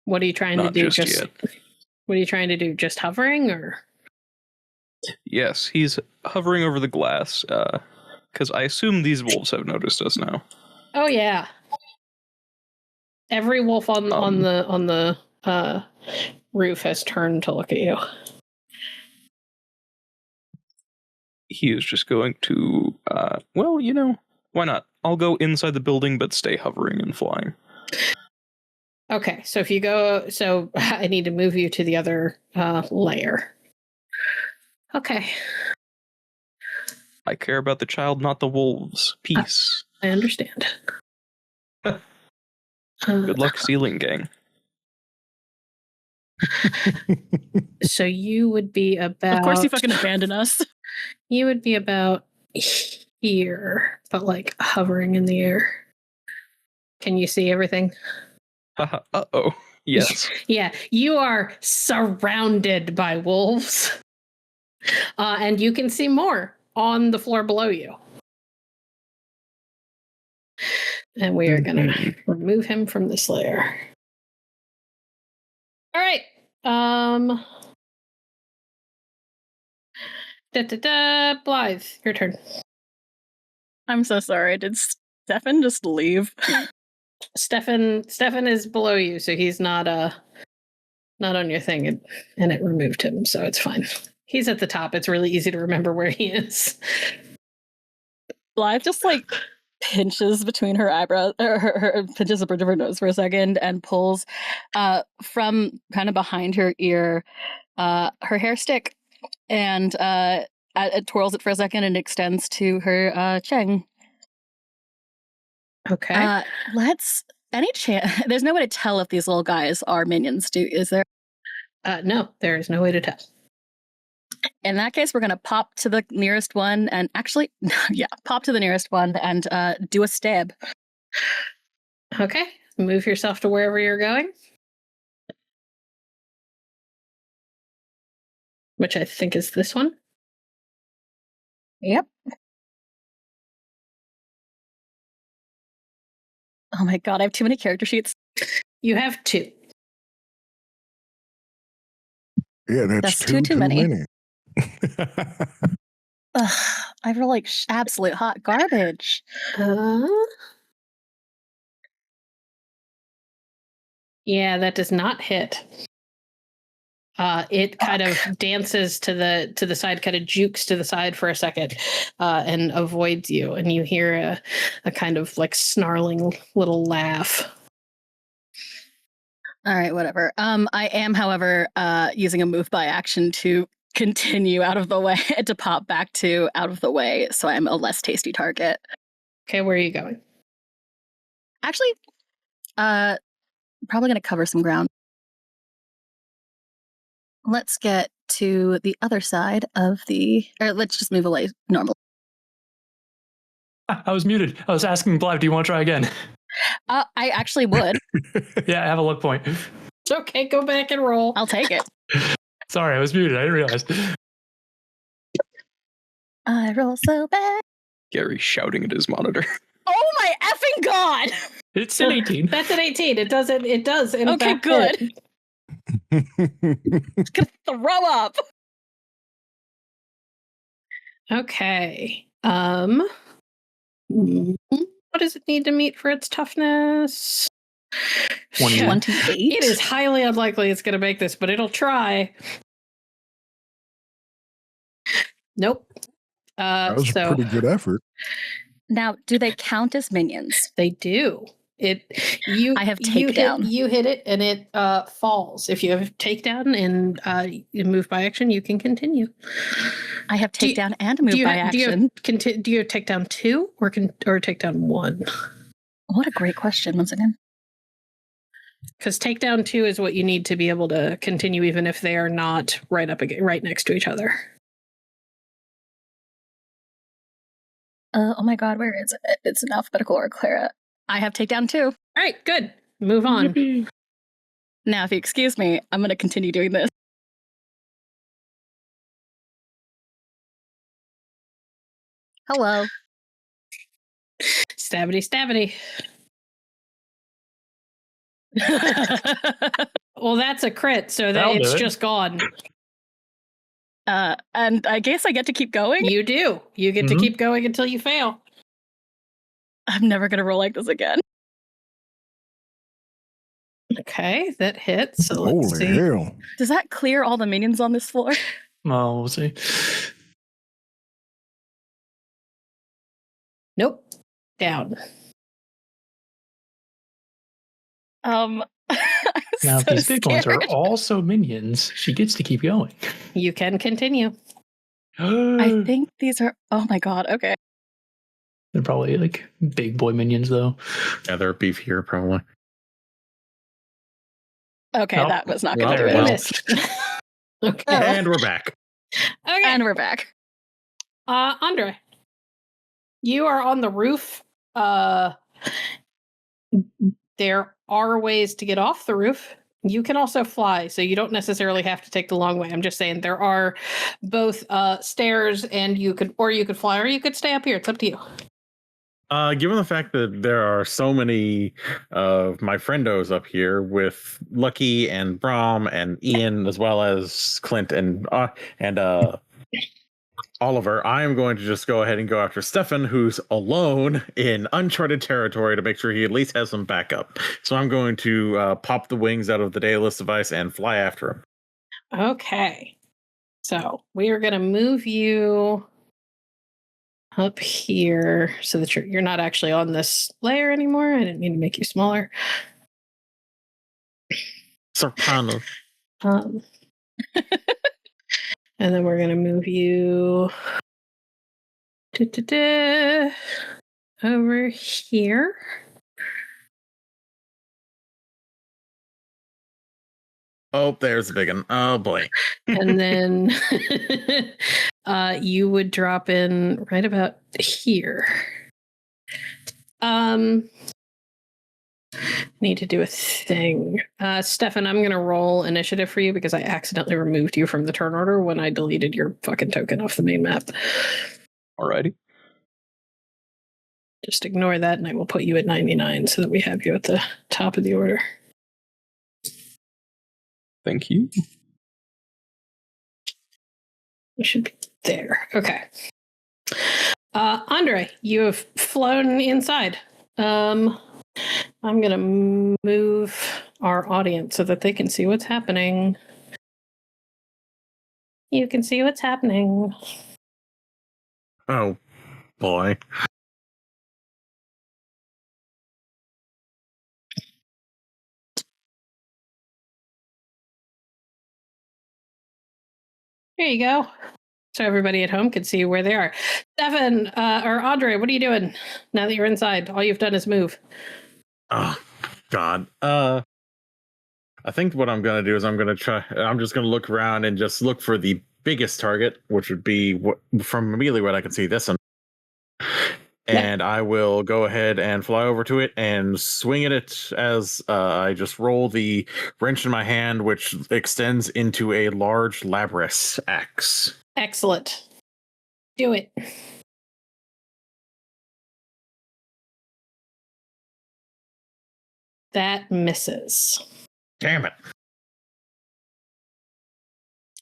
What are you trying Not to do? just yet. What are you trying to do? Just hovering, or? Yes, he's hovering over the glass, because I assume these wolves have noticed us now. Oh yeah. Every wolf on the roof has turned to look at you. He is just going to, well, you know, why not? I'll go inside the building, but stay hovering and flying. Okay, so if you go, so I need to move you to the other layer. Okay. I care about the child, not the wolves. Peace. I understand. Good luck sealing, gang. So you would be about... Of course, he fucking abandoned us. You would be about here, but like hovering in the air. Can you see everything? Uh-oh. Yes. Yeah, you are surrounded by wolves. And you can see more on the floor below you. And we are going to remove him from this layer. All right. Blythe, your turn. I'm so sorry. Did Steffan just leave? Steffan is below you, so he's not not on your thing, and it removed him, so it's fine. He's at the top. It's really easy to remember where he is. Blythe just like pinches between her eyebrows, or her pinches the bridge of her nose for a second, and pulls from kind of behind her ear her hair stick, and it twirls it for a second and extends to her Cheng. Okay. Any chance? There's no way to tell if these little guys are minions. Is there? No, there is no way to tell. In that case, we're going to pop to the nearest one and pop to the nearest one and do a stab. Okay. Move yourself to wherever you're going. Which I think is this one. Yep. Oh my god, I have too many character sheets. You have 2. Yeah, that's too many. Ugh, I feel like absolute hot garbage. Yeah, that does not hit. It kind of dances to the side, kind of jukes to the side for a second, and avoids you. And you hear a kind of like snarling little laugh. All right, whatever. I am, however, using a move by action to continue out of the way, to pop back to out of the way, so I'm a less tasty target. Okay, where are you going? Actually, probably going to cover some ground. Let's get to the other side of let's just move away normally. I was muted. I was asking Blythe, do you want to try again? I actually would. Yeah, I have a luck point. It's okay, go back and roll. I'll take it. Sorry, I was muted. I didn't realize. I roll so bad. Gary's shouting at his monitor. Oh my effing god! It's an 18. That's an 18. It does. Okay, good. Just gonna throw up. Okay. What does it need to meet for its toughness? 28. It is highly unlikely it's going to make this, but it'll try. Nope. That was a pretty good effort. Now, do they count as minions? They do. I have takedown. You hit it and it falls. If you have takedown and you move by action, you can continue. I have takedown and move by action. Do you have takedown 2 or takedown 1? What a great question once again. Because takedown 2 is what you need to be able to continue, even if they are not right next to each other. Oh my god, where is it? It's in alphabetical order, Clara. I have takedown 2. All right, good. Move on. Yippee. Now, if you excuse me, I'm going to continue doing this. Hello. Stabbity. Well, that's a crit, so that it's just gone. And I guess I get to keep going? You do. You get to keep going until you fail. I'm never going to roll like this again. Okay, that hits. So let's see. Hell. Does that clear all the minions on this floor? Well, we'll see. Nope. Down. I'm Now, if so these big ones are scared. also minions, she gets to keep going. You can continue. I think these are... Oh my god, okay. They're probably like big boy minions, though. Yeah, they're beefier, probably. Okay, Nope. that was not Well, going to do well. it. Missed. Okay. And we're back. Okay. And we're back. Andre, you are on the roof. There are ways to get off the roof. You can also fly, so you don't necessarily have to take the long way. I'm just saying there are both stairs, and you could fly, or you could stay up here. It's up to you. Given the fact that there are so many of my friendos up here with Lucky and Brom and Ian, as well as Clint and Oliver, I am going to just go ahead and go after Steffan, who's alone in uncharted territory, to make sure he at least has some backup. So I'm going to pop the wings out of the Daedalus device and fly after him. Okay. So we are going to move you up here so that you're not actually on this layer anymore. I didn't mean to make you smaller. Serpano. And then we're going to move you over here. Oh, there's the big one. Oh, boy. And then you would drop in right about here. Need to do a thing. Steffan, I'm going to roll initiative for you because I accidentally removed you from the turn order when I deleted your fucking token off the main map. Alrighty. Just ignore that and I will put you at 99 so that we have you at the top of the order. Thank you. You should be there. Okay. Andre, you have flown inside. I'm going to move our audience so that they can see what's happening. You can see what's happening. Oh, boy. There you go. So everybody at home can see where they are. Steffan, or Andre, what are you doing now that you're inside? All you've done is move. Oh, God. I think what I'm going to do is I'm just going to look around and just look for the biggest target, which would be from immediately what I can see, this one. And I will go ahead and fly over to it and swing at it as I just roll the wrench in my hand, which extends into a large Labras axe. Excellent. Do it. That misses. Damn it.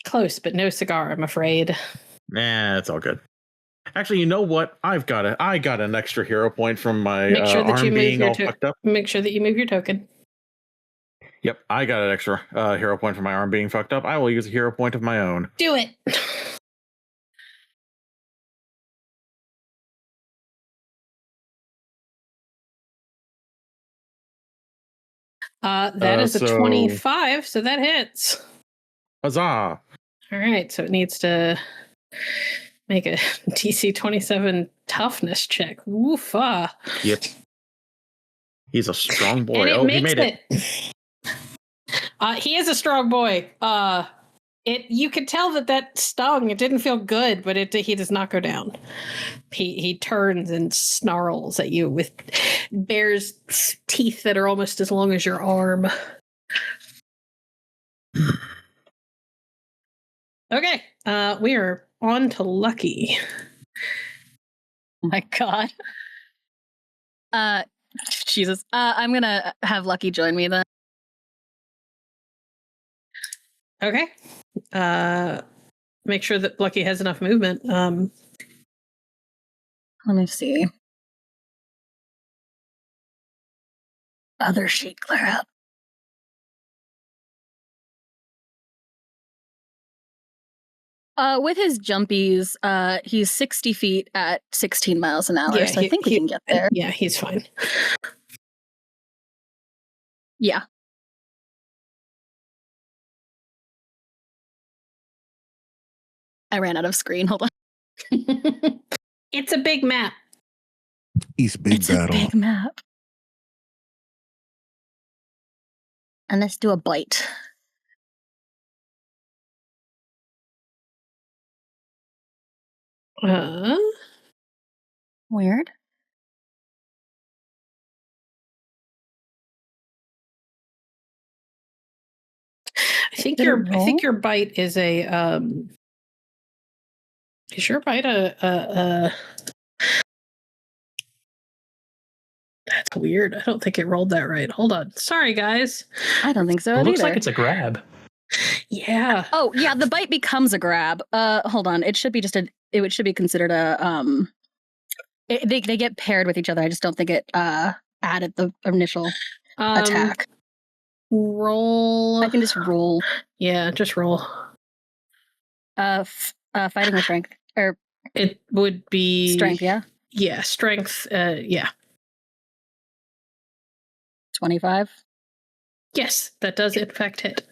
Close, but no cigar, I'm afraid. Nah, it's all good. Actually, you know what? I got an extra hero point from my Make sure that arm you move being your all fucked up. Make sure that you move your token. Yep, I got an extra hero point from my arm being fucked up. I will use a hero point of my own. Do it. That is a 25, so that hits. Huzzah! All right, so it needs to make a DC 27 toughness check. Woofa. Yep. He's a strong boy. And He made it. He is a strong boy. You could tell that stung. It didn't feel good, but he does not go down. He turns and snarls at you with bear's teeth that are almost as long as your arm. Okay, we are on to Lucky. Oh my God. Jesus. I'm gonna have Lucky join me then. Okay. Make sure that Lucky has enough movement. Let me see. Other sheet clear out. With his jumpies, he's 60 feet at 16 miles an hour, Yeah, so I think we can get there. Yeah, he's fine. Yeah. I ran out of screen. Hold on. It's a big map. It's a big battle. A big map. And let's do a bite. Weird. I think your bite is a is your bite a that's weird. I don't think it rolled that right. Hold on. Sorry guys. I don't think so It looks either. like it's a grab. Yeah. Oh yeah, the bite becomes a grab. Hold on. It should be it should be considered a they get paired with each other. I just don't think it added the initial attack. Roll. I can just roll. Yeah, just roll. Fighting with strength or It would be strength, yeah. Yeah, strength. Yeah. 25. Yes, that does in fact hit.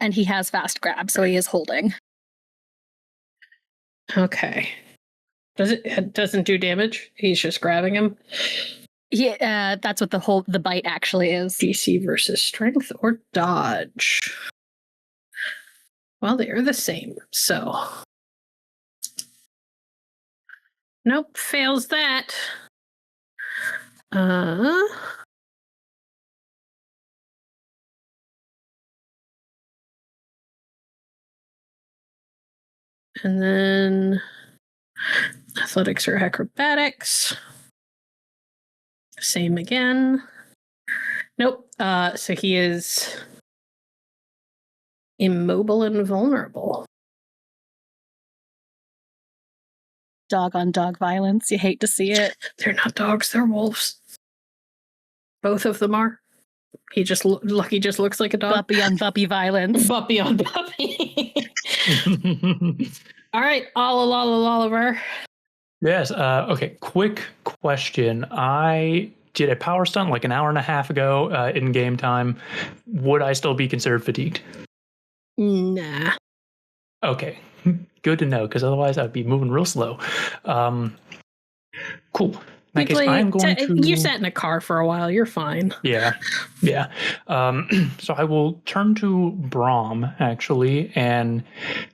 And he has fast grab, so he is holding. Okay. It doesn't do damage? He's just grabbing him? Yeah, that's what the bite actually is. DC versus strength or dodge. Well, they are the same, so. Nope, fails that. And then athletics or acrobatics. Same again. Nope. So he is immobile and vulnerable. Dog on dog violence. You hate to see it. They're not dogs, they're wolves. Both of them are. Lucky just looks like a dog. Puppy on puppy violence. Puppy on puppy. All right, Oliver. Yes. Okay. Quick question. I did a power stunt like an hour and a half ago in game time. Would I still be considered fatigued? Nah. Okay. Good to know, because otherwise I'd be moving real slow. Cool. In that case, I'm going to... You sat in a car for a while. You're fine. Yeah. So I will turn to Brahm, actually, and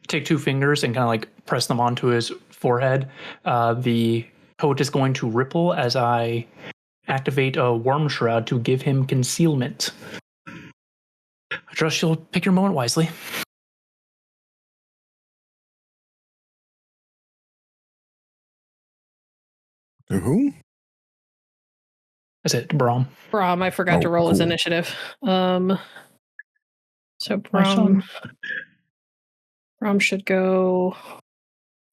take two fingers and kind of like press them onto his forehead. The coat is going to ripple as I activate a worm shroud to give him concealment. I trust you'll pick your moment wisely. To who? That's it, Brahm. Brahm, I forgot to roll his initiative. So Brahm should go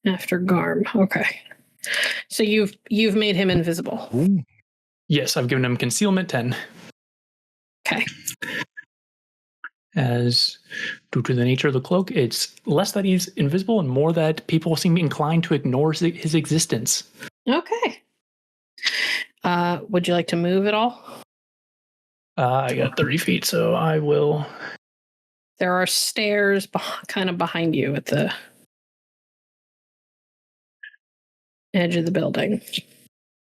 after Garm. Okay. So you've made him invisible. Ooh. Yes, I've given him concealment 10. Okay. As due to the nature of the cloak, it's less that he's invisible and more that people seem inclined to ignore his existence. Okay. Would you like to move at all? I got 30 feet, so I will. There are stairs kind of behind you at the edge of the building.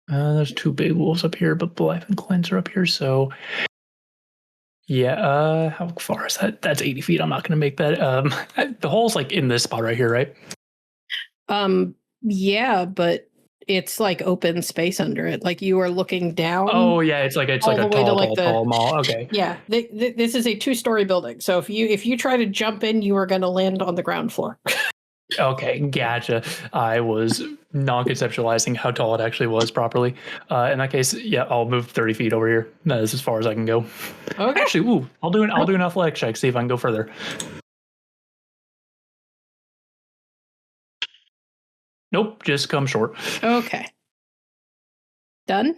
There's two big wolves up here, but Blythe and Clint are up here, so yeah. How far is that? That's 80 feet. I'm not going to make that. The hole's like in this spot right here, right? Yeah, but it's like open space under it. Like you are looking down. Oh yeah, it's like a tall mall. Okay. Yeah, this is a 2-story building. So if you try to jump in, you are going to land on the ground floor. Okay, gotcha. I was non-conceptualizing how tall it actually was properly. In that case, yeah, I'll move 30 feet over here. That is as far as I can go. Okay. Actually, I'll do an athletic check, see if I can go further. Nope, just come short. Okay. Done?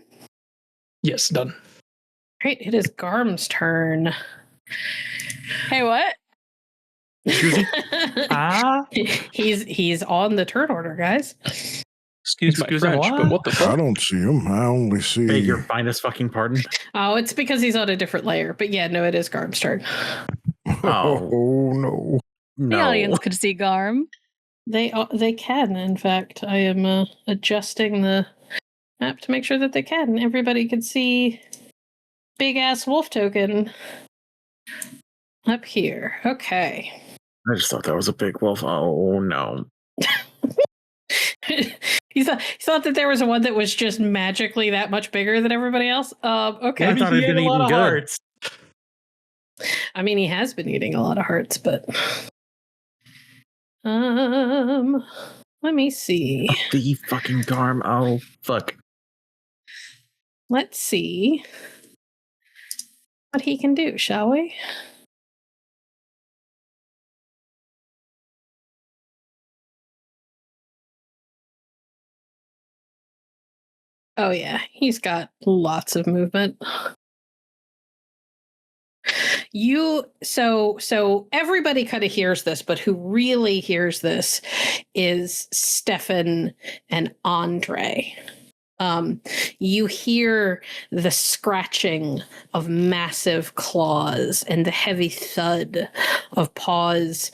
Yes, done. Great. It is Garm's turn. Hey, what? Excuse me? He's on the turn order, guys. Excuse my French, but what the I fuck? don't see him. I only see. Beg your finest fucking pardon. Oh, it's because he's on a different layer. But yeah, no, it is Garm's turn. Oh no. The audience could see Garm. They can, in fact. I am adjusting the map to make sure that they can. Everybody can see big ass wolf token up here. Okay. I just thought that was a big wolf. Oh no. You thought that there was one that was just magically that much bigger than everybody else? Okay. I thought it'd been eating good. Hearts. I mean, he has been eating a lot of hearts, but let me see. The fucking Garm. Oh fuck. Let's see what he can do, shall we? Oh yeah, he's got lots of movement. So everybody kind of hears this, but who really hears this is Steffan and Andre. You hear the scratching of massive claws and the heavy thud of paws,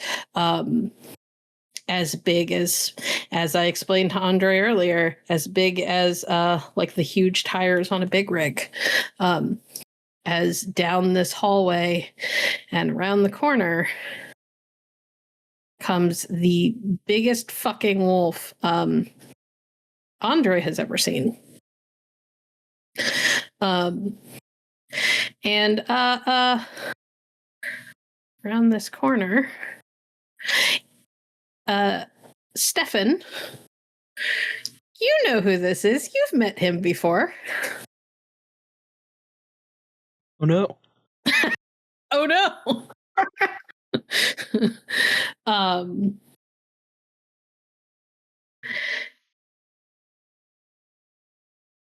as big as I explained to Andre earlier, as big as like the huge tires on a big rig. As down this hallway and around the corner comes the biggest fucking wolf Andre has ever seen. And around this corner, Steffan, you know who this is. You've met him before. Oh no. Oh no.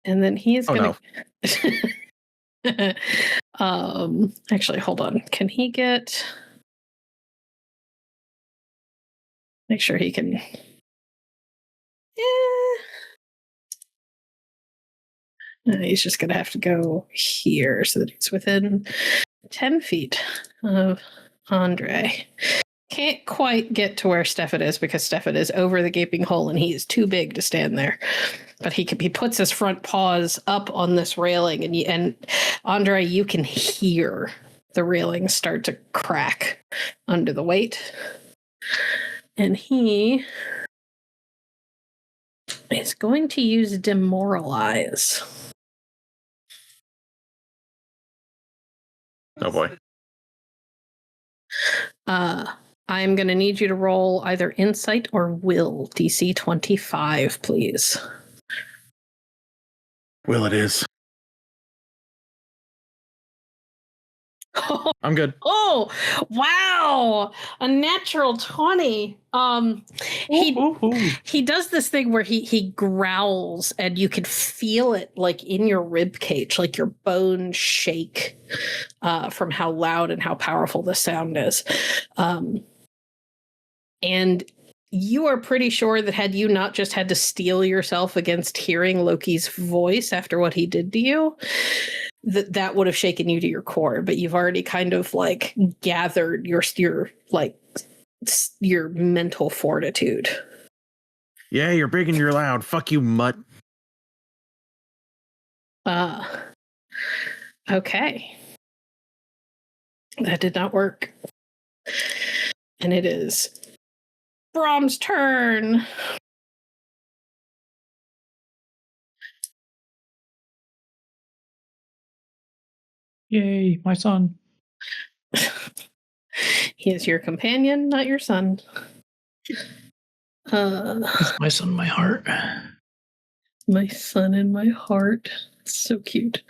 And then he's gonna actually hold on. Can he get make sure he can No, he's just gonna have to go here so that it's within 10 feet of Andre. Can't quite get to where Steffan is because Steffan is over the gaping hole and he is too big to stand there. But he puts his front paws up on this railing, and Andre, you can hear the railing start to crack under the weight. And he is going to use Demoralize. Oh boy. I'm going to need you to roll either Insight or Will, DC 25, please. Will it is. I'm good. Oh, wow. A natural 20. He does this thing where he growls and you can feel it like in your rib cage, like your bones shake from how loud and how powerful the sound is. And you are pretty sure that had you not just had to steel yourself against hearing Loki's voice after what he did to you, that would have shaken you to your core. But you've already kind of like gathered your mental fortitude. Yeah, you're big and you're loud. Fuck you, mutt. Okay. That did not work. And it is Brom's turn. Yay, my son. He is your companion, not your son. It's my son, my heart. My son in my heart. It's so cute.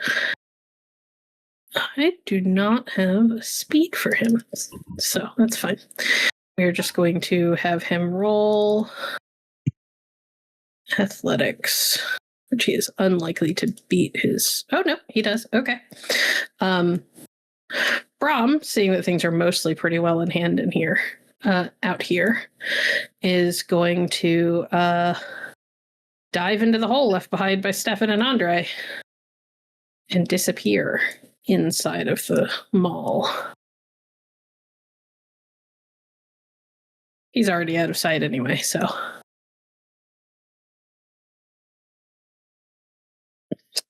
I do not have a speed for him, so that's fine. We're just going to have him roll athletics, which he is unlikely to beat his... Oh, no, he does. Okay. Brom, seeing that things are mostly pretty well in hand in here, out here, is going to dive into the hole left behind by Steffan and Andre and disappear inside of the mall. He's already out of sight anyway, so...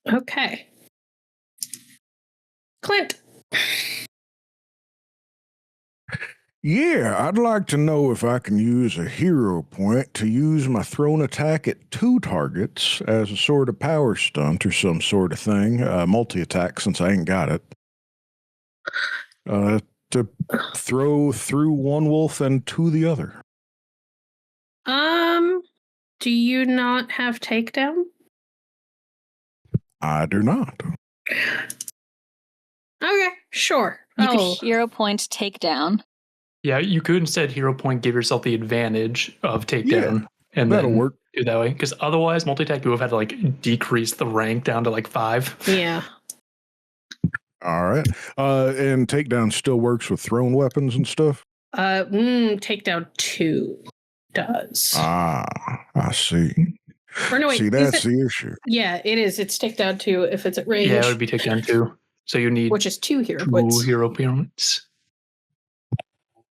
Okay. Clint. Yeah, I'd like to know if I can use a hero point to use my thrown attack at 2 targets as a sort of power stunt or some sort of thing. Multi-attack, since I ain't got it. To throw through one wolf and to the other. Do you not have takedown? I do not. Okay, sure. You could hero point takedown. Yeah, you could instead hero point give yourself the advantage of takedown. Yeah, and that'll then work. do that way, because otherwise multi-attack would have had to like decrease the rank down to like 5. Yeah. All right. And takedown still works with thrown weapons and stuff? Takedown 2 does. Ah, I see. Or no, wait, See, is that's it- the issue. Yeah, it is. It's takedown 2 if it's at range. Yeah, it would be takedown 2. So you need which is 2 hero 2 points. hero points.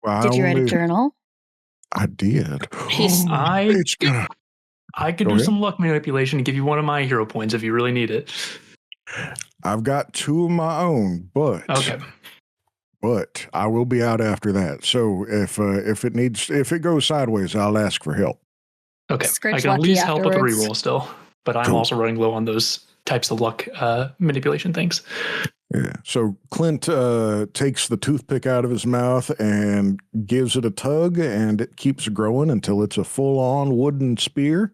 Well, Did you write a journal? I did. He's- It's gonna. I could Go do ahead. some luck manipulation to give you one of my hero points if you really need it. I've got 2 of my own, but Okay. but I will be out after that. So if it goes sideways, I'll ask for help. Okay. Scritch I can at lucky least help with the afterwards. reroll still, but I'm Cool. also running low on those types of luck manipulation things. Yeah. So Clint takes the toothpick out of his mouth and gives it a tug, and it keeps growing until it's a full-on wooden spear,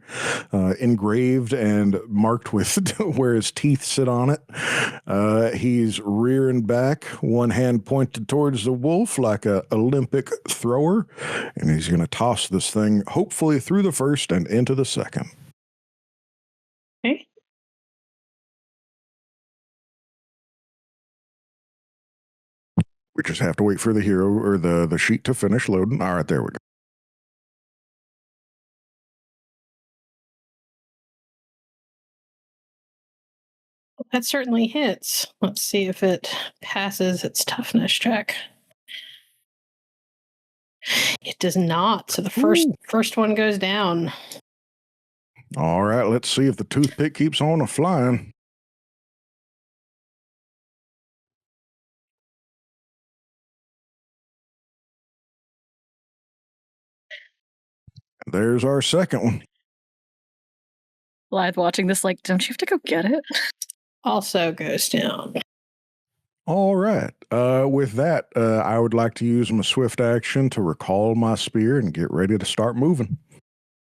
engraved and marked with where his teeth sit on it. He's rearing back, one hand pointed towards the wolf like a Olympic thrower, and he's going to toss this thing hopefully through the first and into the second. Okay. We just have to wait for the hero or the sheet to finish loading. All right, there we go. That certainly hits. Let's see if it passes its toughness check. It does not. So the first one goes down. All right, let's see if the toothpick keeps on flying. There's our second one. Blythe watching this, like, don't you have to go get it? Also goes down. All right. With that, I would like to use my swift action to recall my spear and get ready to start moving.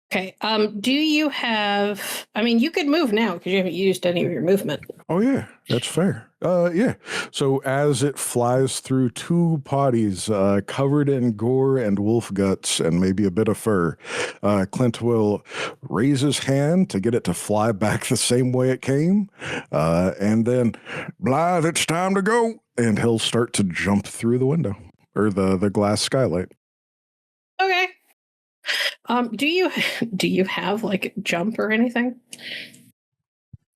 Okay. Do you have? I mean, you could move now because you haven't used any of your movement. Oh, yeah, that's fair. Yeah. So as it flies through 2 potties covered in gore and wolf guts and maybe a bit of fur, Clint will raise his hand to get it to fly back the same way it came. And then, Blythe, it's time to go. And he'll start to jump through the window or the glass skylight. Okay. Do you have like jump or anything?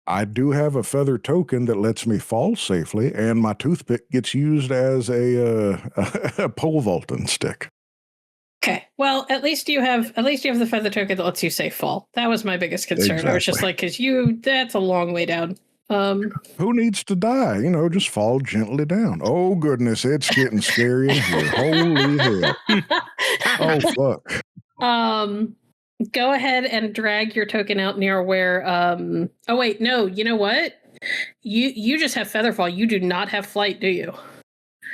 I do have a feather token that lets me fall safely, and my toothpick gets used as a pole vaulting stick. Okay. Well, at least you have the feather token that lets you safe fall. That was my biggest concern. I was just like, because that's a long way down. Who needs to die? Just fall gently down. Oh goodness, it's getting scary in here. Holy hell! Oh fuck! Go ahead and drag your token out near where. Oh wait, no. You know what? You just have featherfall. You do not have flight, do you?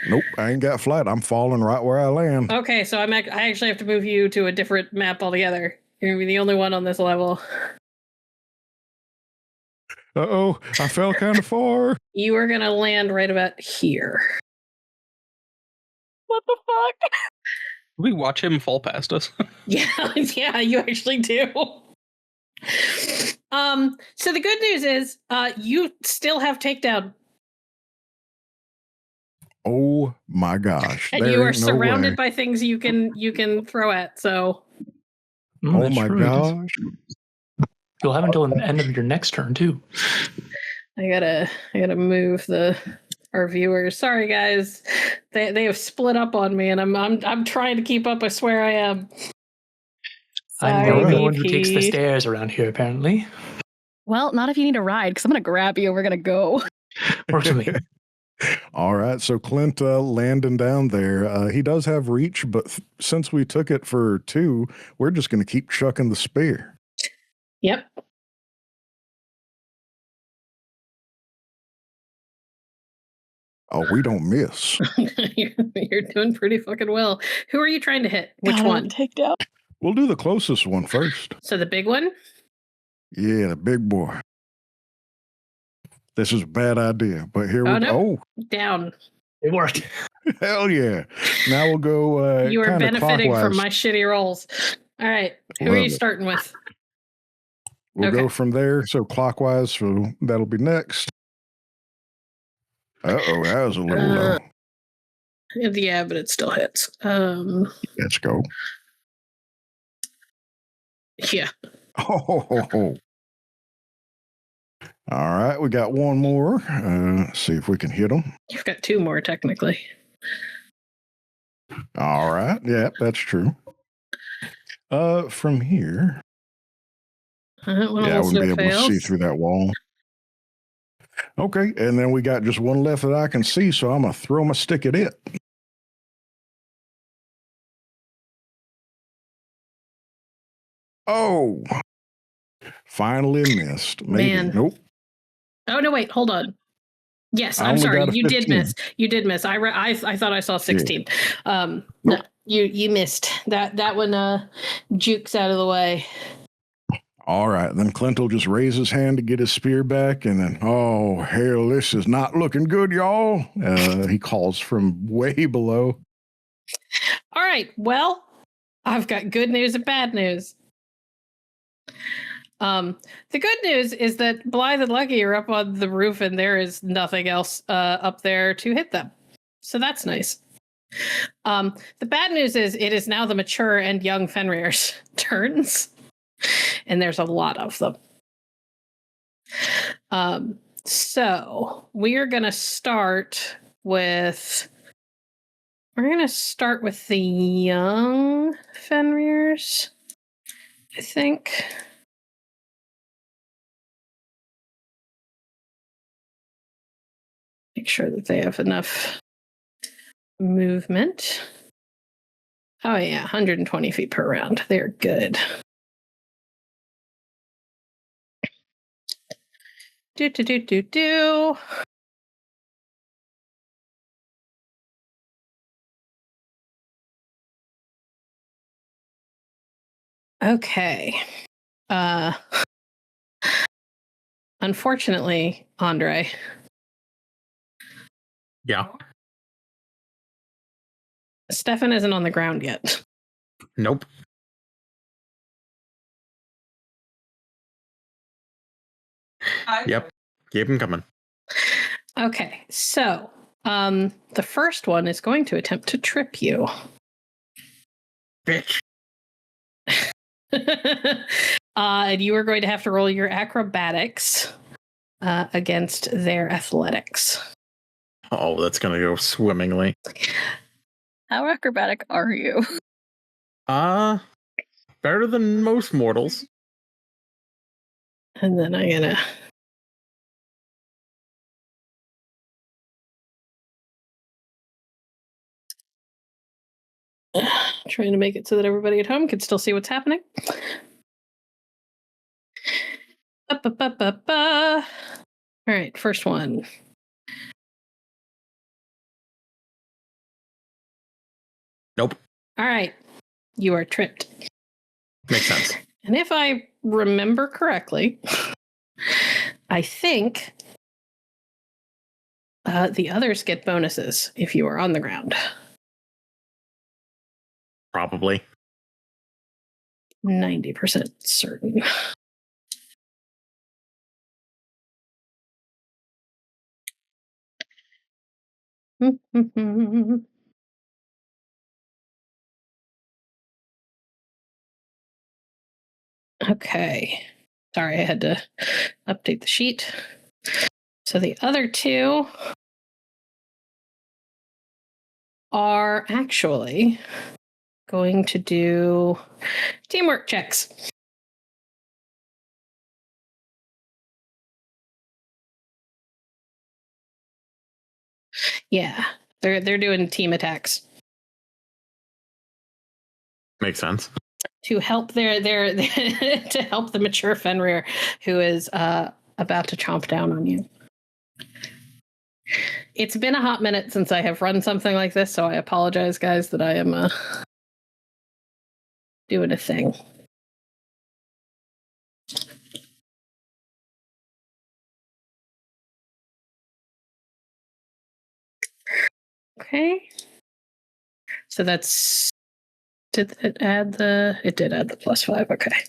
Nope, I ain't got flight. I'm falling right where I land. Okay, so I actually have to move you to a different map altogether. You're gonna be the only one on this level. Uh-oh, I fell kind of far. You are gonna land right about here. What the fuck? We watch him fall past us. Yeah, you actually do. So the good news is, you still have takedown. Oh my gosh! And you are surrounded by things you can throw at. So. Oh my gosh! You'll have until the end of your next turn too. I gotta move our viewers. Sorry guys, they have split up on me, and I'm trying to keep up. I swear I am. I'm Sorry, the one who BP. takes the stairs around here, apparently. Well, not if you need a ride, because I'm going to grab you and we're going to go. Works for me. All right, so Clint landing down there, he does have reach, but since we took it for 2, we're just going to keep chucking the spear. Yep. Oh, we don't miss. You're doing pretty fucking well. Who are you trying to hit? Which one? Take down. We'll do the closest one first. So the big one? Yeah, the big boy. This is a bad idea, but here we go. Down. It worked. Hell yeah. Now we'll go You are kinda benefiting clockwise. from my shitty rolls. All right. Who are Love you it. starting with? We'll Okay. go from there. So clockwise, so that'll be next. Uh-oh, that was a little low. Yeah, but it still hits. Let's go. Yeah. Oh. All right, we got one more. See if we can hit them. You've got 2 more, technically. All right. Yeah, that's true. From here. That one Yeah, I also wouldn't be able fails. to see through that wall. Okay, and then we got just one left that I can see, so I'm going to throw my stick at it. Oh, finally missed. Maybe. Man. Nope. Oh, no, wait, hold on. Yes, I I'm only sorry. got a You did 15. miss. You did miss. I thought I saw 16. No, you missed. That one jukes out of the way. All right, then Clint will just raise his hand to get his spear back, and then, oh, hell, this is not looking good, y'all. He calls from way below. All right. Well, I've got good news and bad news. The good news is that Blythe and Lucky are up on the roof and there is nothing else up there to hit them. So that's nice. The bad news is it is now the mature and young Fenrir's turns. And there's a lot of them. So we're going to start with... We're going to start with the young Fenrir's, I think. Make sure that they have enough movement. Oh, yeah, 120 feet per round. They're good. Do. Okay. Unfortunately, Andre. Yeah. Steffan isn't on the ground yet. Nope. Yep. Keep him coming. Okay, so the first one is going to attempt to trip you. Bitch. And you are going to have to roll your acrobatics against their athletics. Oh, that's going to go swimmingly. How acrobatic are you? Better than most mortals. And then I'm gonna... trying to make it so that everybody at home can still see what's happening. All right, first one. Nope. All right, you are tripped. Makes sense. And if I remember correctly, I think the others get bonuses if you are on the ground. Probably. 90% certain. Okay. Sorry, I had to update the sheet. So the other two are actually going to do teamwork checks. Yeah, they're doing team attacks Makes sense. to help their to help the mature Fenrir who is about to chomp down on you. It's been a hot minute since I have run something like this, so I apologize, guys, that I am doing a thing. Okay. So that's... Did it add the... It did add the +5, okay.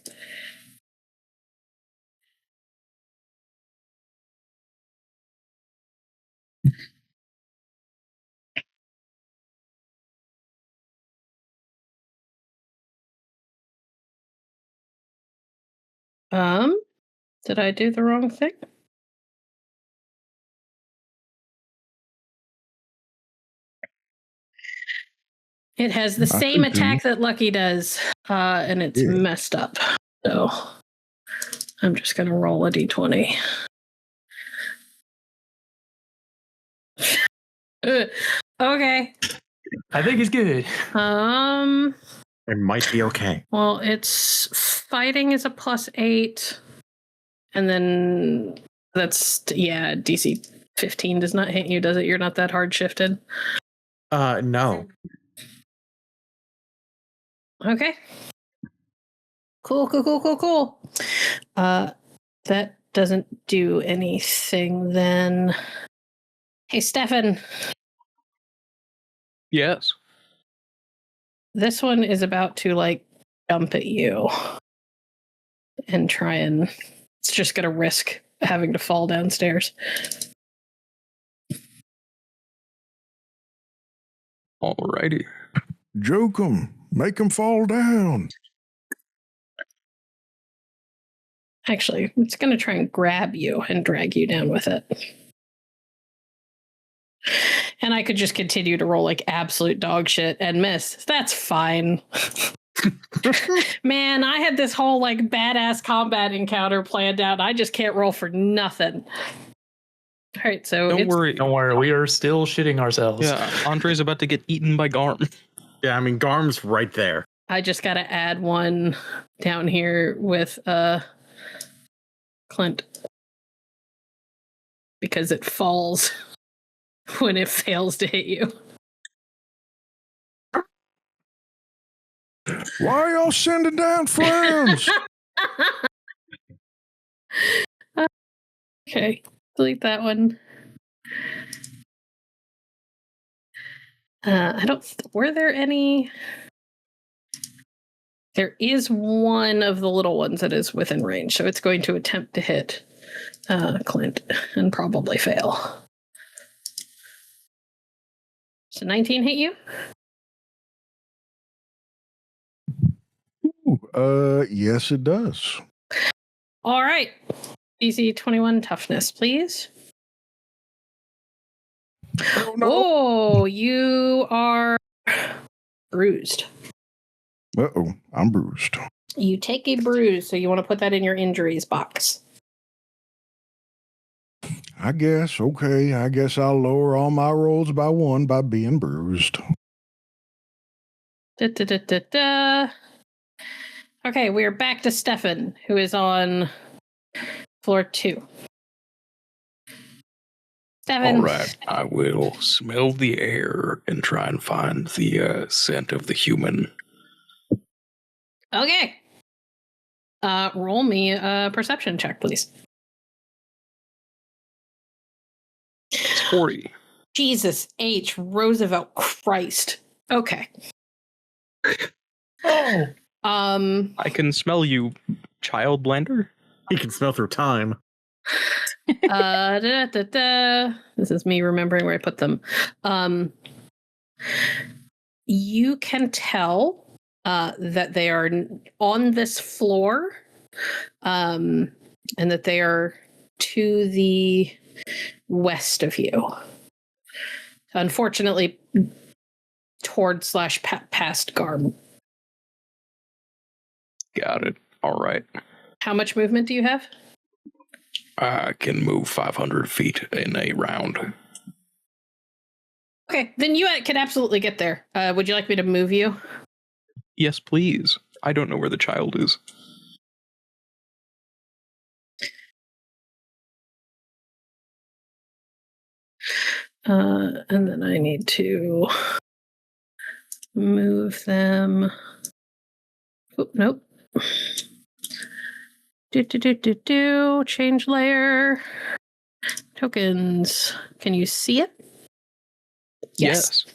Did I do the wrong thing? It has the I same think attack that Lucky does, and it's messed up. So I'm just going to roll a d20. Okay. I think it's good. It might be okay. Well, it's fighting is a +8, and then that's DC 15 does not hit you, does it? You're not that hard shifted. No. Okay. Cool. That doesn't do anything then. Hey, Steffan. Yes. This one is about to jump at you and try and it's just gonna risk having to fall downstairs. Alrighty. Joke 'em. Make 'em fall down. Actually, it's gonna try and grab you and drag you down with it. And I could just continue to roll absolute dog shit and miss. That's fine. Man, I had this whole badass combat encounter planned out. I just can't roll for nothing. All right, so Don't worry. We are still shitting ourselves. Yeah, Andre's about to get eaten by Garm. Yeah, I mean, Garm's right there. I just got to add one down here with Clint. Because it falls when it fails to hit you. Why are y'all sending down friends? Okay, delete that one. Were there any? There is one of the little ones that is within range, so it's going to attempt to hit Clint and probably fail. So 19 hit you? Yes, it does. All right. DC 21 toughness, please. Oh, no. Oh, you are bruised. Uh-oh, I'm bruised. You take a bruise, so you want to put that in your injuries box. I guess. Okay, I guess I'll lower all my rolls by 1 by being bruised. Okay, we are back to Steffan, who is on floor 2. Steffan. All right, I will smell the air and try and find the scent of the human. Okay. Roll me a perception check, please. It's 40. Jesus H. Roosevelt Christ. Okay. Oh. I can smell you, child blender. He can smell through time. This is me remembering where I put them. You can tell that they are on this floor, and that they are to the west of you. Unfortunately, past Garm. Got it. All right. How much movement do you have? I can move 500 feet in a round. Okay, then you can absolutely get there. Would you like me to move you? Yes, please. I don't know where the child is. And then I need to move them. Oh, nope. Change layer. Tokens. Can you see it? Yes.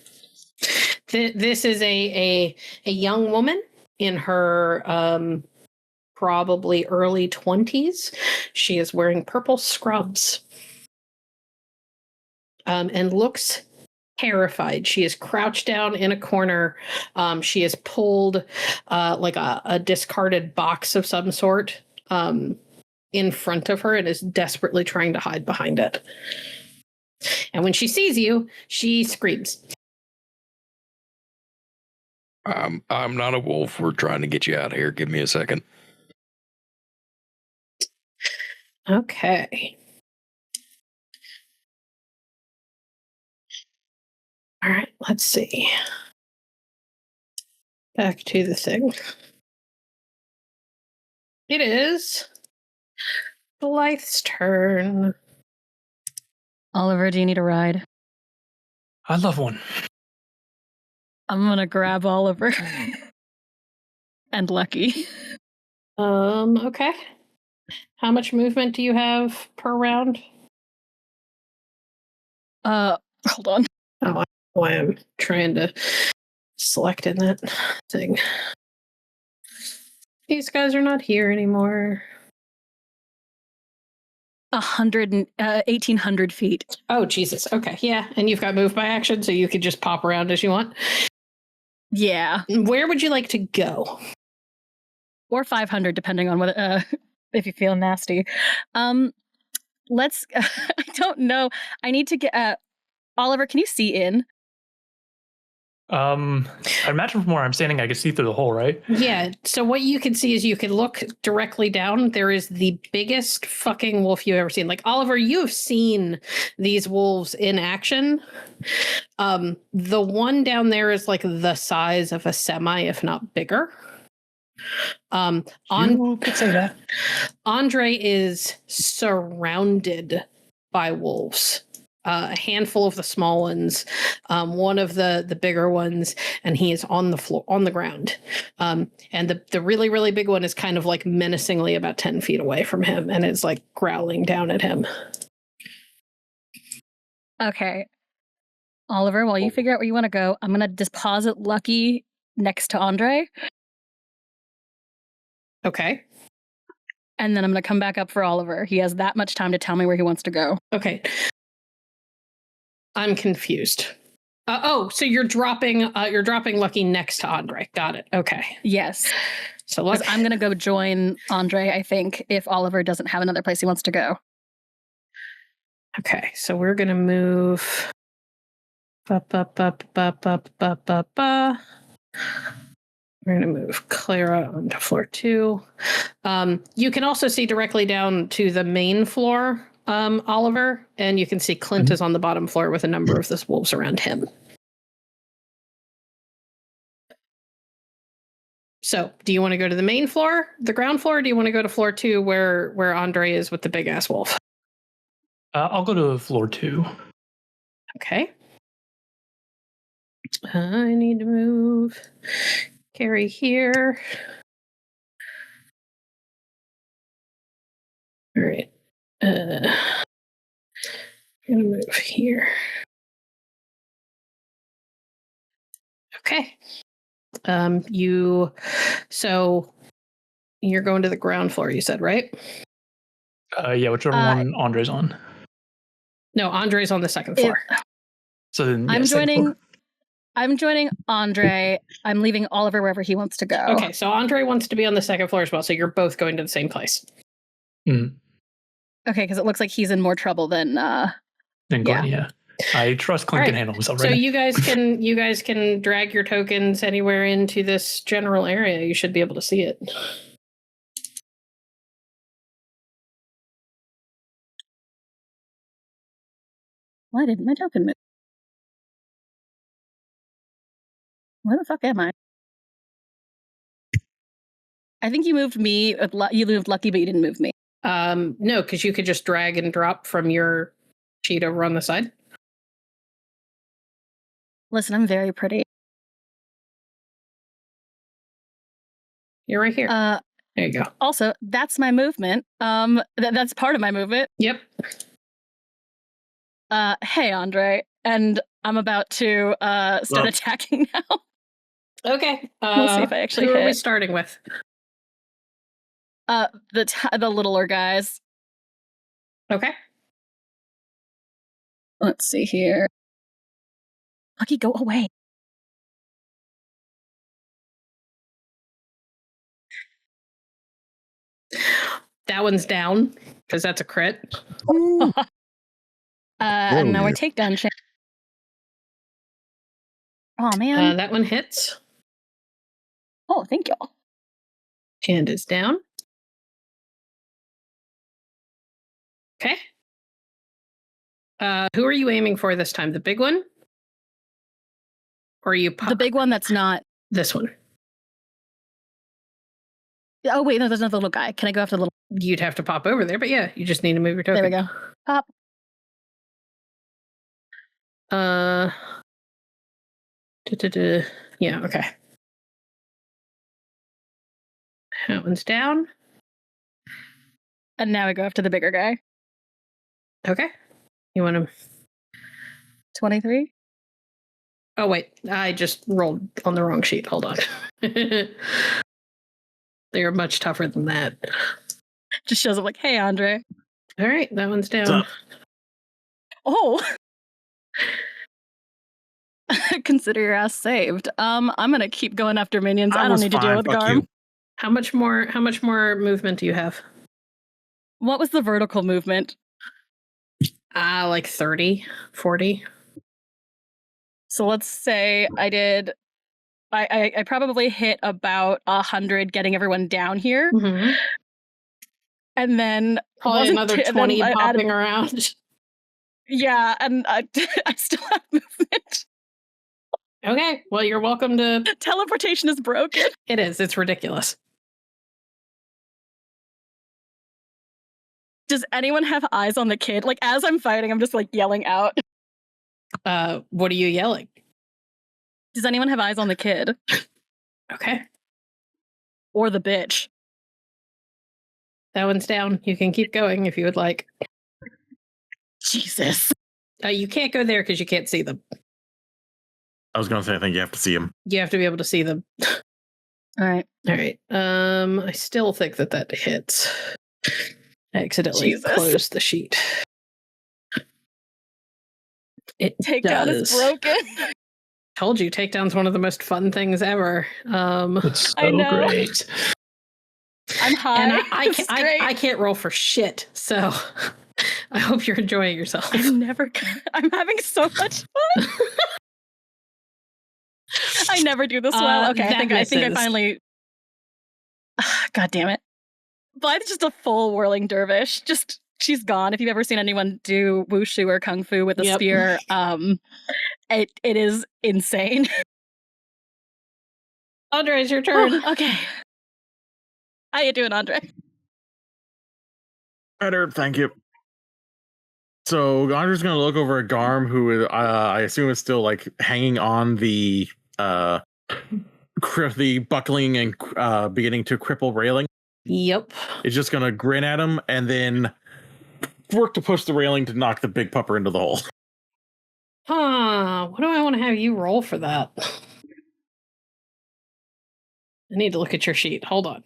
This is a young woman in her probably early 20s. She is wearing purple scrubs and looks terrified. She is crouched down in a corner. She has pulled like a discarded box of some sort in front of her and is desperately trying to hide behind it. And when she sees you, she screams. I'm not a wolf. We're trying to get you out of here. Give me a second. Okay. All right, let's see. Back to the thing. It is Blythe's turn. Oliver, do you need a ride? I love one. I'm gonna grab Oliver. And Lucky. Okay. How much movement do you have per round? Hold on. Oh, I am trying to select in that thing. These guys are not here anymore. 1,800 feet. Oh, Jesus. Okay, yeah. And you've got move by action, so you could just pop around as you want. Yeah. Where would you like to go? Or 500, depending on whether if you feel nasty. Let's. I don't know. I need to get. Oliver, can you see in? I imagine from where I'm standing, I can see through the hole, right? Yeah. So what you can see is you can look directly down. There is the biggest fucking wolf you've ever seen. Like, Oliver, you have seen these wolves in action. The one down there is like the size of a semi, if not bigger. You could say that. Andre is surrounded by wolves. A handful of the small ones, one of the bigger ones, and he is on the floor, on the ground. And the really, really big one is kind of like menacingly about 10 feet away from him and is like growling down at him. Okay. Oliver, while you figure out where you want to go, I'm going to deposit Lucky next to Andre. Okay. And then I'm going to come back up for Oliver. He has that much time to tell me where he wants to go. Okay. I'm confused. So you're dropping Lucky next to Andre. Got it. Okay. Yes. So look, I'm going to go join Andre, I think, if Oliver doesn't have another place he wants to go. Okay. So we're going to move We're going to move Clara onto floor 2. You can also see directly down to the main floor, Oliver, and you can see Clint is on the bottom floor with a number of the wolves around him. So, do you want to go to the main floor, the ground floor, or do you want to go to floor 2 where Andre is with the big ass wolf? I'll go to floor 2. Okay. I need to move Carrie here. All right. I'm gonna move here. Okay. So you're going to the ground floor, you said, right? Yeah, whichever one Andre's on. No, Andre's on the second floor. So then I'm joining Andre. I'm leaving Oliver wherever he wants to go. Okay, so Andre wants to be on the second floor as well, so you're both going to the same place. Mm. Okay, because it looks like he's in more trouble than Clint, yeah. I trust Clint can handle himself right So now. you guys can drag your tokens anywhere into this general area. You should be able to see it. Why didn't my token move? Where the fuck am I? I think you moved me. You moved Lucky, but you didn't move me. No, because you could just drag and drop from your sheet over on the side. Listen, I'm very pretty. You're right here. There you go. Also, that's my movement. That's part of my movement. Yep. Hey, Andre, and I'm about to start attacking now. Okay. We'll see if I actually who hit. are we starting with? The littler guys. Okay. Let's see here. Lucky, go away. That one's down because that's a crit. And now yeah. we're takedown check. Oh man. That one hits Oh, thank y'all. and is down. Okay. Who are you aiming for this time? The big one? Or are you The big one that's not. this one? Oh wait, no, there's another little guy. Can I go after the little? You'd have to pop over there, but yeah, you just need to move your token. There we go. Pop. Yeah, okay. That one's down. And now I go after the bigger guy. Okay. You want to... 23. Oh, wait. I just rolled on the wrong sheet. Hold on. They're much tougher than that. Just shows up like, hey, Andre. All right, that one's down. Oh. Consider your ass saved. I'm gonna keep going after minions. I don't need to deal with Garm. How much more movement do you have? What was the vertical movement? Like 30, 40. So let's say I probably hit about 100 getting everyone down here. Mm-hmm. And then Probably another 20 popping around. Yeah, and I still have movement. Okay, well, you're welcome to... Teleportation is broken. It is. It's ridiculous. Does anyone have eyes on the kid? Like, as I'm fighting, I'm just, like, yelling out. What are you yelling? Does anyone have eyes on the kid? Okay. Or the bitch? That one's down. You can keep going if you would like. Jesus. You can't go there because you can't see them. I was going to say, I think you have to see him. You have to be able to see them. All right. All right. I still think that hits. I accidentally closed the sheet. It Takedown is broken. Told you, takedown's one of the most fun things ever. It's I so know. great. I'm high. And I I can't roll for shit, so I hope you're enjoying yourself. I'm having so much fun. I never do this well. Okay, I think I finally. God damn it! Blythe's just a full whirling dervish. Just she's gone. If you've ever seen anyone do wushu or kung fu with a spear, it is insane. Andre, it's your turn. Oh, okay. How you doing, Andre? Better, thank you. So Andre's going to look over at Garm, who I assume is still like hanging on the buckling and beginning to cripple railing. Yep. It's just going to grin at him and then work to push the railing to knock the big pupper into the hole. What do I want to have you roll for that? I need to look at your sheet. Hold on.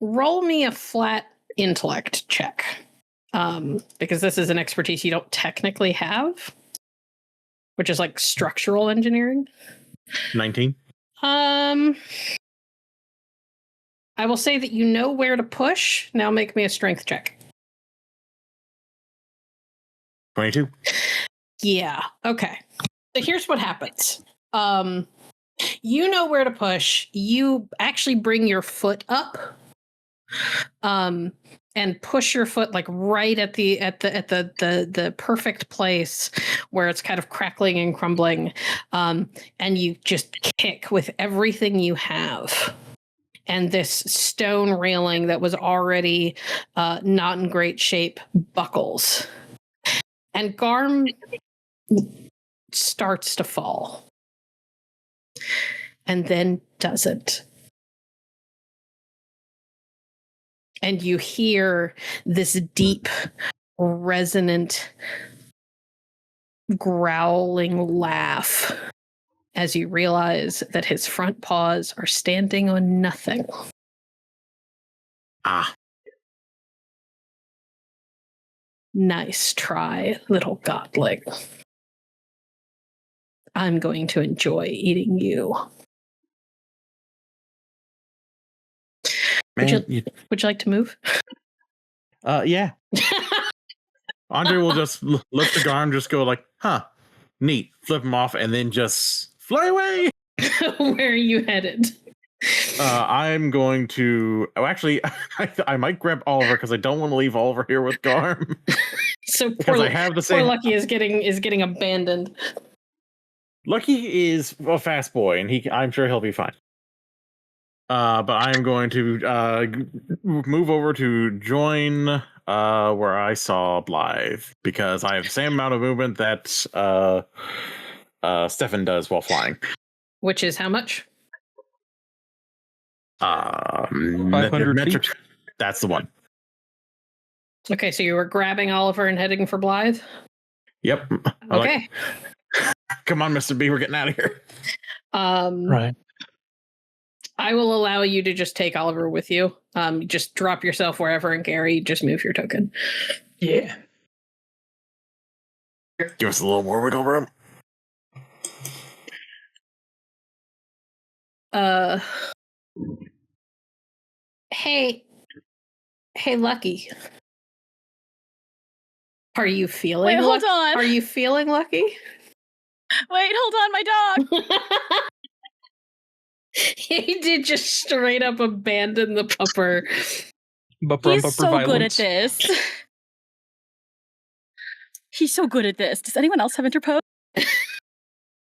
Roll me a flat intellect check. Because this is an expertise you don't technically have, which is like structural engineering. 19. I will say that you know where to push. Now make me a strength check. 22. Yeah. Okay. So here's what happens. You know where to push. You actually bring your foot up. And push your foot like right at the perfect place where it's kind of crackling and crumbling. And you just kick with everything you have. And this stone railing that was already not in great shape buckles. And Garm starts to fall. And then doesn't. And you hear this deep, resonant, growling laugh as you realize that his front paws are standing on nothing. Nice try, little godling. I'm going to enjoy eating you. Man, Would you like to move? yeah. Andre will just let the Garm just go like, huh, neat, flip him off, and then just fly away. Where are you headed? I'm going to. Oh, actually, I might grab Oliver because I don't want to leave Oliver here with Garm. So because I have the same. Poor Lucky is getting abandoned. Lucky is a fast boy, and I'm sure he'll be fine. But I am going to move over to join where I saw Blythe because I have the same amount of movement that Steffan does while flying. Which is how much? 500 metric. That's the one. Okay, so you were grabbing Oliver and heading for Blythe? Yep. Okay. Come on, Mr. B, we're getting out of here. Right. I will allow you to just take Oliver with you. Just drop yourself wherever, and Gary, just move your token. Yeah. Give us a little more wiggle room. Hey, Lucky. Are you feeling? Wait, hold on. Are you feeling lucky? Wait, hold on, my dog. He did just straight up abandon the pupper. He's so good at this. He's so good at this. Does anyone else have interpose?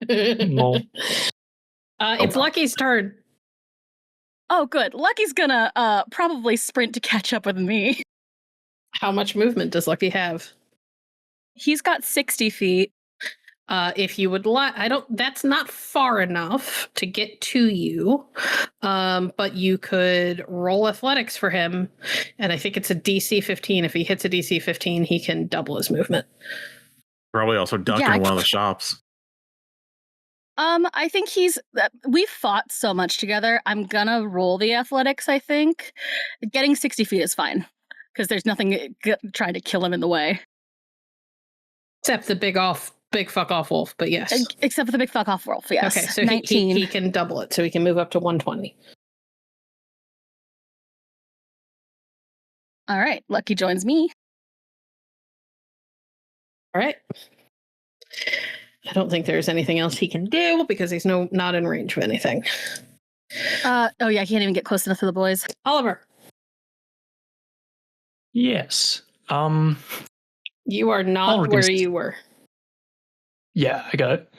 No. It's Lucky's turn. Oh, good. Lucky's gonna probably sprint to catch up with me. How much movement does Lucky have? He's got 60 feet. If you would like, that's not far enough to get to you. But you could roll athletics for him. And I think it's a DC 15. If he hits a DC 15, he can double his movement. Probably also duck in one of the shops. I think we've fought so much together. I'm gonna roll the athletics, I think. Getting 60 feet is fine. Because there's nothing trying to kill him in the way. Except the big fuck off wolf, but yes. Except for the big fuck off wolf, yes. Okay, so 19. he can double it, so he can move up to 120. All right, Lucky joins me. All right. I don't think there's anything else he can do because he's not in range of anything. Oh yeah, he can't even get close enough to the boys. Oliver. Yes. You are not where you were. Yeah, I got it.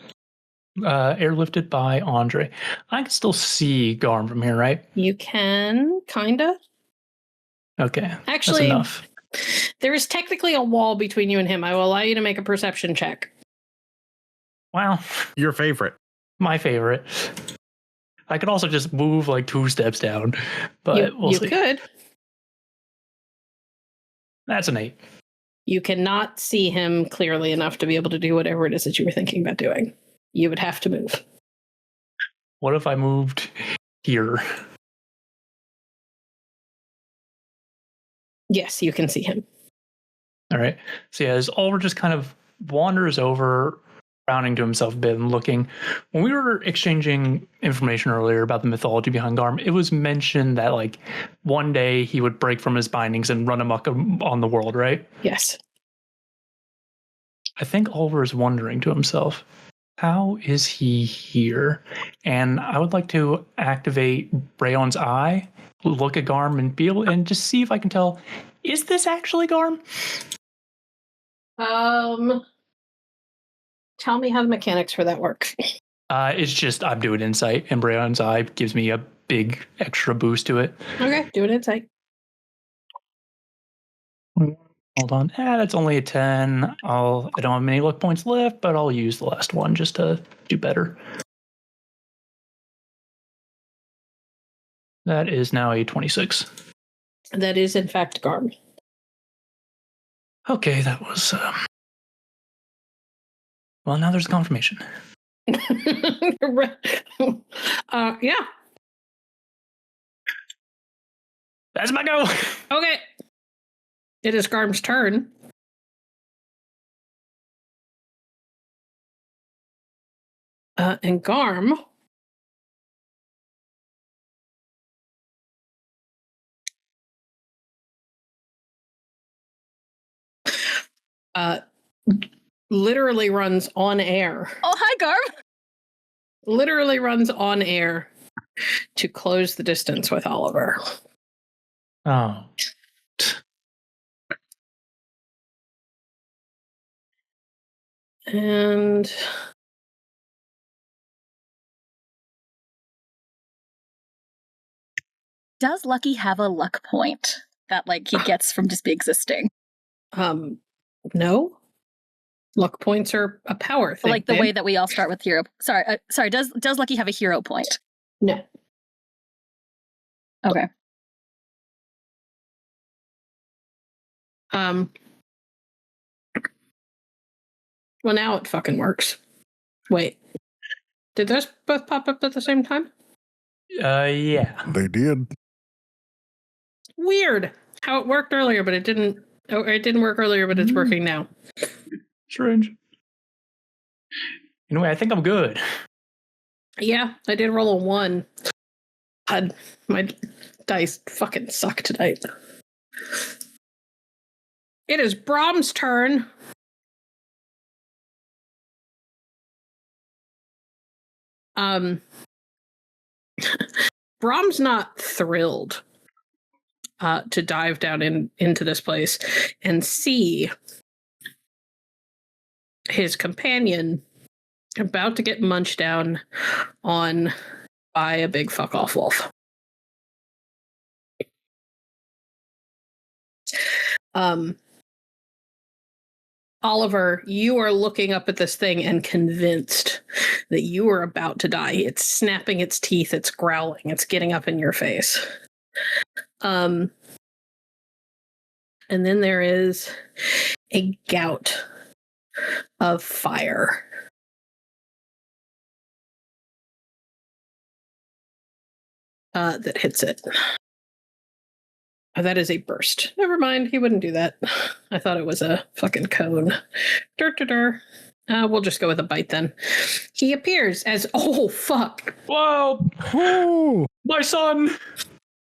Airlifted by Andre. I can still see Garm from here, right? You can, kinda. Okay. Actually, that's enough. There is technically a wall between you and him. I will allow you to make a perception check. Well, your favorite. My favorite. I could also just move like 2 steps down, but we'll see. You could. That's an 8. You cannot see him clearly enough to be able to do whatever it is that you were thinking about doing. You would have to move. What if I moved here? Yes, you can see him. All right. So yeah, as Oliver just kind of wanders over, frowning to himself a bit and looking. When we were exchanging information earlier about the mythology behind Garm, it was mentioned that like one day he would break from his bindings and run amok on the world, right? Yes. I think Oliver is wondering to himself, how is he here? And I would like to activate Brayon's eye, look at Garm and be able and just see if I can tell, is this actually Garm? Tell me how the mechanics for that work. It's just I'm doing insight, and Brayon's eye gives me a big extra boost to it. Okay, do an insight. Hold on. That's only a 10. I don't have many luck points left, but I'll use the last one just to do better. That is now a 26. That is, in fact, Garm. Okay, that was... Well, now there's a confirmation. Yeah. That's my go. Okay. It is Garm's turn. And Garm. Literally runs on air. Oh, hi, Garm. Literally runs on air to close the distance with Oliver. Oh. And Does Lucky have a luck point that like he gets from just existing? no. Luck points are a power thing. Like the way that we all start with hero. Sorry. Does Lucky have a hero point? No. Okay. Well, now it fucking works. Wait. Did those both pop up at the same time? Yeah. They did. Weird. How it worked earlier, but it didn't. Oh, it didn't work earlier, but it's working now. Strange. Anyway, I think I'm good. Yeah, I did roll a 1. God, my dice fucking suck tonight. It is Brahm's turn. Brahm's not thrilled to dive down into this place and see his companion about to get munched down on by a big fuck off wolf. Oliver, you are looking up at this thing and convinced that you are about to die. It's snapping its teeth, it's growling, it's getting up in your face. And then there is a gout of fire. That hits it. Oh, that is a burst. Never mind, he wouldn't do that. I thought it was a fucking cone. We'll just go with a bite then. He appears as oh fuck. Whoa! Whoa! My son!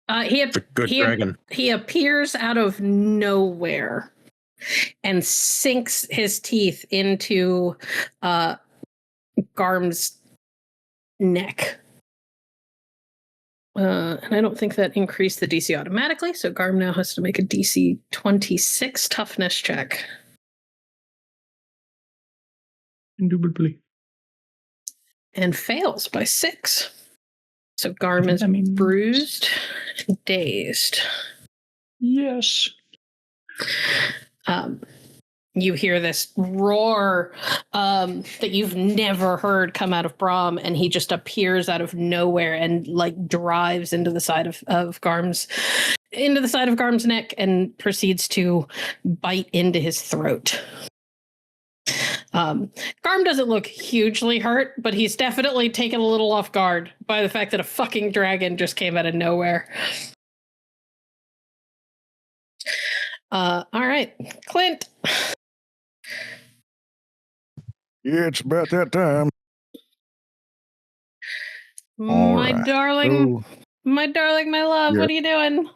Dragon. He appears out of nowhere and sinks his teeth into Garm's neck. And I don't think that increased the DC automatically, so Garm now has to make a DC 26 toughness check. Indubitably. And fails by 6. So Garm is bruised and dazed. Yes. You hear this roar that you've never heard come out of Brahm, and he just appears out of nowhere and like drives into the side of Garm's neck and proceeds to bite into his throat. Garm doesn't look hugely hurt, but he's definitely taken a little off guard by the fact that a fucking dragon just came out of nowhere. All right, Clint. Yeah, it's about that time. My right. darling, So, my love, yeah. what are you doing?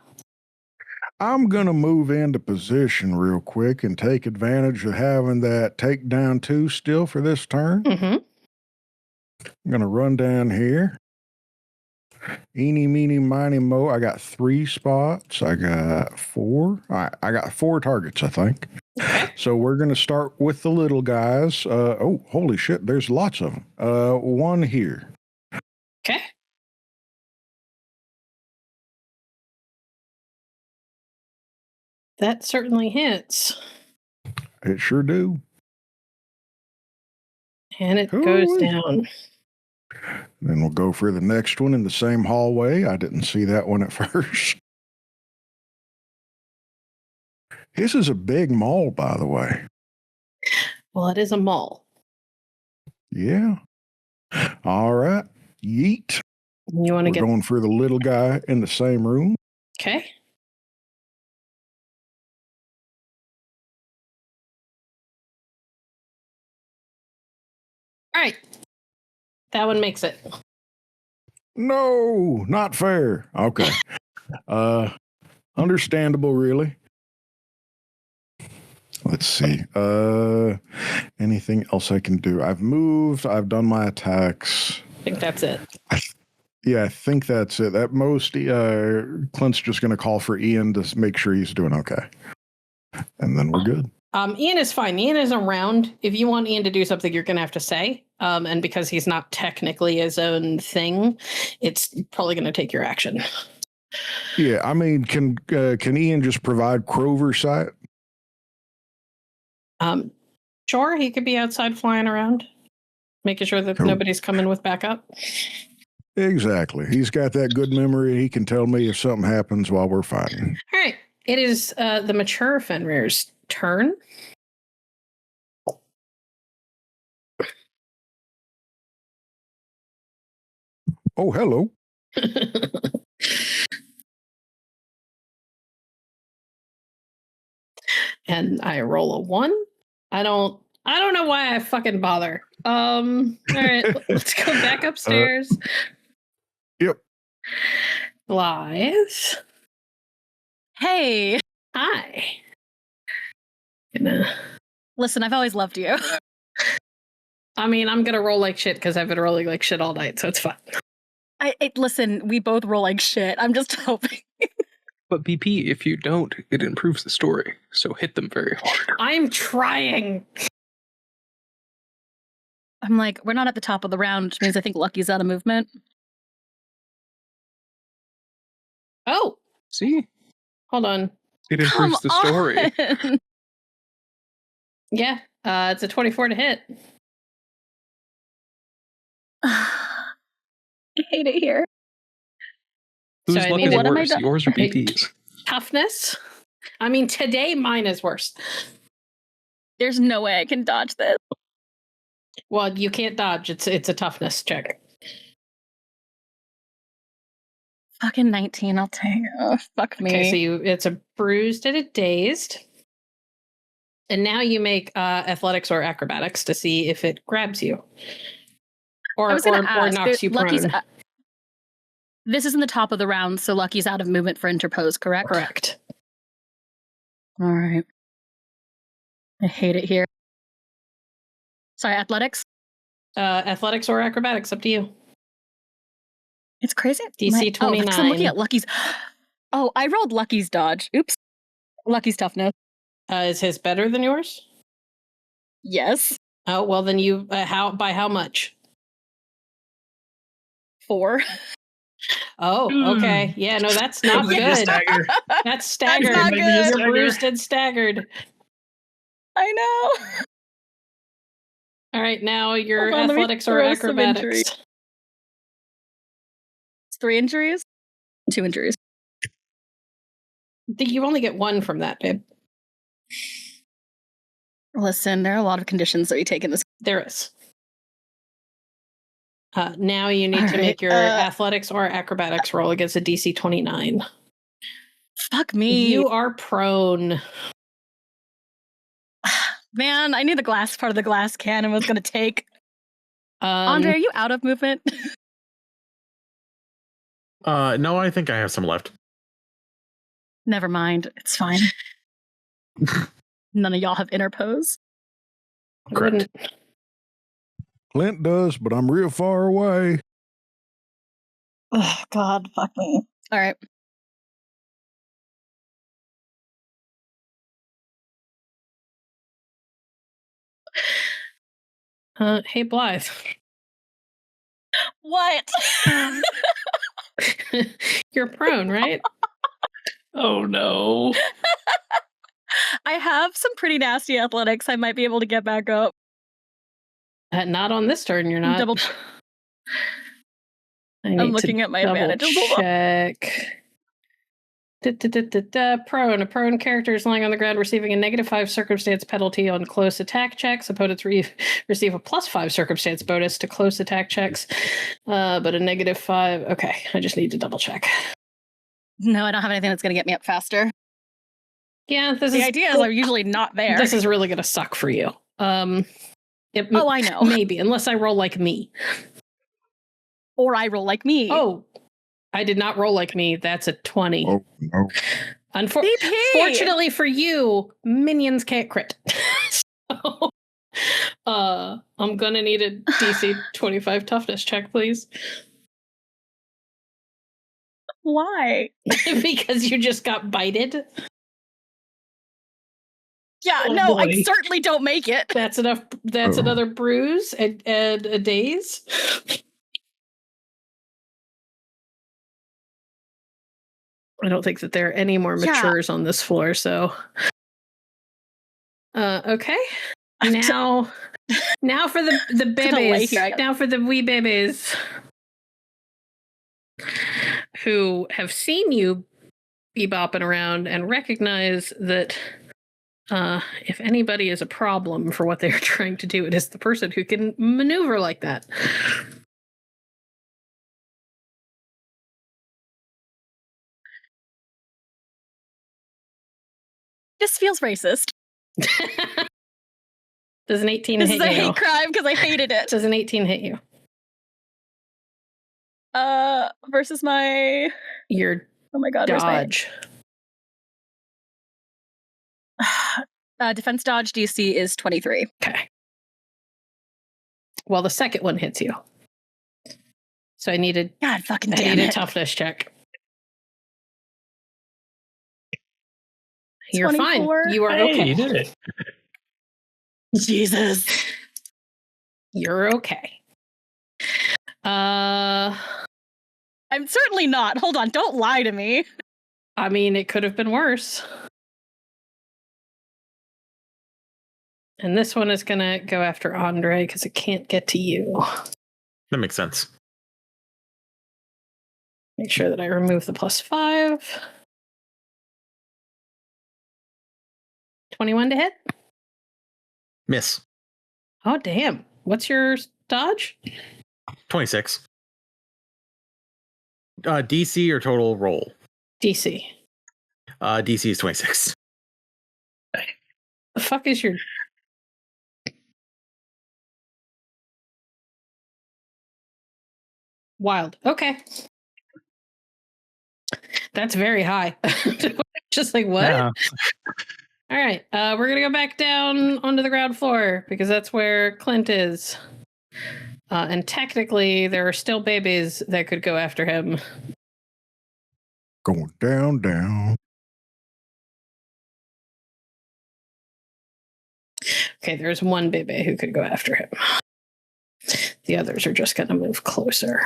I'm going to move into position real quick and take advantage of having that takedown 2 still for this turn. Mm-hmm. I'm going to run down here. Eeny, meeny, miny, mo. I got 3 spots. I got 4. I got 4 targets, I think. Okay. So we're going to start with the little guys. Oh, holy shit. There's lots of them. 1 here. Okay. That certainly hits. It sure do. And it goes down. Then we'll go for the next one in the same hallway. I didn't see that one at first. This is a big mall, by the way. Well, it is a mall. Yeah. All right. Yeet. You want to We're going for the little guy in the same room. Okay. All right. That one makes it. No, not fair. Okay. Understandable, really. Let's see. Anything else I can do? I've moved. I've done my attacks. I think that's it. I think that's it. At most, Clint's just going to call for Ian to make sure he's doing okay. And then we're good. Ian is fine. Ian is around. If you want Ian to do something, you're going to have to say. And because he's not technically his own thing, it's probably going to take your action. Yeah, I mean, can Ian just provide Crover sight? Sure, he could be outside flying around, making sure that nobody's coming with backup. Exactly. He's got that good memory. He can tell me if something happens while we're fighting. All right. It is the mature Fenrir's turn. Oh, hello. And I roll a 1. I don't know why I fucking bother. All right, let's go back upstairs. Yep. Blythe. Hey. Hi. Listen, I've always loved you. I mean, I'm gonna roll like shit because I've been rolling like shit all night, so it's fine. Listen, we both roll like shit. I'm just hoping. But BP, if you don't, it improves the story. So hit them very hard. I'm trying. I'm like, we're not at the top of the round, which means I think Lucky's out of movement. Oh. See? Hold on. It improves the story. Yeah. It's a 24 to hit. I hate it here. Whose So luck is worse, yours or BP's? Toughness? I mean, today mine is worse. There's no way I can dodge this. Well, you can't dodge. It's a toughness check. Fucking 19, I'll take. Oh, fuck me. Okay, so it's a bruised and a dazed. And now you make athletics or acrobatics to see if it grabs you. Or knocks you prone. This is in the top of the round, so Lucky's out of movement for interpose, correct? Correct. All right. I hate it here. Sorry, athletics? Athletics or acrobatics, up to you. It's crazy. DC 29. because I'm looking at Lucky's. Oh, I rolled Lucky's dodge. Oops. Lucky's toughness. Is his better than yours? Yes. Oh, well, then you, by how much? 4. Oh, okay. Yeah, no, that's not good. That's staggered. That's not good. You're bruised and staggered. I know. All right, now your Hold on, athletics or acrobatics. It's 3 injuries? 2 injuries. You only get 1 from that, babe. Listen, there are a lot of conditions that we take in this. There is. Now you need to make your athletics or acrobatics roll against a DC 29. Fuck me. You are prone. Man, I knew the glass part of the glass cannon was going to take. Andre, are you out of movement? No, I think I have some left. Never mind. It's fine. None of y'all have interpose. Correct. Clint does, but I'm real far away. Oh, God, fuck me. All right. Hey, Blythe. What? You're prone, right? Oh no. I have some pretty nasty athletics. I might be able to get back up. Not on this turn, you're not. Double. I'm looking at my advantages. Check. Prone. A prone character is lying on the ground receiving a -5 circumstance penalty on close attack checks. Opponents receive a +5 circumstance bonus to close attack checks, but a -5. Okay, I just need to double check. No, I don't have anything that's going to get me up faster. Yeah, The idea is I'm usually not there. This is really going to suck for you. I know. Maybe, unless I roll like me. Or I roll like me. Oh, I did not roll like me. That's a 20. Oh, no. Fortunately for you, minions can't crit. So, I'm gonna need a DC 25 toughness check, please. Why? Because you just got bited. Yeah, Oh, no, boy. I certainly don't make it. That's enough. That's another bruise and a daze. I don't think that there are any more matures on this floor, so okay. Now for the babies. Now for the wee babies who have seen you bebopping around and recognize that if anybody is a problem for what they're trying to do, it is the person who can maneuver like that. This feels racist. Does an 18 This hit is a you? hate crime because I hated it. Does an 18 hit you? Versus my Your oh my god, dodge. Defense dodge DC is 23. Okay. Well, the second one hits you. So I needed God fucking damn a it. toughness check. You're 24. fine. You are Hey, okay. you did it. Jesus. You're okay. I'm certainly not. Hold on, don't lie to me. I mean, it could have been worse. And this one is going to go after Andre because it can't get to you. That makes sense. Make sure that I remove the +5. 21 to hit? Miss. Oh, damn. What's your dodge? 26. DC or total roll? DC. DC is 26. The fuck is your... Wild. Okay. That's very high. Just like, what? Yeah. All right. We're going to go back down onto the ground floor because that's where Clint is. And technically, there are still babies that could go after him. Going down, down. Okay, there's one baby who could go after him. The others are just going to move closer.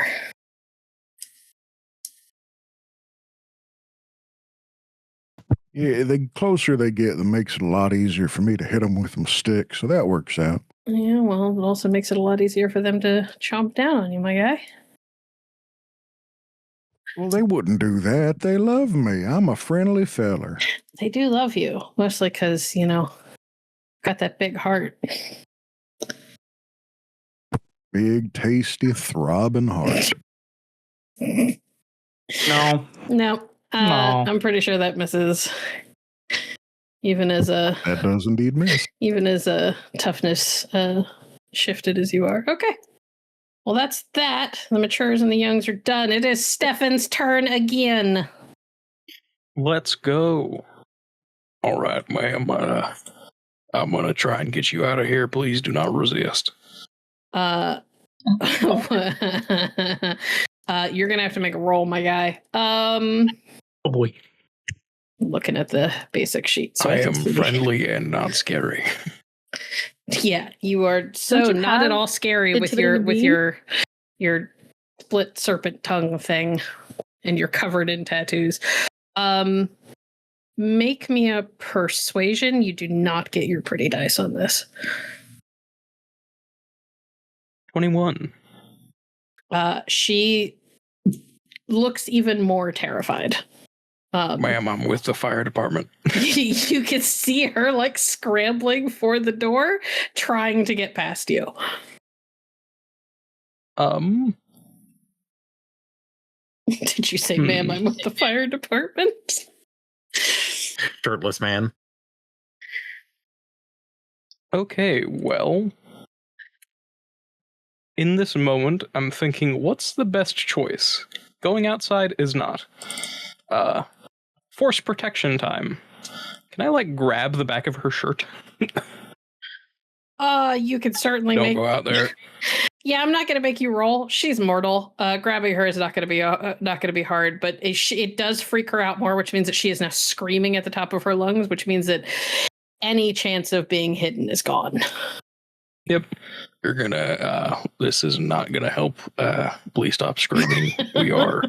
Yeah, the closer they get, the makes it a lot easier for me to hit them with my stick, so that works out. Yeah, well, it also makes it a lot easier for them to chomp down on you, my guy. Well, they wouldn't do that. They love me. I'm a friendly feller. They do love you, mostly because, got that big heart. Big, tasty, throbbing heart. No. No. I'm pretty sure that misses. Even as a That does indeed miss. even as a toughness shifted as you are. Okay. Well, that's that. The matures and the youngs are done. It is Steffan's turn again. Let's go. All right, ma'am. I'm gonna try and get you out of here. Please do not resist. You're gonna have to make a roll, my guy. Oh boy. Looking at the basic sheet, so I I am can see. friendly and not scary. Yeah, you are so you not at have all scary with your split serpent tongue thing, and you're covered in tattoos. Make me a persuasion. You do not get your pretty dice on this. 21. She looks even more terrified. Ma'am, I'm with the fire department. You can see her like scrambling for the door, trying to get past you. Did you say, ma'am, I'm with the fire department? Shirtless man. Okay, well, in this moment, I'm thinking, what's the best choice? Going outside is not. Force protection time. Can I, grab the back of her shirt? You could certainly Don't go out there. Yeah, I'm not going to make you roll. She's mortal. Grabbing her is not going to be hard, but it does freak her out more, which means that she is now screaming at the top of her lungs, which means that any chance of being hidden is gone. Yep. You're gonna, this is not gonna help. Please stop screaming. We are.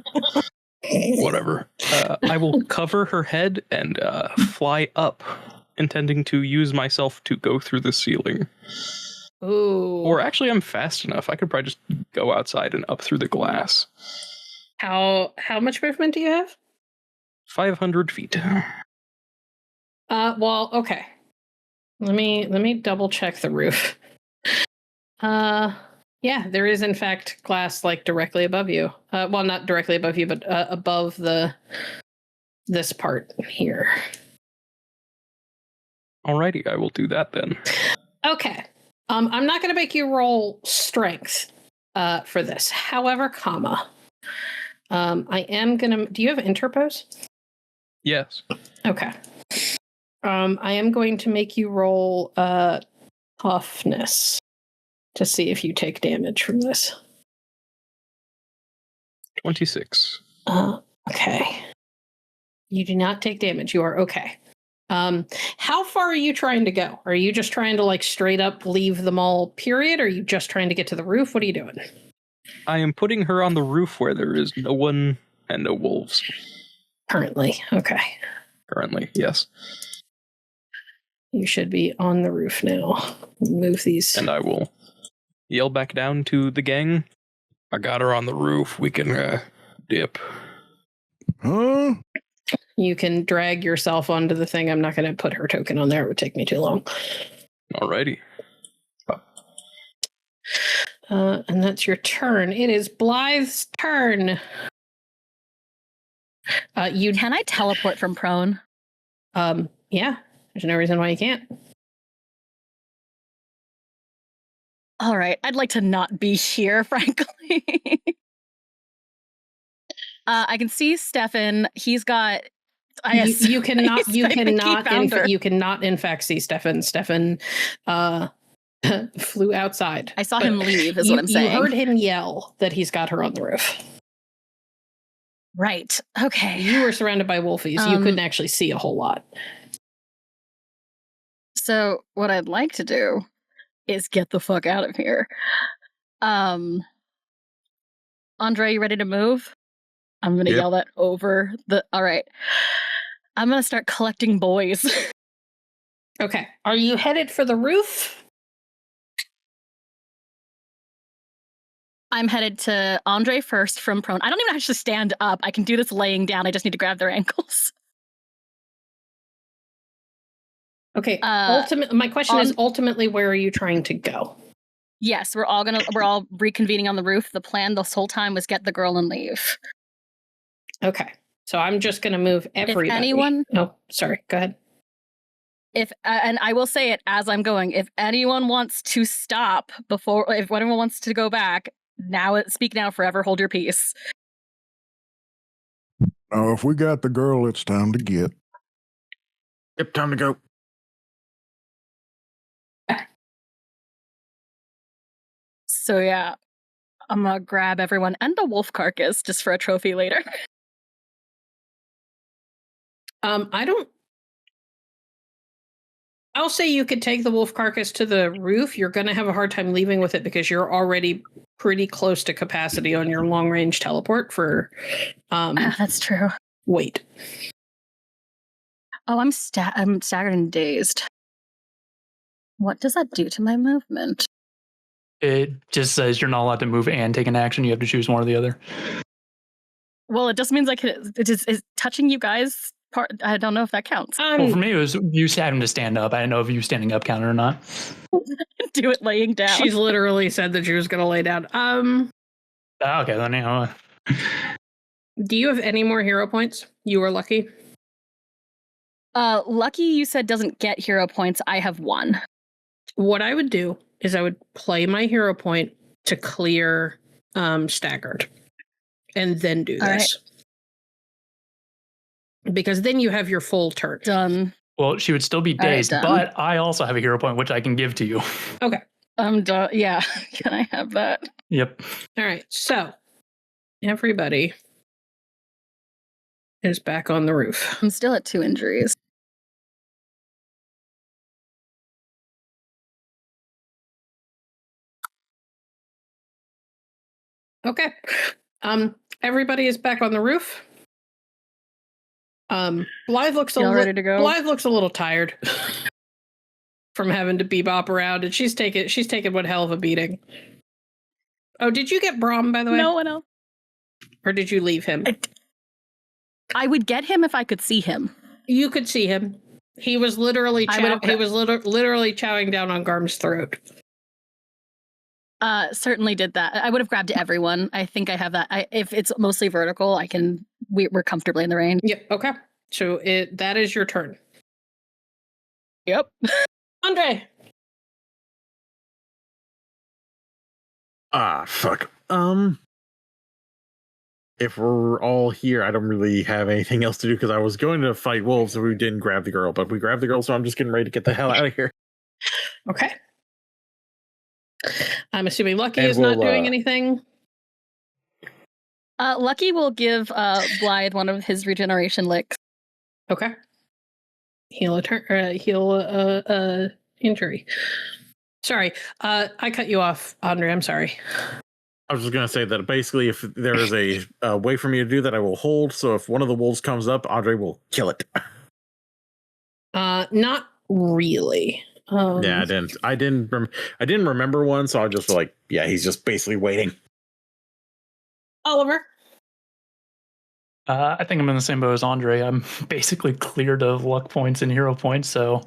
Whatever. I will cover her head and fly up, intending to use myself to go through the ceiling. Ooh. Or actually, I'm fast enough. I could probably just go outside and up through the glass. How much movement do you have? 500 feet. Well, okay. Let me double check the roof. Yeah, there is in fact glass directly above you. Well, not directly above you, but above this part here. Alrighty, I will do that then. Okay. I'm not going to make you roll strength for this. However, I am going to... Do you have interpose? Yes. Okay. I am going to make you roll toughness to see if you take damage from this. 26. Okay. You do not take damage. You are okay. How far are you trying to go? Are you just trying to straight up leave the mall, period? Or are you just trying to get to the roof? What are you doing? I am putting her on the roof where there is no one and no wolves. Currently. Okay. Currently, yes. You should be on the roof now. Move these. And I will yell back down to the gang. I got her on the roof. We can dip. Huh? You can drag yourself onto the thing. I'm not going to put her token on there. It would take me too long. Alrighty. And that's your turn. It is Blythe's turn. Can I teleport from prone? Yeah. There's no reason why you can't. All right. I'd like to not be here, frankly. I can see Steffan. He's got... You cannot in fact see Steffan. Steffan flew outside. I saw him leave, is what I'm saying. You heard him yell that he's got her on the roof. Right. Okay. You were surrounded by wolfies. You couldn't actually see a whole lot. So what I'd like to do is get the fuck out of here. Andre, you ready to move? I'm going to yell that over the... All right. I'm going to start collecting boys. Okay. Are you headed for the roof? I'm headed to Andre first from prone. I don't even have to stand up. I can do this laying down. I just need to grab their ankles. Okay. My question is ultimately, where are you trying to go? Yes, we're all reconvening on the roof. The plan this whole time was get the girl and leave. Okay. So I'm just going to move everybody. If anyone... Oh, sorry. Go ahead. And I will say it as I'm going. If anyone wants to stop if anyone wants to go back, speak now, forever hold your peace. Oh, if we got the girl, it's time to get. Yep, time to go. So yeah, I'm gonna grab everyone and the wolf carcass just for a trophy later. I'll say you could take the wolf carcass to the roof. You're going to have a hard time leaving with it because you're already pretty close to capacity on your long range teleport for that's true. Wait. Oh, I'm staggered and dazed. What does that do to my movement? It just says you're not allowed to move and take an action. You have to choose one or the other. Well, it just means is touching you guys part. I don't know if that counts. Well, for me, it was you having to stand up. I didn't know if you standing up counted or not. Do it laying down. She's literally said that she was going to lay down. Okay, then Do you have any more hero points? You were lucky. Lucky, you said doesn't get hero points. I have one. What I would do is I would play my hero point to clear staggered, and then do All this. Because then you have your full turn. Done. Well, she would still be All right, dazed, done. but I also have a hero point, which I can give to you. Okay. I'm done. Yeah. Can I have that? Yep. All right. So everybody is back on the roof. I'm still at 2 injuries. Okay. Everybody is back on the roof. Blythe looks Y'all ready to go? Blythe looks a little tired from having to bebop around, and she's taken one hell of a beating. Oh, did you get Brahm, by the way? No one else. Or did you leave him? I would get him if I could see him. You could see him. He was literally literally chowing down on Garm's throat. Certainly did that. I would have grabbed everyone. I think I have that. If it's mostly vertical, we're comfortably in the range. Yep. Okay. So that is your turn. Yep. Andre. Fuck. If we're all here, I don't really have anything else to do because I was going to fight wolves and we didn't grab the girl, but we grabbed the girl, so I'm just getting ready to get the hell out of here. Okay. I'm assuming Lucky And is not we'll, doing anything. Lucky will give Blythe one of his regeneration licks. Okay. Heal injury. Sorry, I cut you off, Andre. I'm sorry. I was just going to say that basically if there is a way for me to do that, I will hold. So if one of the wolves comes up, Andre will kill it. Not really. Yeah, I didn't remember one, so I just like, yeah, he's just basically waiting. Oliver. I think I'm in the same boat as Andre. I'm basically cleared of luck points and hero points, so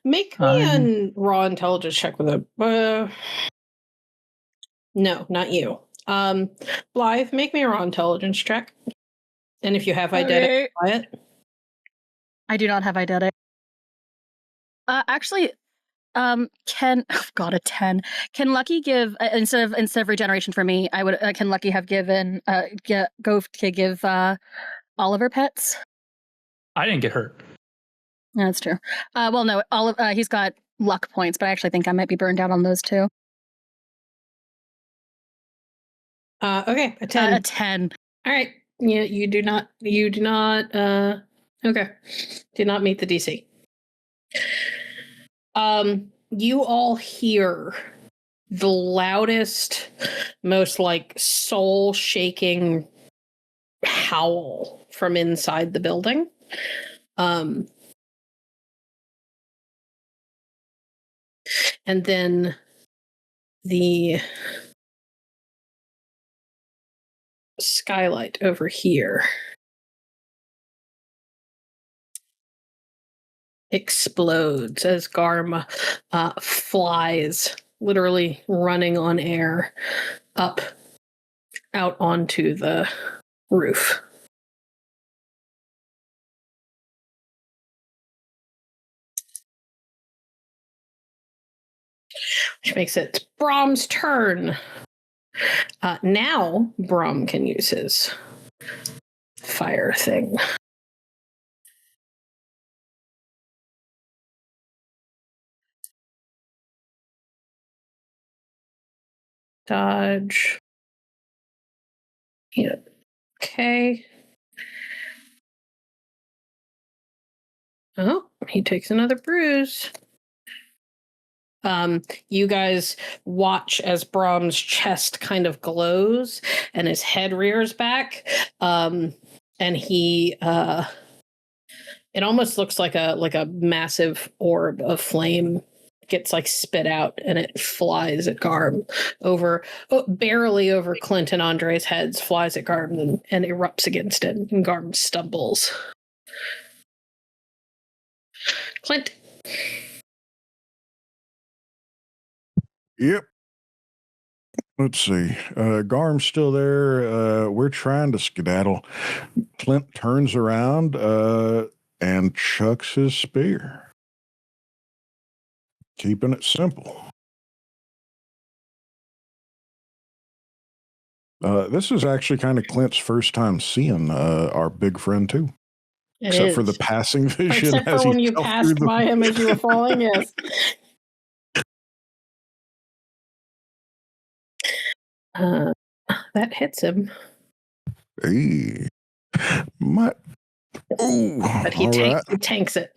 Make me a raw intelligence check with a. No, not you. Blythe, make me a raw intelligence check. And if you have eidetic, try it. I do not have eidetic. Actually, a 10. Can Lucky give instead of regeneration for me? I would. Can Lucky have given go to give Oliver pets? I didn't get hurt. Yeah, that's true. Well, no, he's got luck points, but I actually think I might be burned out on those too. Okay, a 10. A 10. All right. Yeah, you do not. Okay, did not meet the DC. You all hear the loudest, most like soul-shaking howl from inside the building. And then the skylight over here explodes as Garm flies, literally running on air, out onto the roof. Which makes it Brahm's turn. Now Brahm can use his fire thing. Dodge. Yeah. Okay. Oh, he takes another bruise. You guys watch as Brahm's chest kind of glows and his head rears back. And he it almost looks like a massive orb of flame gets like spit out and it flies at Garm barely over Clint and Andre's heads, flies at Garm and erupts against it, and Garm stumbles. Clint. Yep. Let's see. Garm's still there. We're trying to skedaddle. Clint turns around and chucks his spear. Keeping it simple. This is actually kind of Clint's first time seeing our big friend too. It Except for is. the passing vision. Except as for when he you fell passed through by him as you were falling, yes. That hits him. Hey, my. Oh, But he tanks it.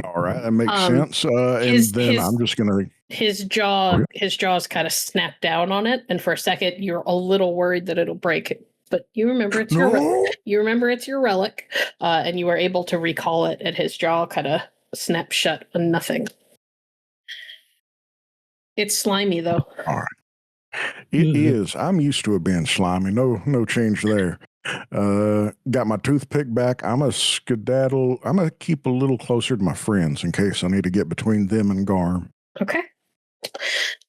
All right, that makes sense. I'm just gonna. His jaw's kind of snapped down on it, and for a second you're a little worried that it'll break. But you remember it's your relic, and you were able to recall it, and his jaw kind of snapped shut on nothing. It's slimy though. All right, it is. I'm used to it being slimy. No change there. Got my toothpick back. I'm a skedaddle. I'm gonna keep a little closer to my friends in case I need to get between them and Garm. Okay.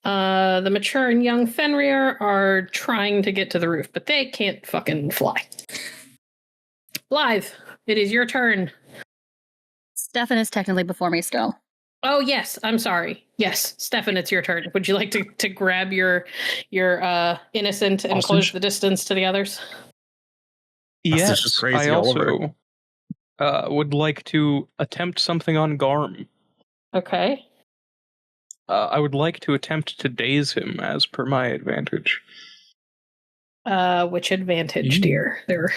The mature and young Fenrir are trying to get to the roof, but they can't fucking fly. Blythe, it is your turn. Steffan is technically before me still. Oh yes, I'm sorry. Yes, Steffan, it's your turn. Would you like to grab your innocent and close the distance to the others? Yes, just crazy I all over. also would like to attempt something on Garm. Okay. I would like to attempt to daze him as per my advantage. Which advantage, dear? There.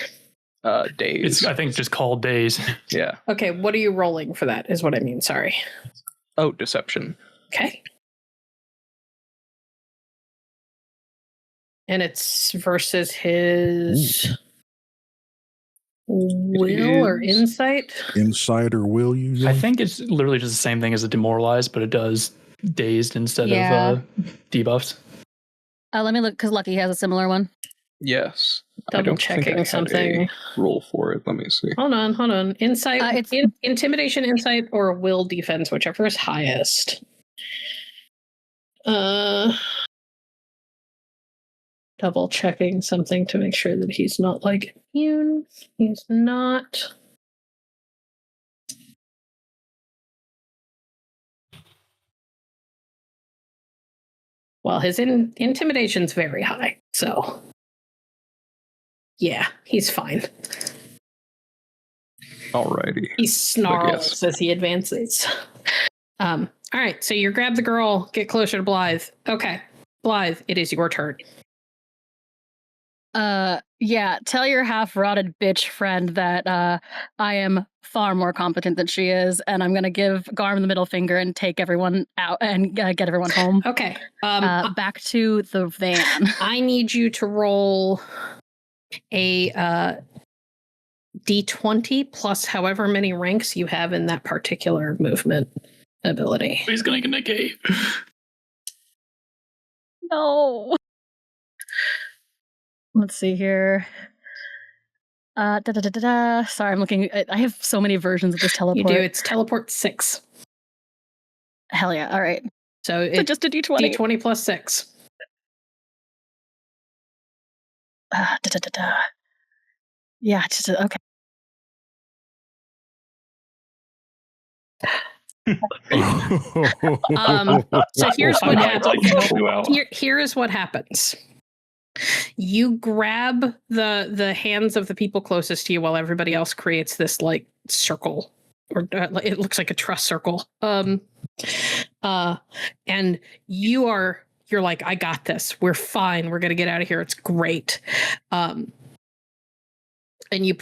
Daze. It's, I think, just called days. Yeah. Okay, what are you rolling for that, is what I mean. Sorry. Oh, deception. Okay. And it's versus his will or insight? Insight or will you? I think it's literally just the same thing as a demoralized, but it does dazed instead of debuffs. Let me look, because Lucky has a similar one. Yes. Double checking something. Roll for it. Let me see. Hold on. Insight, intimidation, insight, or will defense, whichever is highest. Double checking something to make sure that he's not like immune. He's not. Well, his intimidation's very high, so yeah, he's fine. Alrighty. He snarls as he advances. All right, so you grab the girl, get closer to Blythe. Okay, Blythe, it is your turn. Yeah, tell your half-rotted bitch friend that I am far more competent than she is, and I'm gonna give Garm the middle finger and take everyone out and get everyone home. Okay. Back to the van. I need you to roll a D20 plus however many ranks you have in that particular movement ability. He's gonna negate. No. Let's see here. Sorry, I'm looking. I have so many versions of this teleport. You do. It's teleport 6. Hell yeah. All right. So it's just a D20. D20 plus 6. Yeah, just okay. So here's what happens. Here is what happens. You grab the hands of the people closest to you while everybody else creates this like circle, or it looks like a trust circle. And you're like, I got this. We're fine. We're gonna get out of here. It's great. And you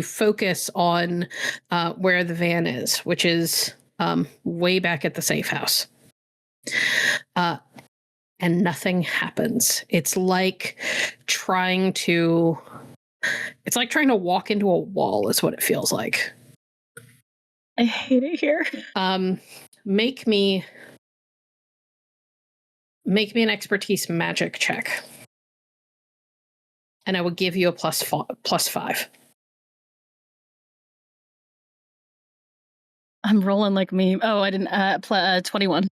focus on where the van is, which is way back at the safe house. And nothing happens. It's like trying to walk into a wall is what it feels like. I hate it here. Make me an expertise magic check. And I will give you a plus 5. I'm rolling like me. Oh, I didn't. 21.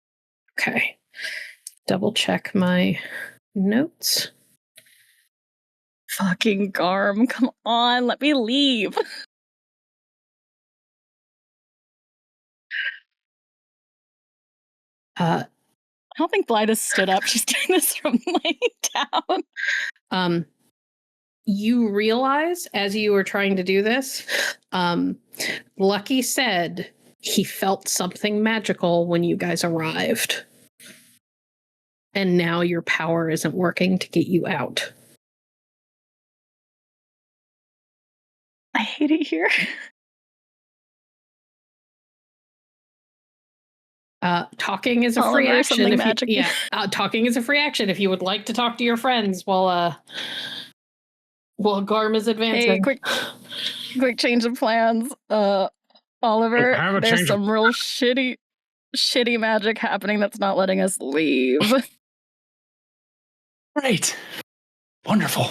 Okay. Double check my notes. Fucking Garm, come on, let me leave. don't think Blythe has stood up. She's doing this from laying down. You realize as you were trying to do this, Lucky said he felt something magical when you guys arrived. And now your power isn't working to get you out. I hate it here. Talking is a free Oliver, action. something If magic. you, talking is a free action if you would like to talk to your friends while Garm is advancing. Hey, quick change of plans. Oliver, there's some real shitty magic happening that's not letting us leave. Great. Wonderful.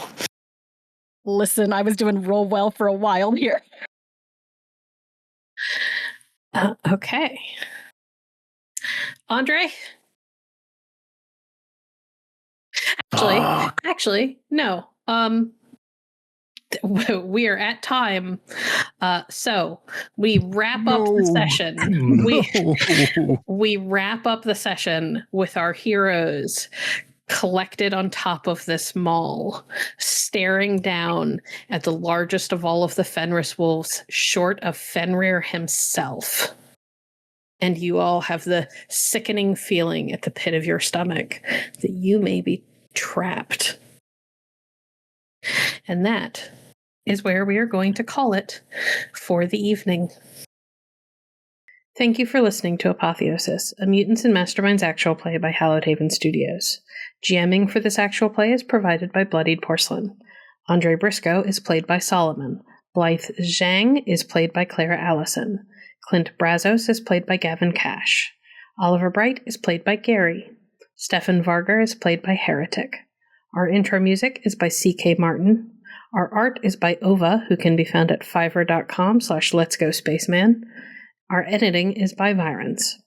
Listen, I was doing real well for a while here. Okay. Andre? Actually, no. We are at time. So we wrap up the session. We wrap up the session with our heroes collected on top of this mall, staring down at the largest of all of the Fenris Wolves, short of Fenrir himself. And you all have the sickening feeling at the pit of your stomach that you may be trapped. And that is where we are going to call it for the evening. Thank you for listening to Apotheosis, a Mutants and Masterminds actual play by Hallowed Haven Studios. GMing for this actual play is provided by Bloodied Porcelain. Andre Briscoe is played by Solomon. Blythe Zhang is played by Clara Allison. Clint Brazos is played by Gavin Cash. Oliver Bright is played by Gary. Steffan Varger is played by Heretic. Our intro music is by C.K. Martin. Our art is by Ova, who can be found at fiverr.com/letsgospaceman. Our editing is by Virons.